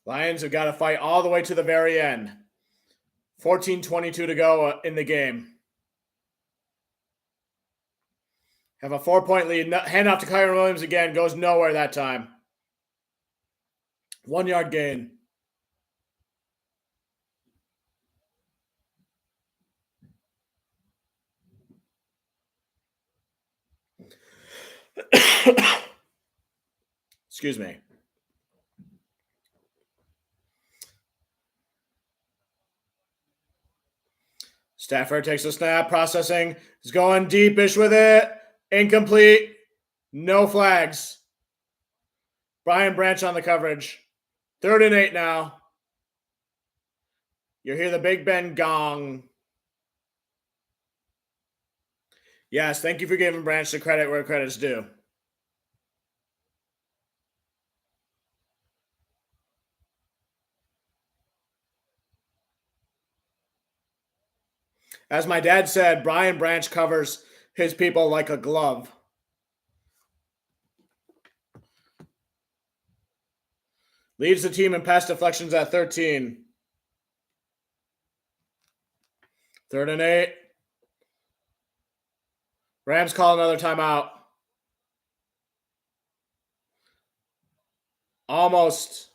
Lions have got to fight all the way to the very end. 14:22 to go in the game. Have a 4-point lead. Hand off to Kyron Williams again. Goes nowhere that time. 1 yard gain. Excuse me. Stafford takes a snap, processing. He's going deepish with it. Incomplete. No flags. Brian Branch on the coverage. 3rd and 8 now. You hear the Big Ben gong. Yes, thank you for giving Branch the credit where credit's due. As my dad said, Brian Branch covers his people like a glove. Leads the team in pass deflections at 13. 3rd and 8. Rams call another timeout. Almost.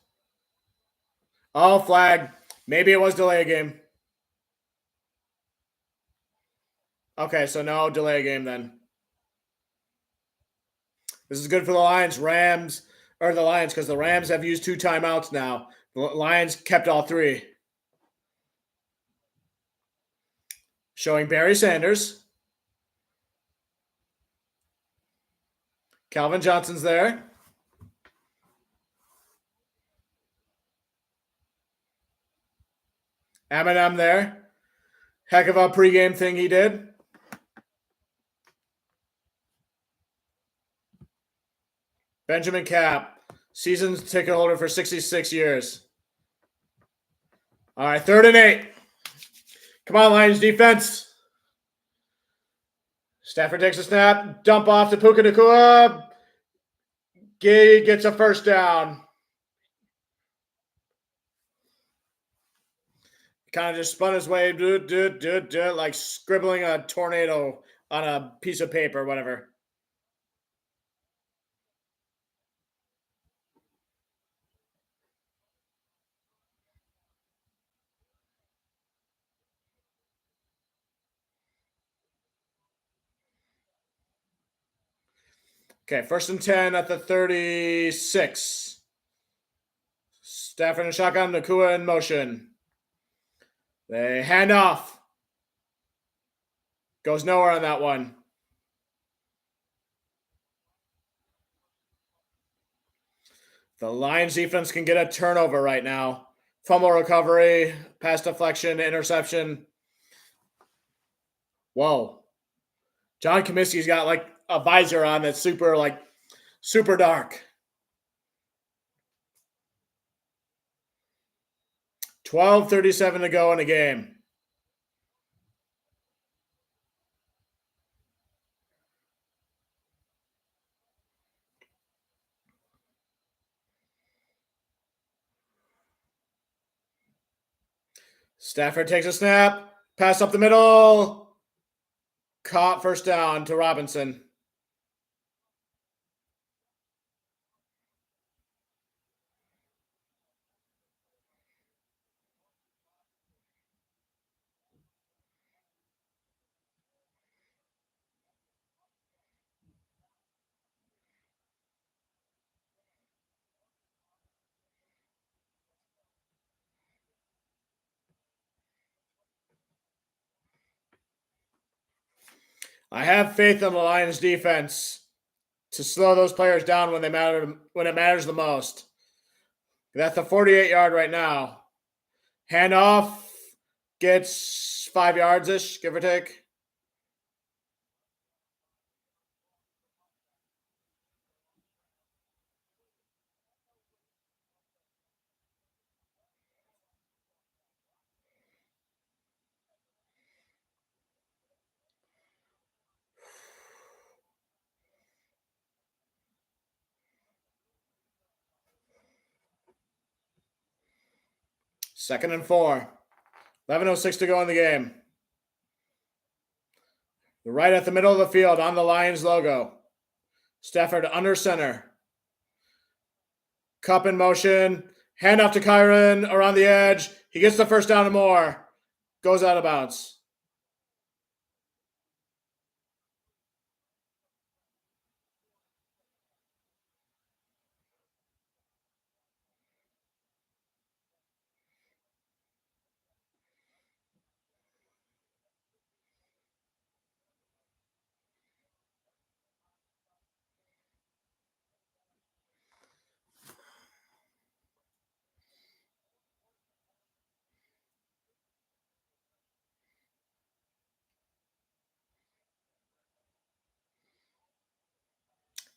Oh, flag. Maybe it was delay a game. Okay, so no delay a game then. This is good for the Lions. The Lions, because the Rams have used 2 timeouts now. The Lions kept all 3. Showing Barry Sanders. Calvin Johnson's there. Eminem there. Heck of a pregame thing he did. Benjamin Cap, season ticket holder for 66 years. All right, 3rd and 8. Come on, Lions defense. Stafford takes a snap. Dump off to Puka Nacua. Gay gets a 1st down. Kind of just spun his way, like scribbling a tornado on a piece of paper, whatever. Okay, 1st and 10 at the 36. Stafford and shotgun, Nacua in motion. They hand off. Goes nowhere on that one. The Lions defense can get a turnover right now. Fumble recovery, pass deflection, interception. Whoa. John Comiskey's got like a visor on that's super dark. 12:37 to go in the game. Stafford takes a snap. Pass up the middle. Caught, 1st down to Robinson. I have faith in the Lions defense to slow those players down when it matters the most. That's the 48-yard right now. Handoff gets 5 yards-ish, give or take. 2nd and 4. 11:06 to go in the game. They're right at the middle of the field on the Lions logo. Stafford under center. Cup in motion. Hand off to Kyron around the edge. He gets the first down and more. Goes out of bounds.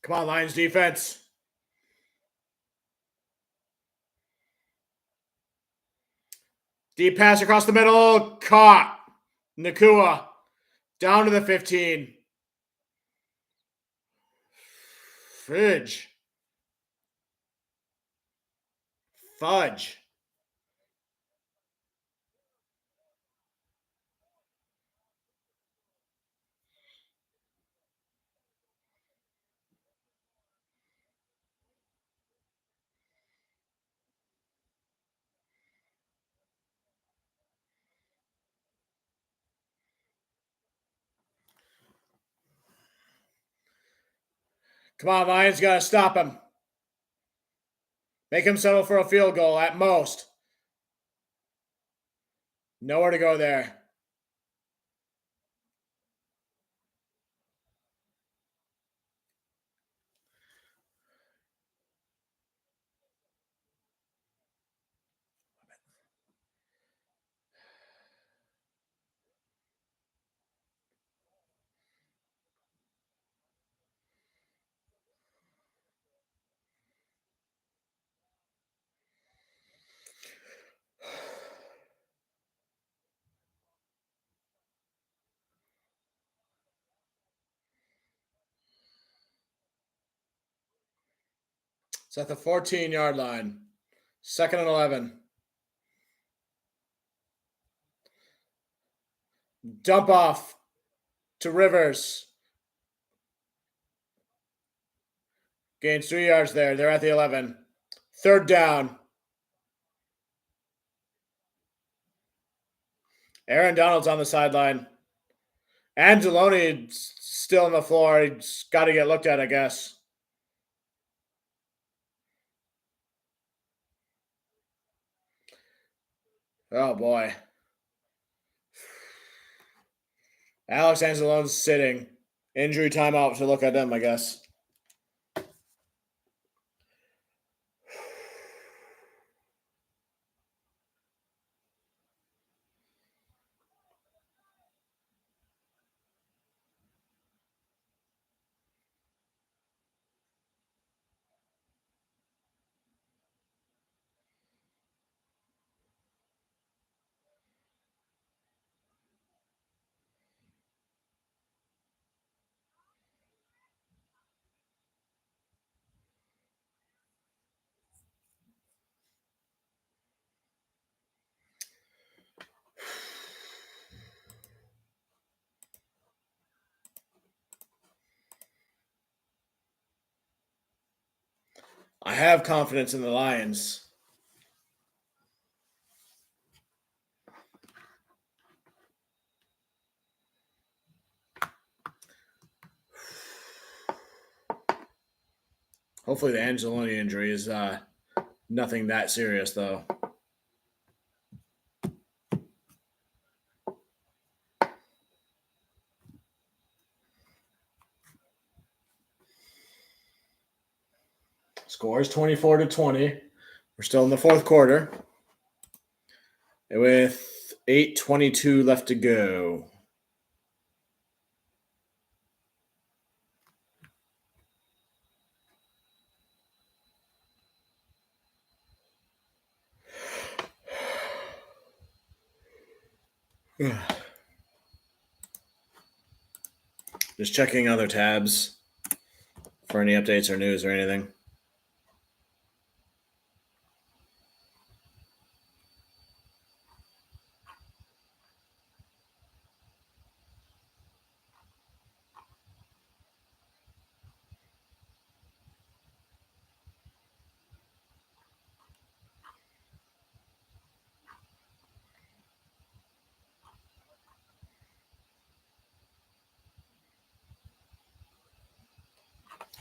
Come on, Lions defense. Deep pass across the middle. Caught. Nakua. Down to the 15. Fudge. Come on, Lions got to stop him. Make him settle for a field goal at most. Nowhere to go there. It's at the 14-yard line. 2nd and 11. Dump off to Rivers. Gains 3 yards there. They're at the 11. 3rd down. Aaron Donald's on the sideline. Angeloni's still on the floor. He's got to get looked at, I guess. Oh, boy. Alex Angelone's sitting. Injury timeout to look at them, I guess. I have confidence in the Lions. Hopefully the Angeloni injury is nothing that serious, though. Score is 24-20. We're still in the 4th quarter. With 8:22 left to go. Just checking other tabs for any updates or news or anything.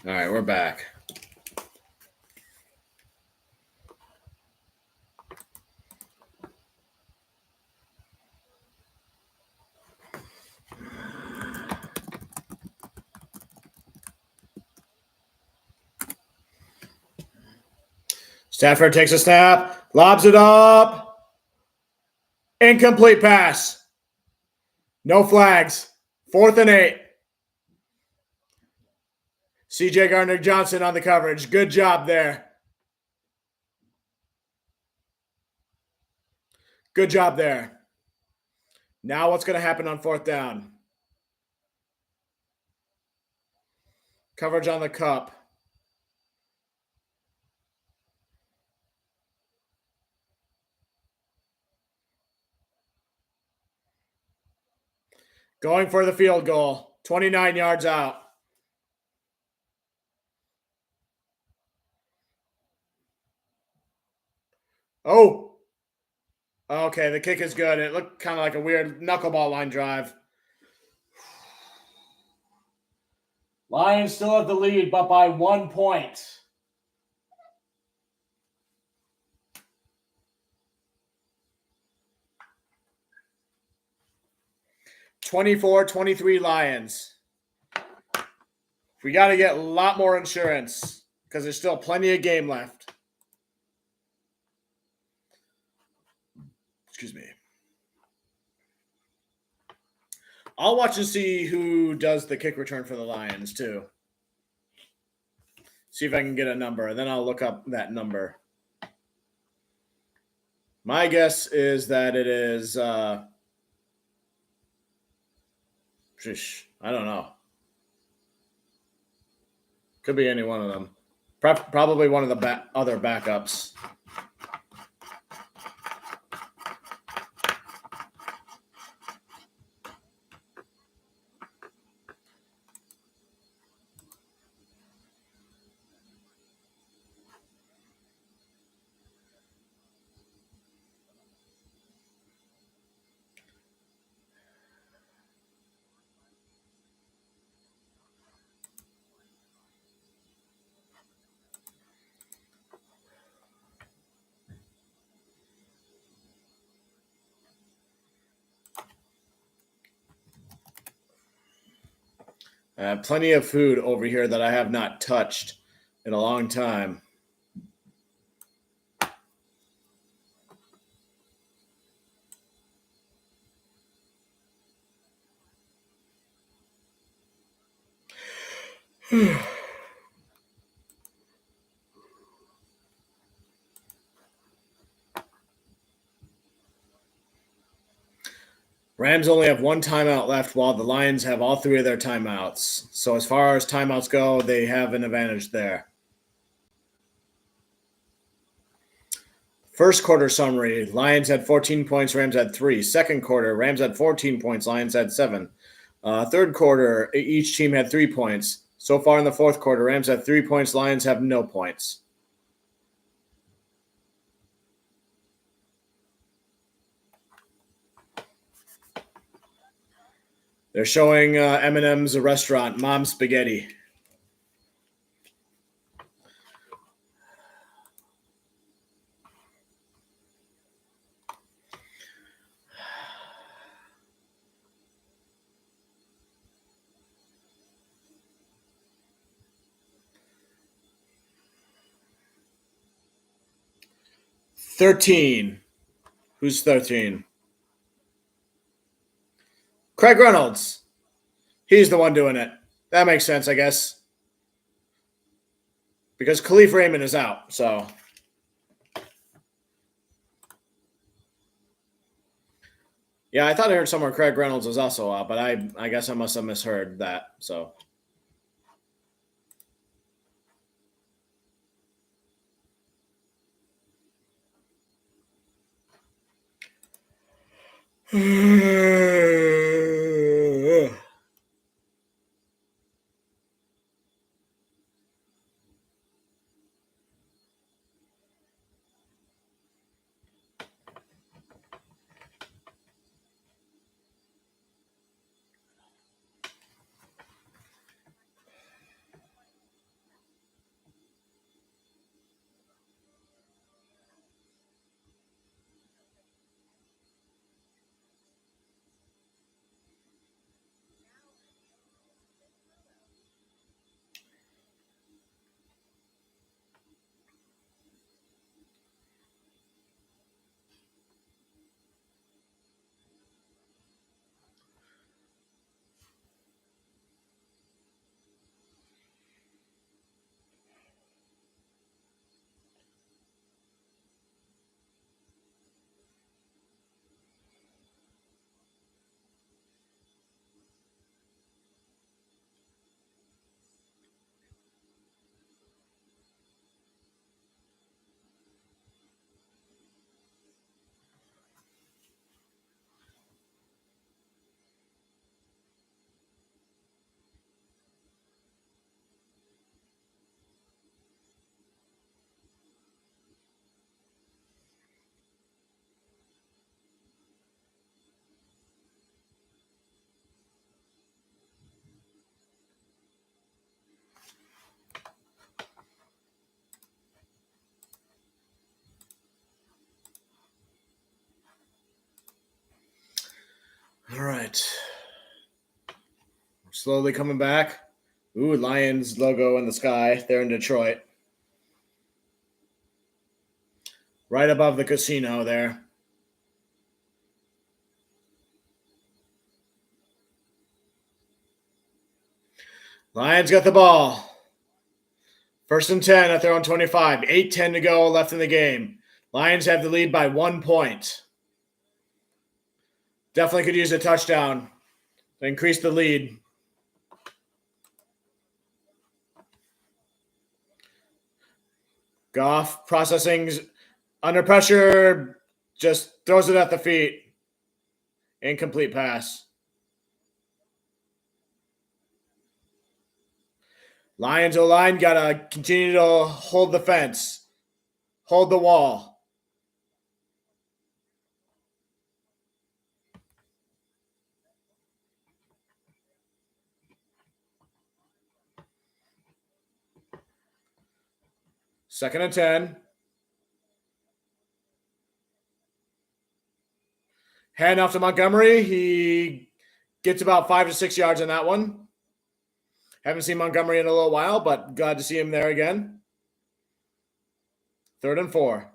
All right, we're back. Stafford takes a snap, lobs it up. Incomplete pass. No flags. 4th and 8. CJ Gardner-Johnson on the coverage. Good job there. Good job there. Now what's going to happen on 4th down? Coverage on the cup. Going for the field goal. 29 yards out. Oh. Okay, the kick is good. It looked kind of like a weird knuckleball line drive. Lions still have the lead, but by 1 point. (24-23) Lions. We got to get a lot more insurance because there's still plenty of game left. Excuse me. I'll watch and see who does the kick return for the Lions, too. See if I can get a number. Then I'll look up that number. My guess is that it is... I don't know. Could be any one of them. Probably one of the other backups. Plenty of food over here that I have not touched in a long time. Rams only have 1 timeout left while the Lions have all 3 of their timeouts. So as far as timeouts go, they have an advantage there. First quarter summary, Lions had 14 points, Rams had 3. Second quarter, Rams had 14 points, Lions had 7. Third quarter, each team had 3 points. So far in the fourth quarter, Rams have 3 points, Lions have no points. They're showing M&M's a restaurant, Mom's Spaghetti. (13) Who's 13? Craig Reynolds. He's the one doing it. That makes sense, I guess. Because Khalif Raymond is out, so. Yeah, I thought I heard somewhere Craig Reynolds was also out, but I guess I must have misheard that, so. All right. We're slowly coming back. Ooh, Lions logo in the sky. They're in Detroit. Right above the casino there. Lions got the ball. 1st and 10 at their own 25. 8:10 to go left in the game. Lions have the lead by 1 point. Definitely could use a touchdown to increase the lead. Goff processing under pressure, just throws it at the feet. Incomplete pass. Lions O-line got to continue to hold the fence, hold the wall. Second and 10. Hand off to Montgomery. He gets about 5 to 6 yards on that one. Haven't seen Montgomery in a little while, but glad to see him there again. 3rd and 4.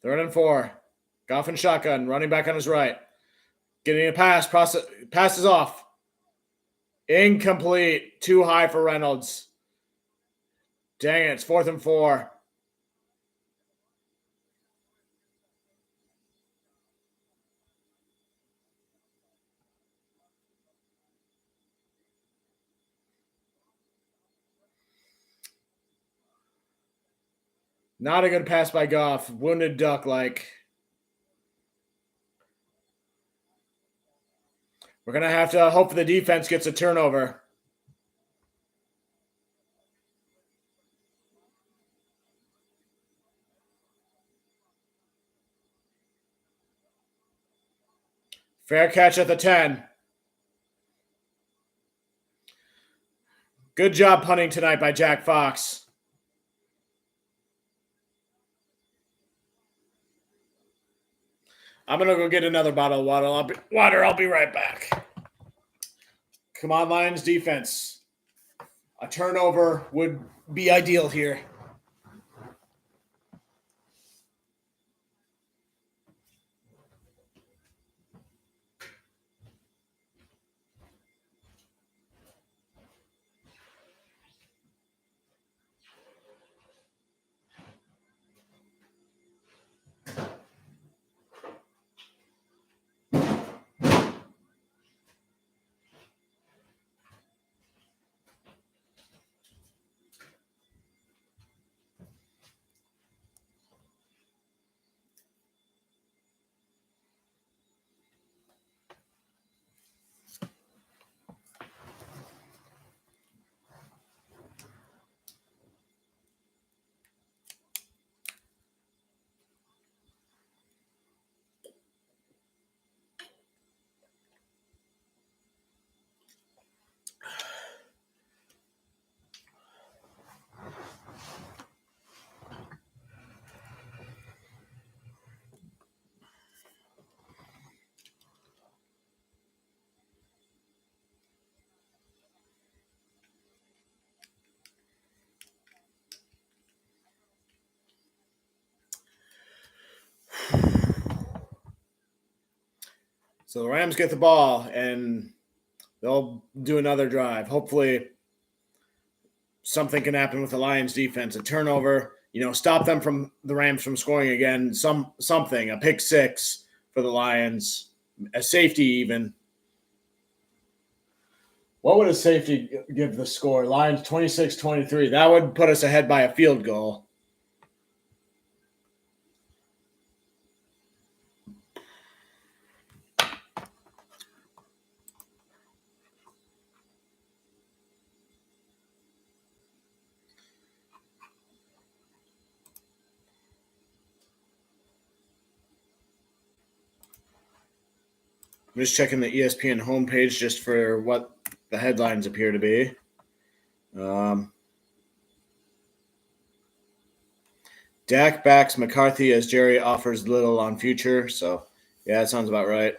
Third and 4. Goff and shotgun, running back on his right. Getting a pass, passes off. Incomplete. Too high for Reynolds. Dang it, it's 4th and 4. Not a good pass by Goff. Wounded duck like. We're going to have to hope the defense gets a turnover. Fair catch at the 10. Good job punting tonight by Jack Fox. I'm going to go get another bottle of water. I'll be right back. Come on, Lions defense. A turnover would be ideal here. So the Rams get the ball, and they'll do another drive. Hopefully something can happen with the Lions defense. A turnover, stop them from the Rams from scoring again. Something, a pick six for the Lions, a safety even. What would a safety give the score? Lions 26-23. That would put us ahead by a field goal. I'm just checking the ESPN homepage just for what the headlines appear to be. Dak backs McCarthy as Jerry offers little on future. So, yeah, that sounds about right.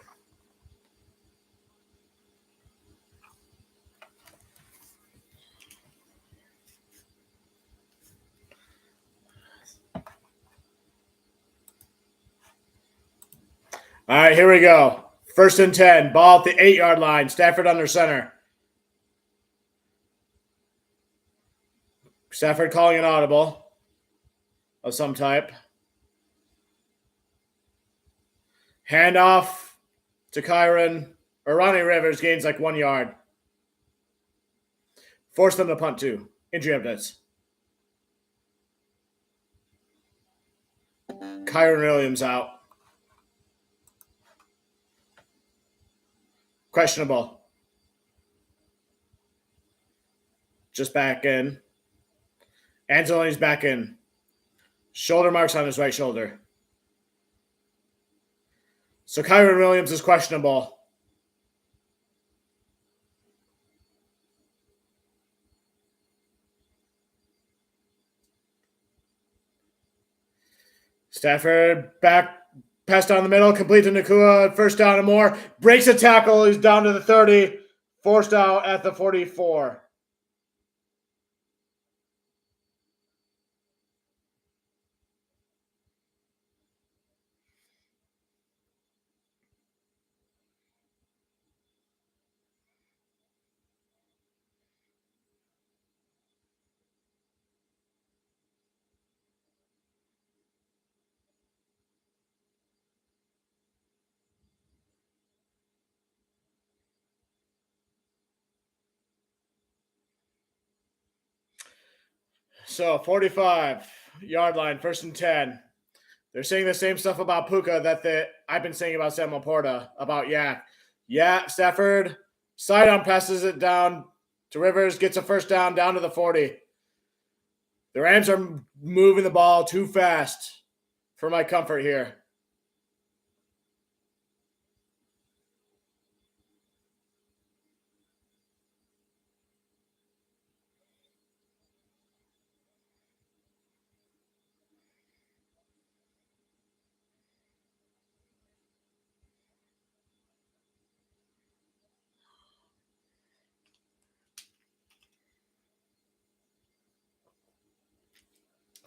All right, here we go. 1st and 10. Ball at the 8-yard line. Stafford under center. Stafford calling an audible of some type. Handoff to Kyron. Or Ronnie Rivers gains like 1 yard. Force them to punt too. Injury updates. Kyron Williams out. Questionable. Just back in. Anzalini's back in. Shoulder marks on his right shoulder. So Kyron Williams is questionable. Stafford back, pass down the middle, complete to Nakua, 1st down and more. Breaks a tackle, he's down to the 30, forced out at the 44. So 45-yard line, 1st and 10. They're saying the same stuff about Puka that I've been saying about Sam Laporta, about Yak. Yeah, Stafford sidearm passes it down to Rivers, gets a 1st down to the 40. The Rams are moving the ball too fast for my comfort here.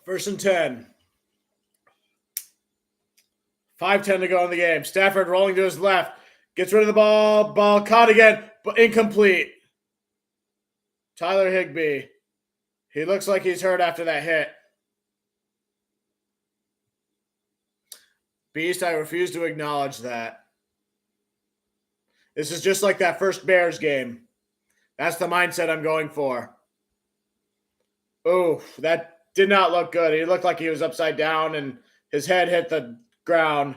First and 10. 5:10 to go in the game. Stafford rolling to his left. Gets rid of the ball. Ball caught again, but incomplete. Tyler Higbee. He looks like he's hurt after that hit. Beast, I refuse to acknowledge that. This is just like that first Bears game. That's the mindset I'm going for. Ooh, that did not look good. He looked like he was upside down and his head hit the ground.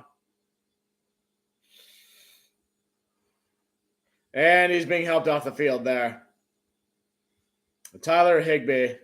And he's being helped off the field there. Tyler Higbee.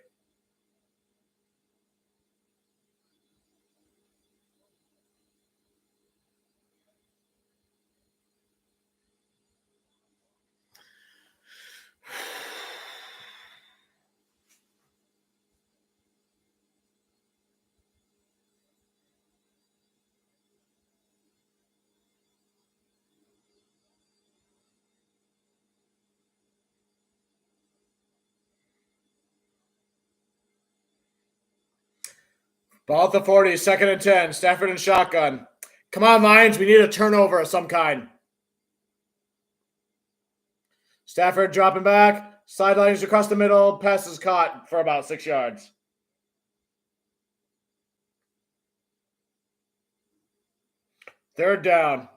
Ball at the 40, 2nd and 10. Stafford and shotgun. Come on, Lions. We need a turnover of some kind. Stafford dropping back. Sidelines across the middle. Pass is caught for about 6 yards. Third down.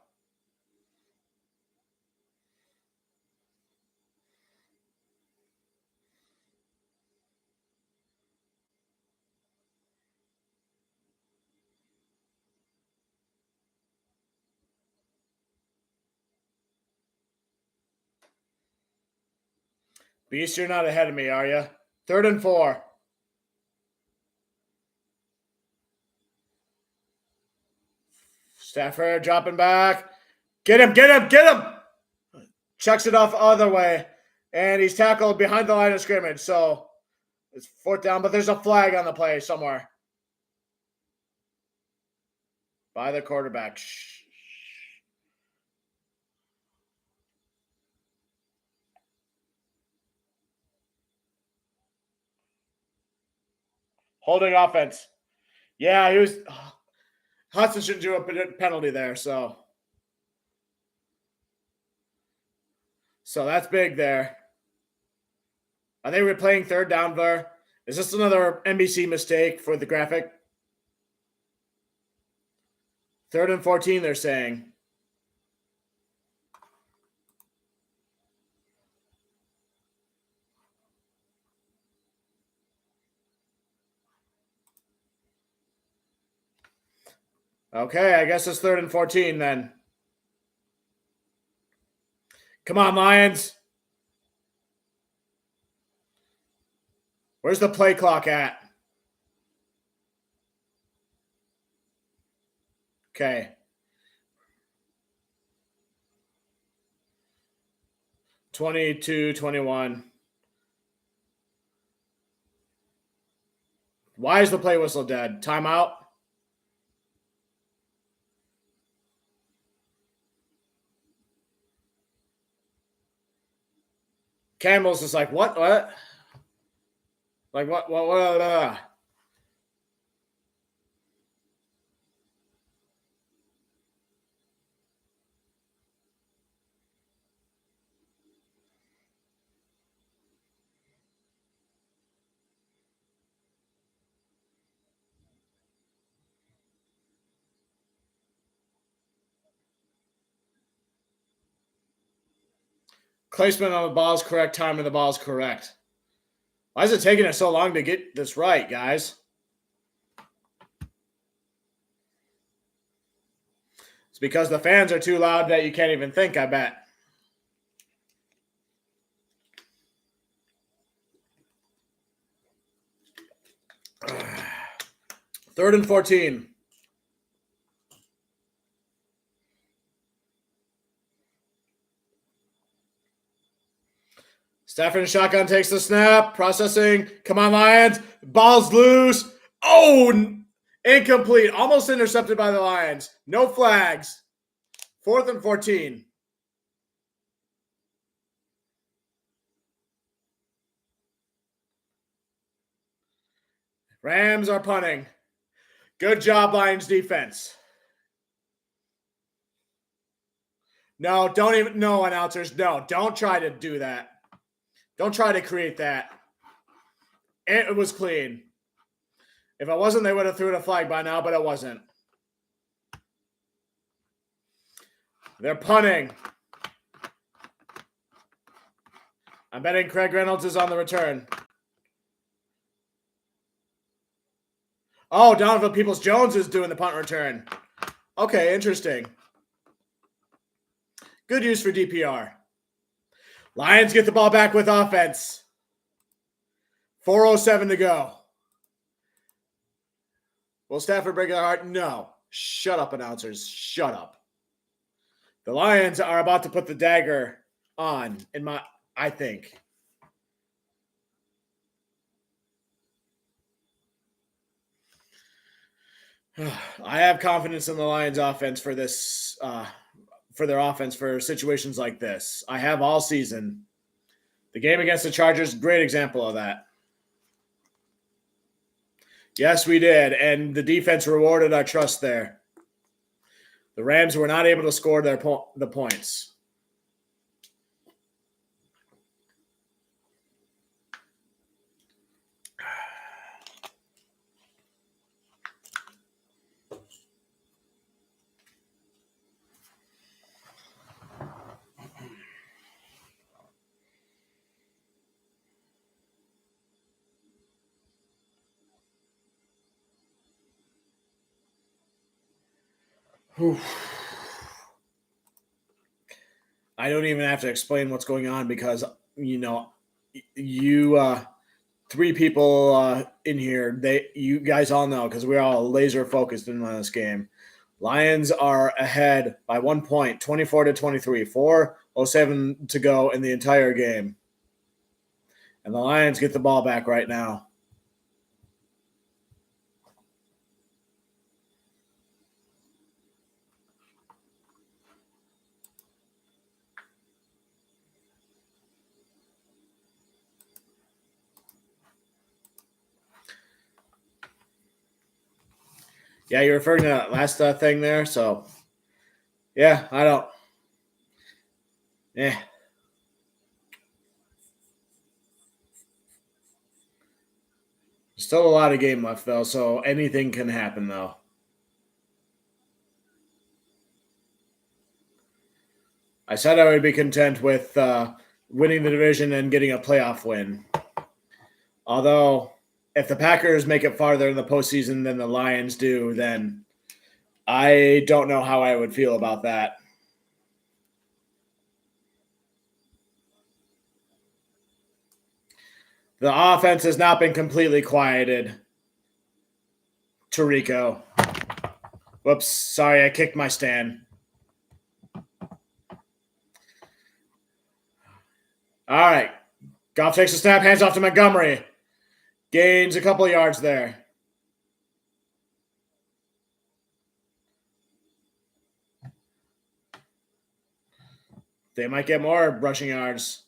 Beast, you're not ahead of me, are you? 3rd and 4. Stafford dropping back. Get him, get him, get him! chucks it off the other way, and he's tackled behind the line of scrimmage. So it's 4th down, but there's a flag on the play somewhere by the quarterback. Holding offense. Yeah, he was. Hudson shouldn't do a penalty there, so that's big there. Are they replaying 3rd down there? Is this another NBC mistake for the graphic? 3rd and 14, they're saying. Okay, I guess it's 3rd and 14 then. Come on, Lions. Where's the play clock at? Okay. 22-21. Why is the play whistle dead? Timeout? Campbell's just like, what? Like, what? Placement on the ball is correct. Timing the ball is correct. Why is it taking us so long to get this right, guys? It's because the fans are too loud that you can't even think, I bet. Third and 14. Stafford in shotgun takes the snap. Processing. Come on, Lions. Ball's loose. Oh, incomplete. Almost intercepted by the Lions. No flags. 4th and 14. Rams are punting. Good job, Lions defense. No, don't even. No, announcers. No, don't try to do that. Don't try to create that. It was clean. If it wasn't, they would have threw a flag by now, but it wasn't. They're punting. I'm betting Craig Reynolds is on the return. Oh, Donovan Peoples-Jones is doing the punt return. Okay, interesting. Good use for DPR. Lions get the ball back with offense. 4:07 to go. Will Stafford break their heart? No. Shut up, announcers. Shut up. The Lions are about to put the dagger on, I think. I have confidence in the Lions offense for this, for their offense for situations like this. I have all season. The game against the Chargers, great example of that. Yes, we did, and the defense rewarded our trust there. The Rams were not able to score the points. I don't even have to explain what's going on because, you three people in here, you guys all know because we're all laser focused in on this game. Lions are ahead by 1 point, 24-23. 0:07 to go in the entire game. And the Lions get the ball back right now. Yeah, you're referring to that last thing there. So, yeah, I don't. Yeah. Still a lot of game left, though, so anything can happen, though. I said I would be content with winning the division and getting a playoff win. Although, if the Packers make it farther in the postseason than the Lions do, then I don't know how I would feel about that. The offense has not been completely quieted. Tirico. Whoops, sorry, I kicked my stand. All right. Goff takes a snap, hands off to Montgomery. Gains a couple yards there. They might get more rushing yards.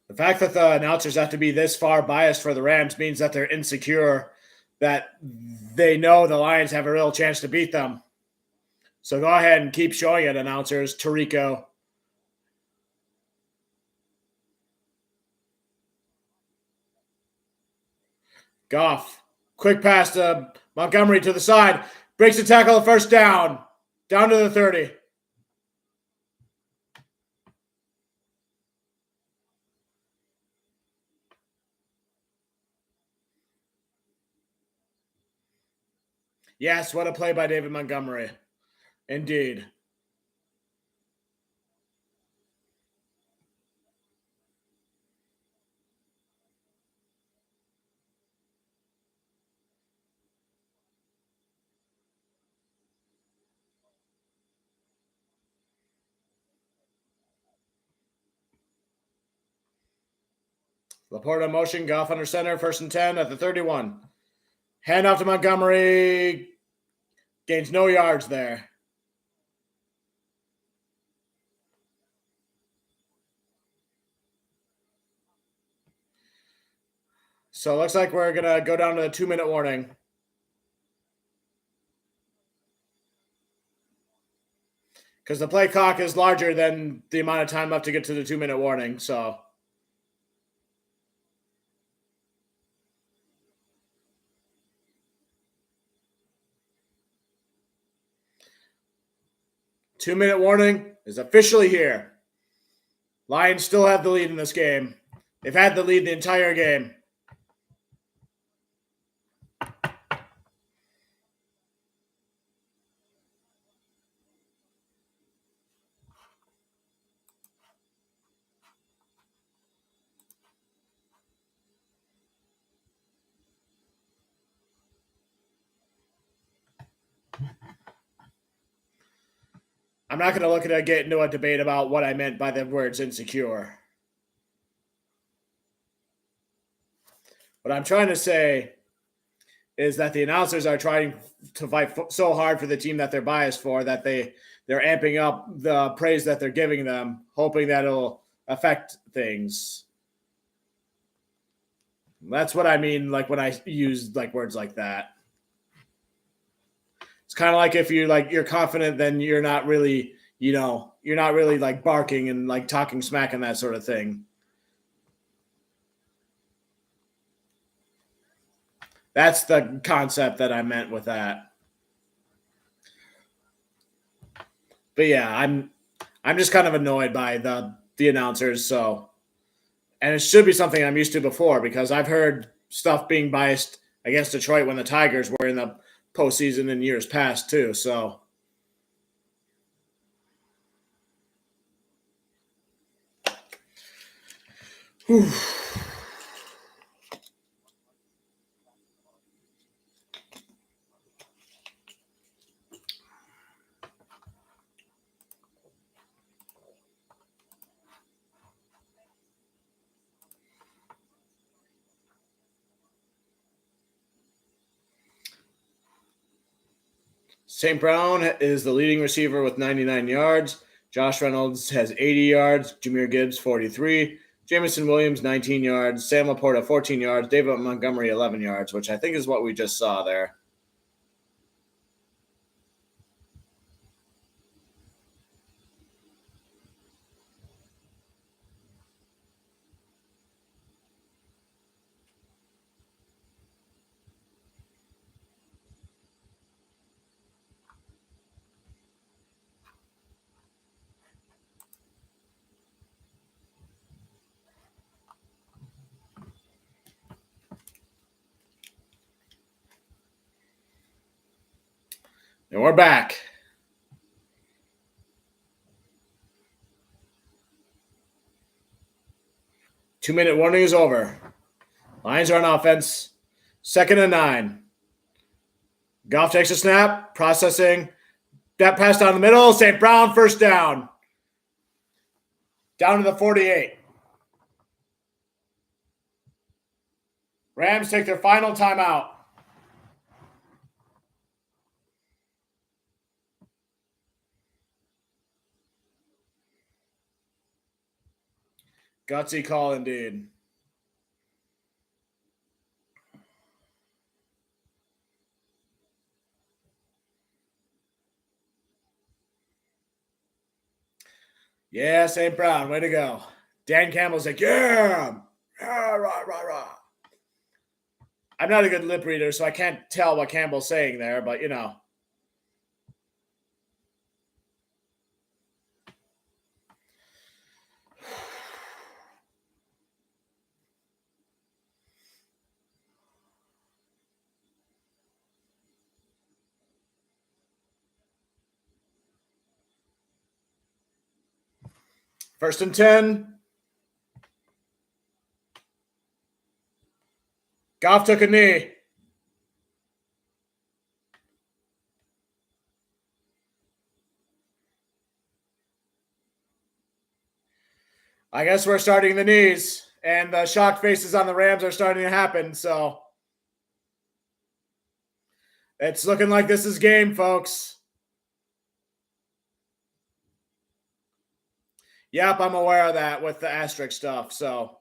The fact that the announcers have to be this far biased for the Rams means that they're insecure, that they know the Lions have a real chance to beat them. So go ahead and keep showing it, announcers. Tirico. Goff. Quick pass to Montgomery to the side. Breaks the tackle, first down. Down to the 30. Yes, what a play by David Montgomery. Indeed. Laporta motion, Goff under center, 1st and 10 at the 31. Hand off to Montgomery. Gains no yards there. So it looks like we're going to go down to the 2-minute warning. Because the play clock is larger than the amount of time left to get to the 2-minute warning. So 2-minute warning is officially here. Lions still have the lead in this game. They've had the lead the entire game. I'm not going to look at get into a debate about what I meant by the words insecure. What I'm trying to say is that the announcers are trying to fight so hard for the team that they're biased for that they're amping up the praise that they're giving them, hoping that it'll affect things. That's what I mean, like when I use like words like that. It's kind of like if you're confident, then you're not really, you're not really like barking and like talking smack and that sort of thing. That's the concept that I meant with that. But yeah, I'm just kind of annoyed by the announcers. So, and it should be something I'm used to before because I've heard stuff being biased against Detroit when the Tigers were in the postseason in years past too. So, whew. St. Brown is the leading receiver with 99 yards. Josh Reynolds has 80 yards. Jahmyr Gibbs, 43. Jamison Williams, 19 yards. Sam Laporta, 14 yards. David Montgomery, 11 yards, which I think is what we just saw there. And we're back. Two-minute warning is over. Lions are on offense. 2nd and 9. Goff takes a snap. Processing. That pass down the middle. St. Brown, first down. Down to the 48. Rams take their final timeout. Gutsy call indeed. Yeah, St. Brown, way to go. Dan Campbell's like, yeah, rah, rah, rah, rah. I'm not a good lip reader, so I can't tell what Campbell's saying there, but you know. First and 10. Goff took a knee. I guess we're starting the knees, and the shocked faces on the Rams are starting to happen, so it's looking like this is game, folks. Yep, I'm aware of that with the asterisk stuff, so.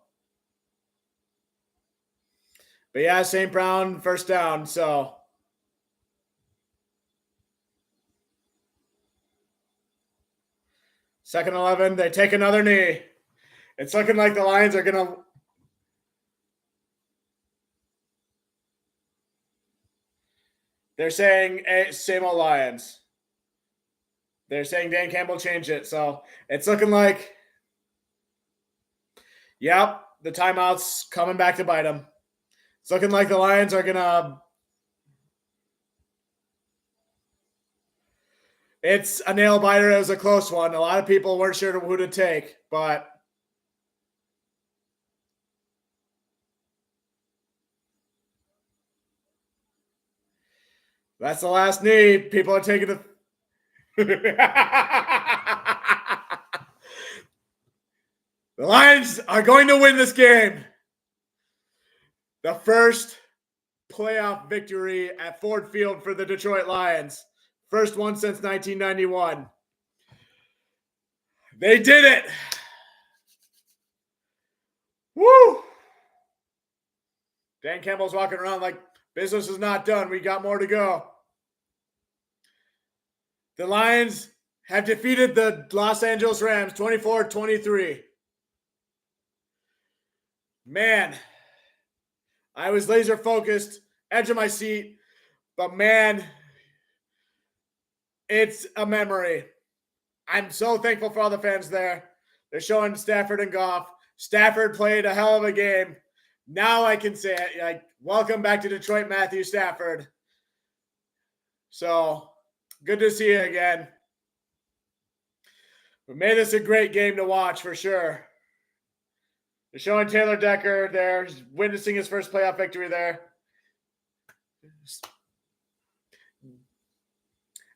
But yeah, St. Brown, first down, so. Second 11, they take another knee. It's looking like the Lions are going to. They're saying, hey, same old Lions. They're saying Dan Campbell changed it. So it's looking like, yep, the timeout's coming back to bite them. It's looking like the Lions are going to. It's a nail biter. It was a close one. A lot of people weren't sure who to take, but. That's the last knee. People are taking the. The Lions are going to win this game. The first playoff victory at Ford Field for the Detroit Lions. First one since 1991. They did it. Woo! Dan Campbell's walking around like business is not done. We got more to go. The Lions have defeated the Los Angeles Rams 24-23. Man, I was laser focused, edge of my seat, but man, it's a memory. I'm so thankful for all the fans there. They're showing Stafford and Goff. Stafford played a hell of a game. Now I can say it. Like, welcome back to Detroit, Matthew Stafford. So, good to see you again. We made this a great game to watch for sure. They're showing Taylor Decker there. He's witnessing his first playoff victory there.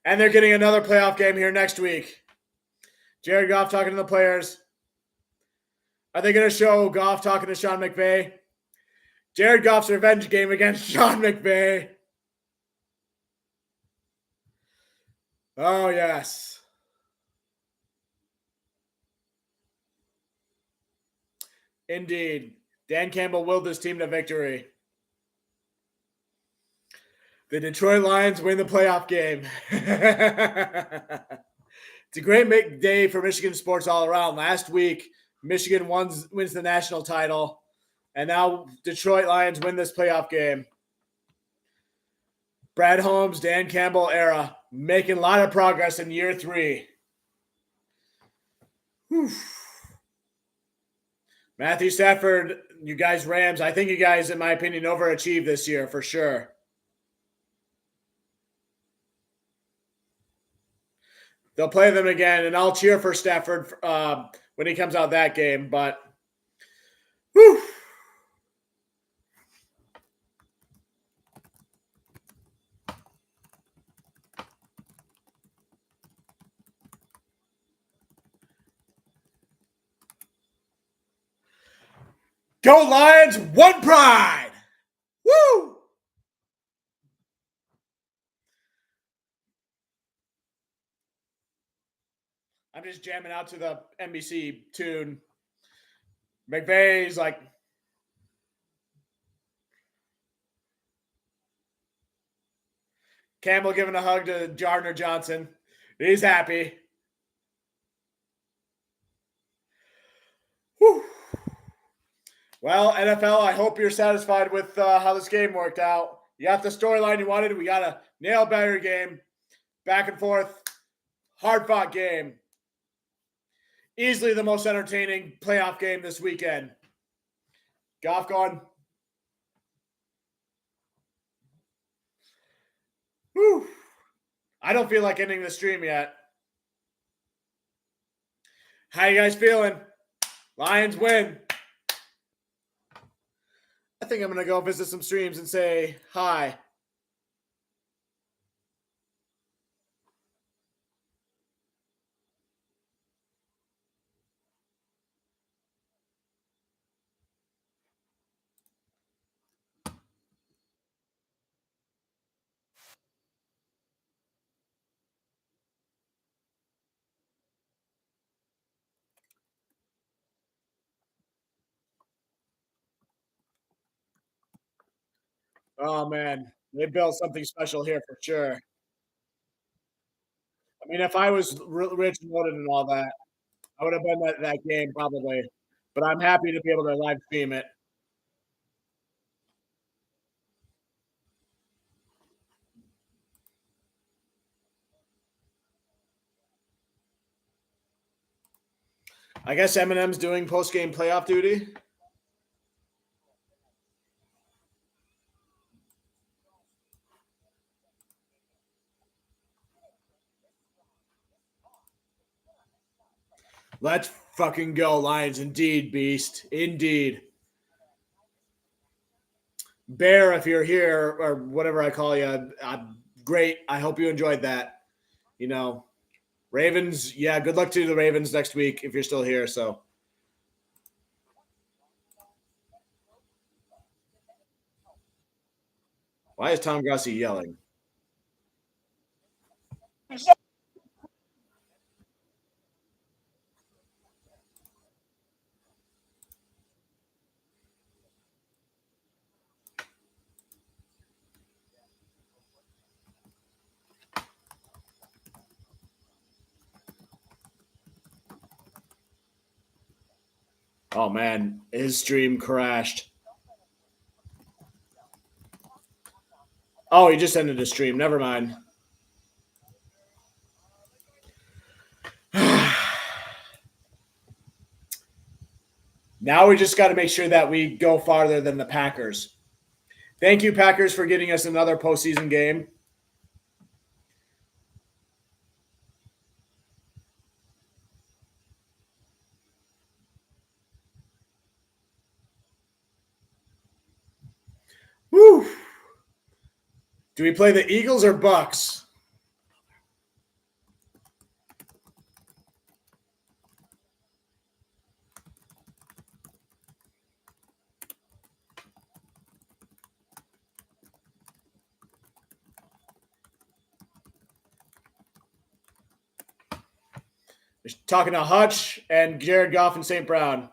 And they're getting another playoff game here next week. Jared Goff talking to the players. Are they going to show Goff talking to Sean McVay? Jared Goff's revenge game against Sean McVay. Oh, yes. Indeed. Dan Campbell willed his team to victory. The Detroit Lions win the playoff game. It's a great day for Michigan sports all around. Last week, Michigan wins the national title, and now Detroit Lions win this playoff game. Brad Holmes, Dan Campbell era, making a lot of progress in year 3. Whew. Matthew Stafford, you guys Rams, I think you guys, in my opinion, overachieved this year for sure. They'll play them again, and I'll cheer for Stafford when he comes out that game. But, whew. Go Lions, one pride! Woo! I'm just jamming out to the NBC tune. McVay's like, Campbell giving a hug to Gardner Johnson. He's happy. Whew. Well, NFL, I hope you're satisfied with how this game worked out. You got the storyline you wanted. We got a nail-biter game. Back and forth. Hard-fought game. Easily the most entertaining playoff game this weekend. Goff going. Whew. I don't feel like ending the stream yet. How you guys feeling? Lions win. I think I'm going to go visit some streams and say hi. Oh, man. They built something special here for sure. I mean, if I was rich and loaded and all that, I would have been at that game probably. But I'm happy to be able to live stream it. I guess Eminem's doing post-game playoff duty. Let's fucking go, Lions. Indeed, Beast. Indeed. Bear, if you're here, or whatever I call you, great. I hope you enjoyed that. You know, Ravens, yeah, good luck to the Ravens next week if you're still here. So, why is Tom Grossi yelling? Oh, man, his stream crashed. Oh, he just ended his stream. Never mind. Now we just got to make sure that we go farther than the Packers. Thank you, Packers, for getting us another postseason game. Woo! Do we play the Eagles or Bucks? Talking to Hutch and Jared Goff and St. Brown.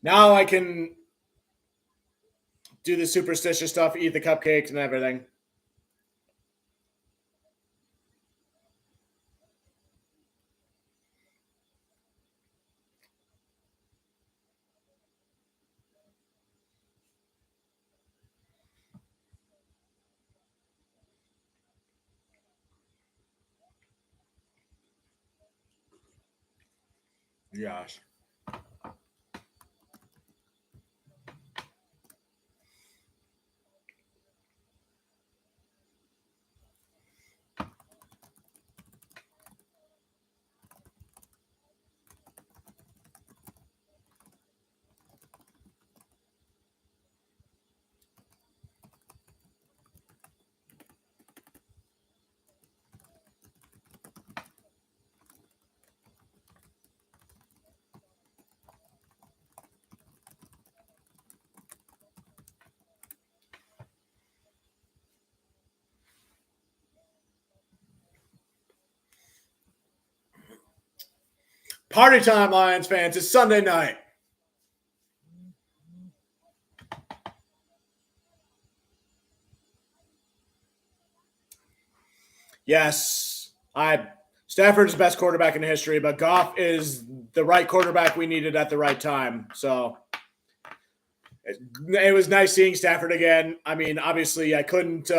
Now I can do the superstitious stuff, eat the cupcakes and everything. Gosh. Party time, Lions fans. It's Sunday night. Yes, Stafford's the best quarterback in history, but Goff is the right quarterback we needed at the right time. So it was nice seeing Stafford again. I mean, obviously, I couldn't,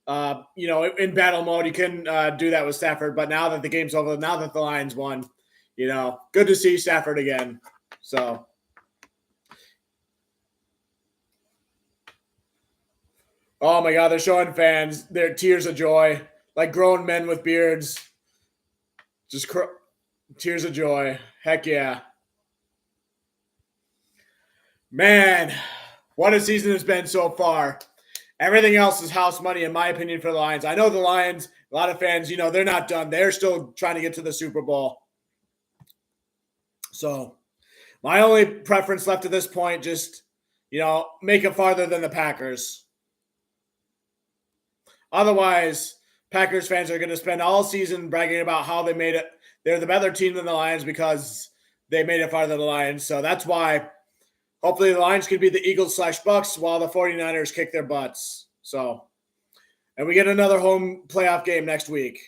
in battle mode, you couldn't do that with Stafford. But now that the game's over, now that the Lions won, good to see Stafford again. So. Oh my God, they're showing fans their tears of joy, like grown men with beards. Just tears of joy. Heck yeah. Man, what a season it's been so far. Everything else is house money, in my opinion, for the Lions. I know the Lions, a lot of fans, they're not done. They're still trying to get to the Super Bowl. So my only preference left at this point, just, make it farther than the Packers. Otherwise, Packers fans are going to spend all season bragging about how they made it. They're the better team than the Lions because they made it farther than the Lions. So that's why hopefully the Lions can be the Eagles/Bucks while the 49ers kick their butts. So, and we get another home playoff game next week.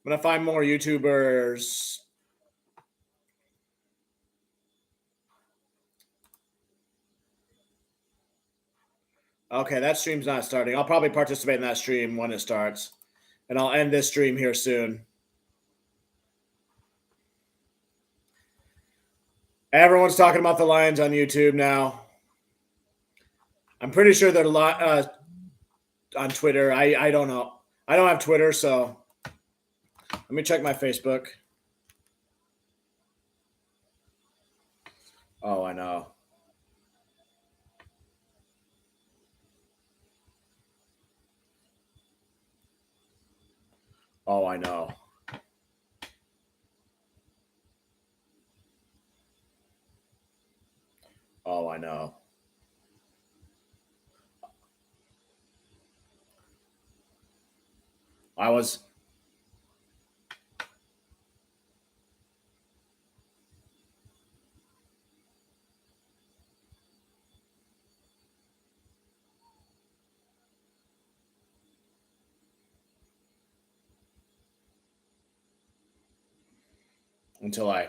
I'm going to find more YouTubers. Okay, that stream's not starting. I'll probably participate in that stream when it starts. And I'll end this stream here soon. Everyone's talking about the Lions on YouTube now. I'm pretty sure they're on Twitter. I don't know. I don't have Twitter, so let me check my Facebook. Oh, I know. Oh, I know. Oh, I know. I was. Until I.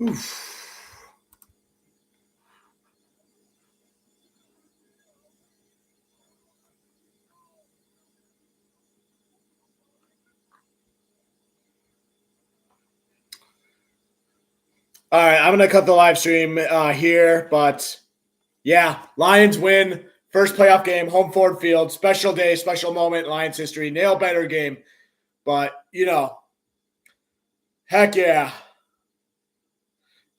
Oof. All right, I'm going to cut the live stream here, but yeah, Lions win. First playoff game, home Ford Field. Special day, special moment in Lions history. Nail better game. But, heck yeah.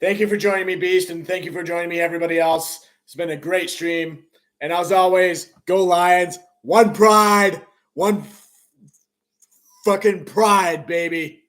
Thank you for joining me, Beast, and thank you for joining me, everybody else. It's been a great stream. And as always, go Lions. One pride. One fucking pride, baby.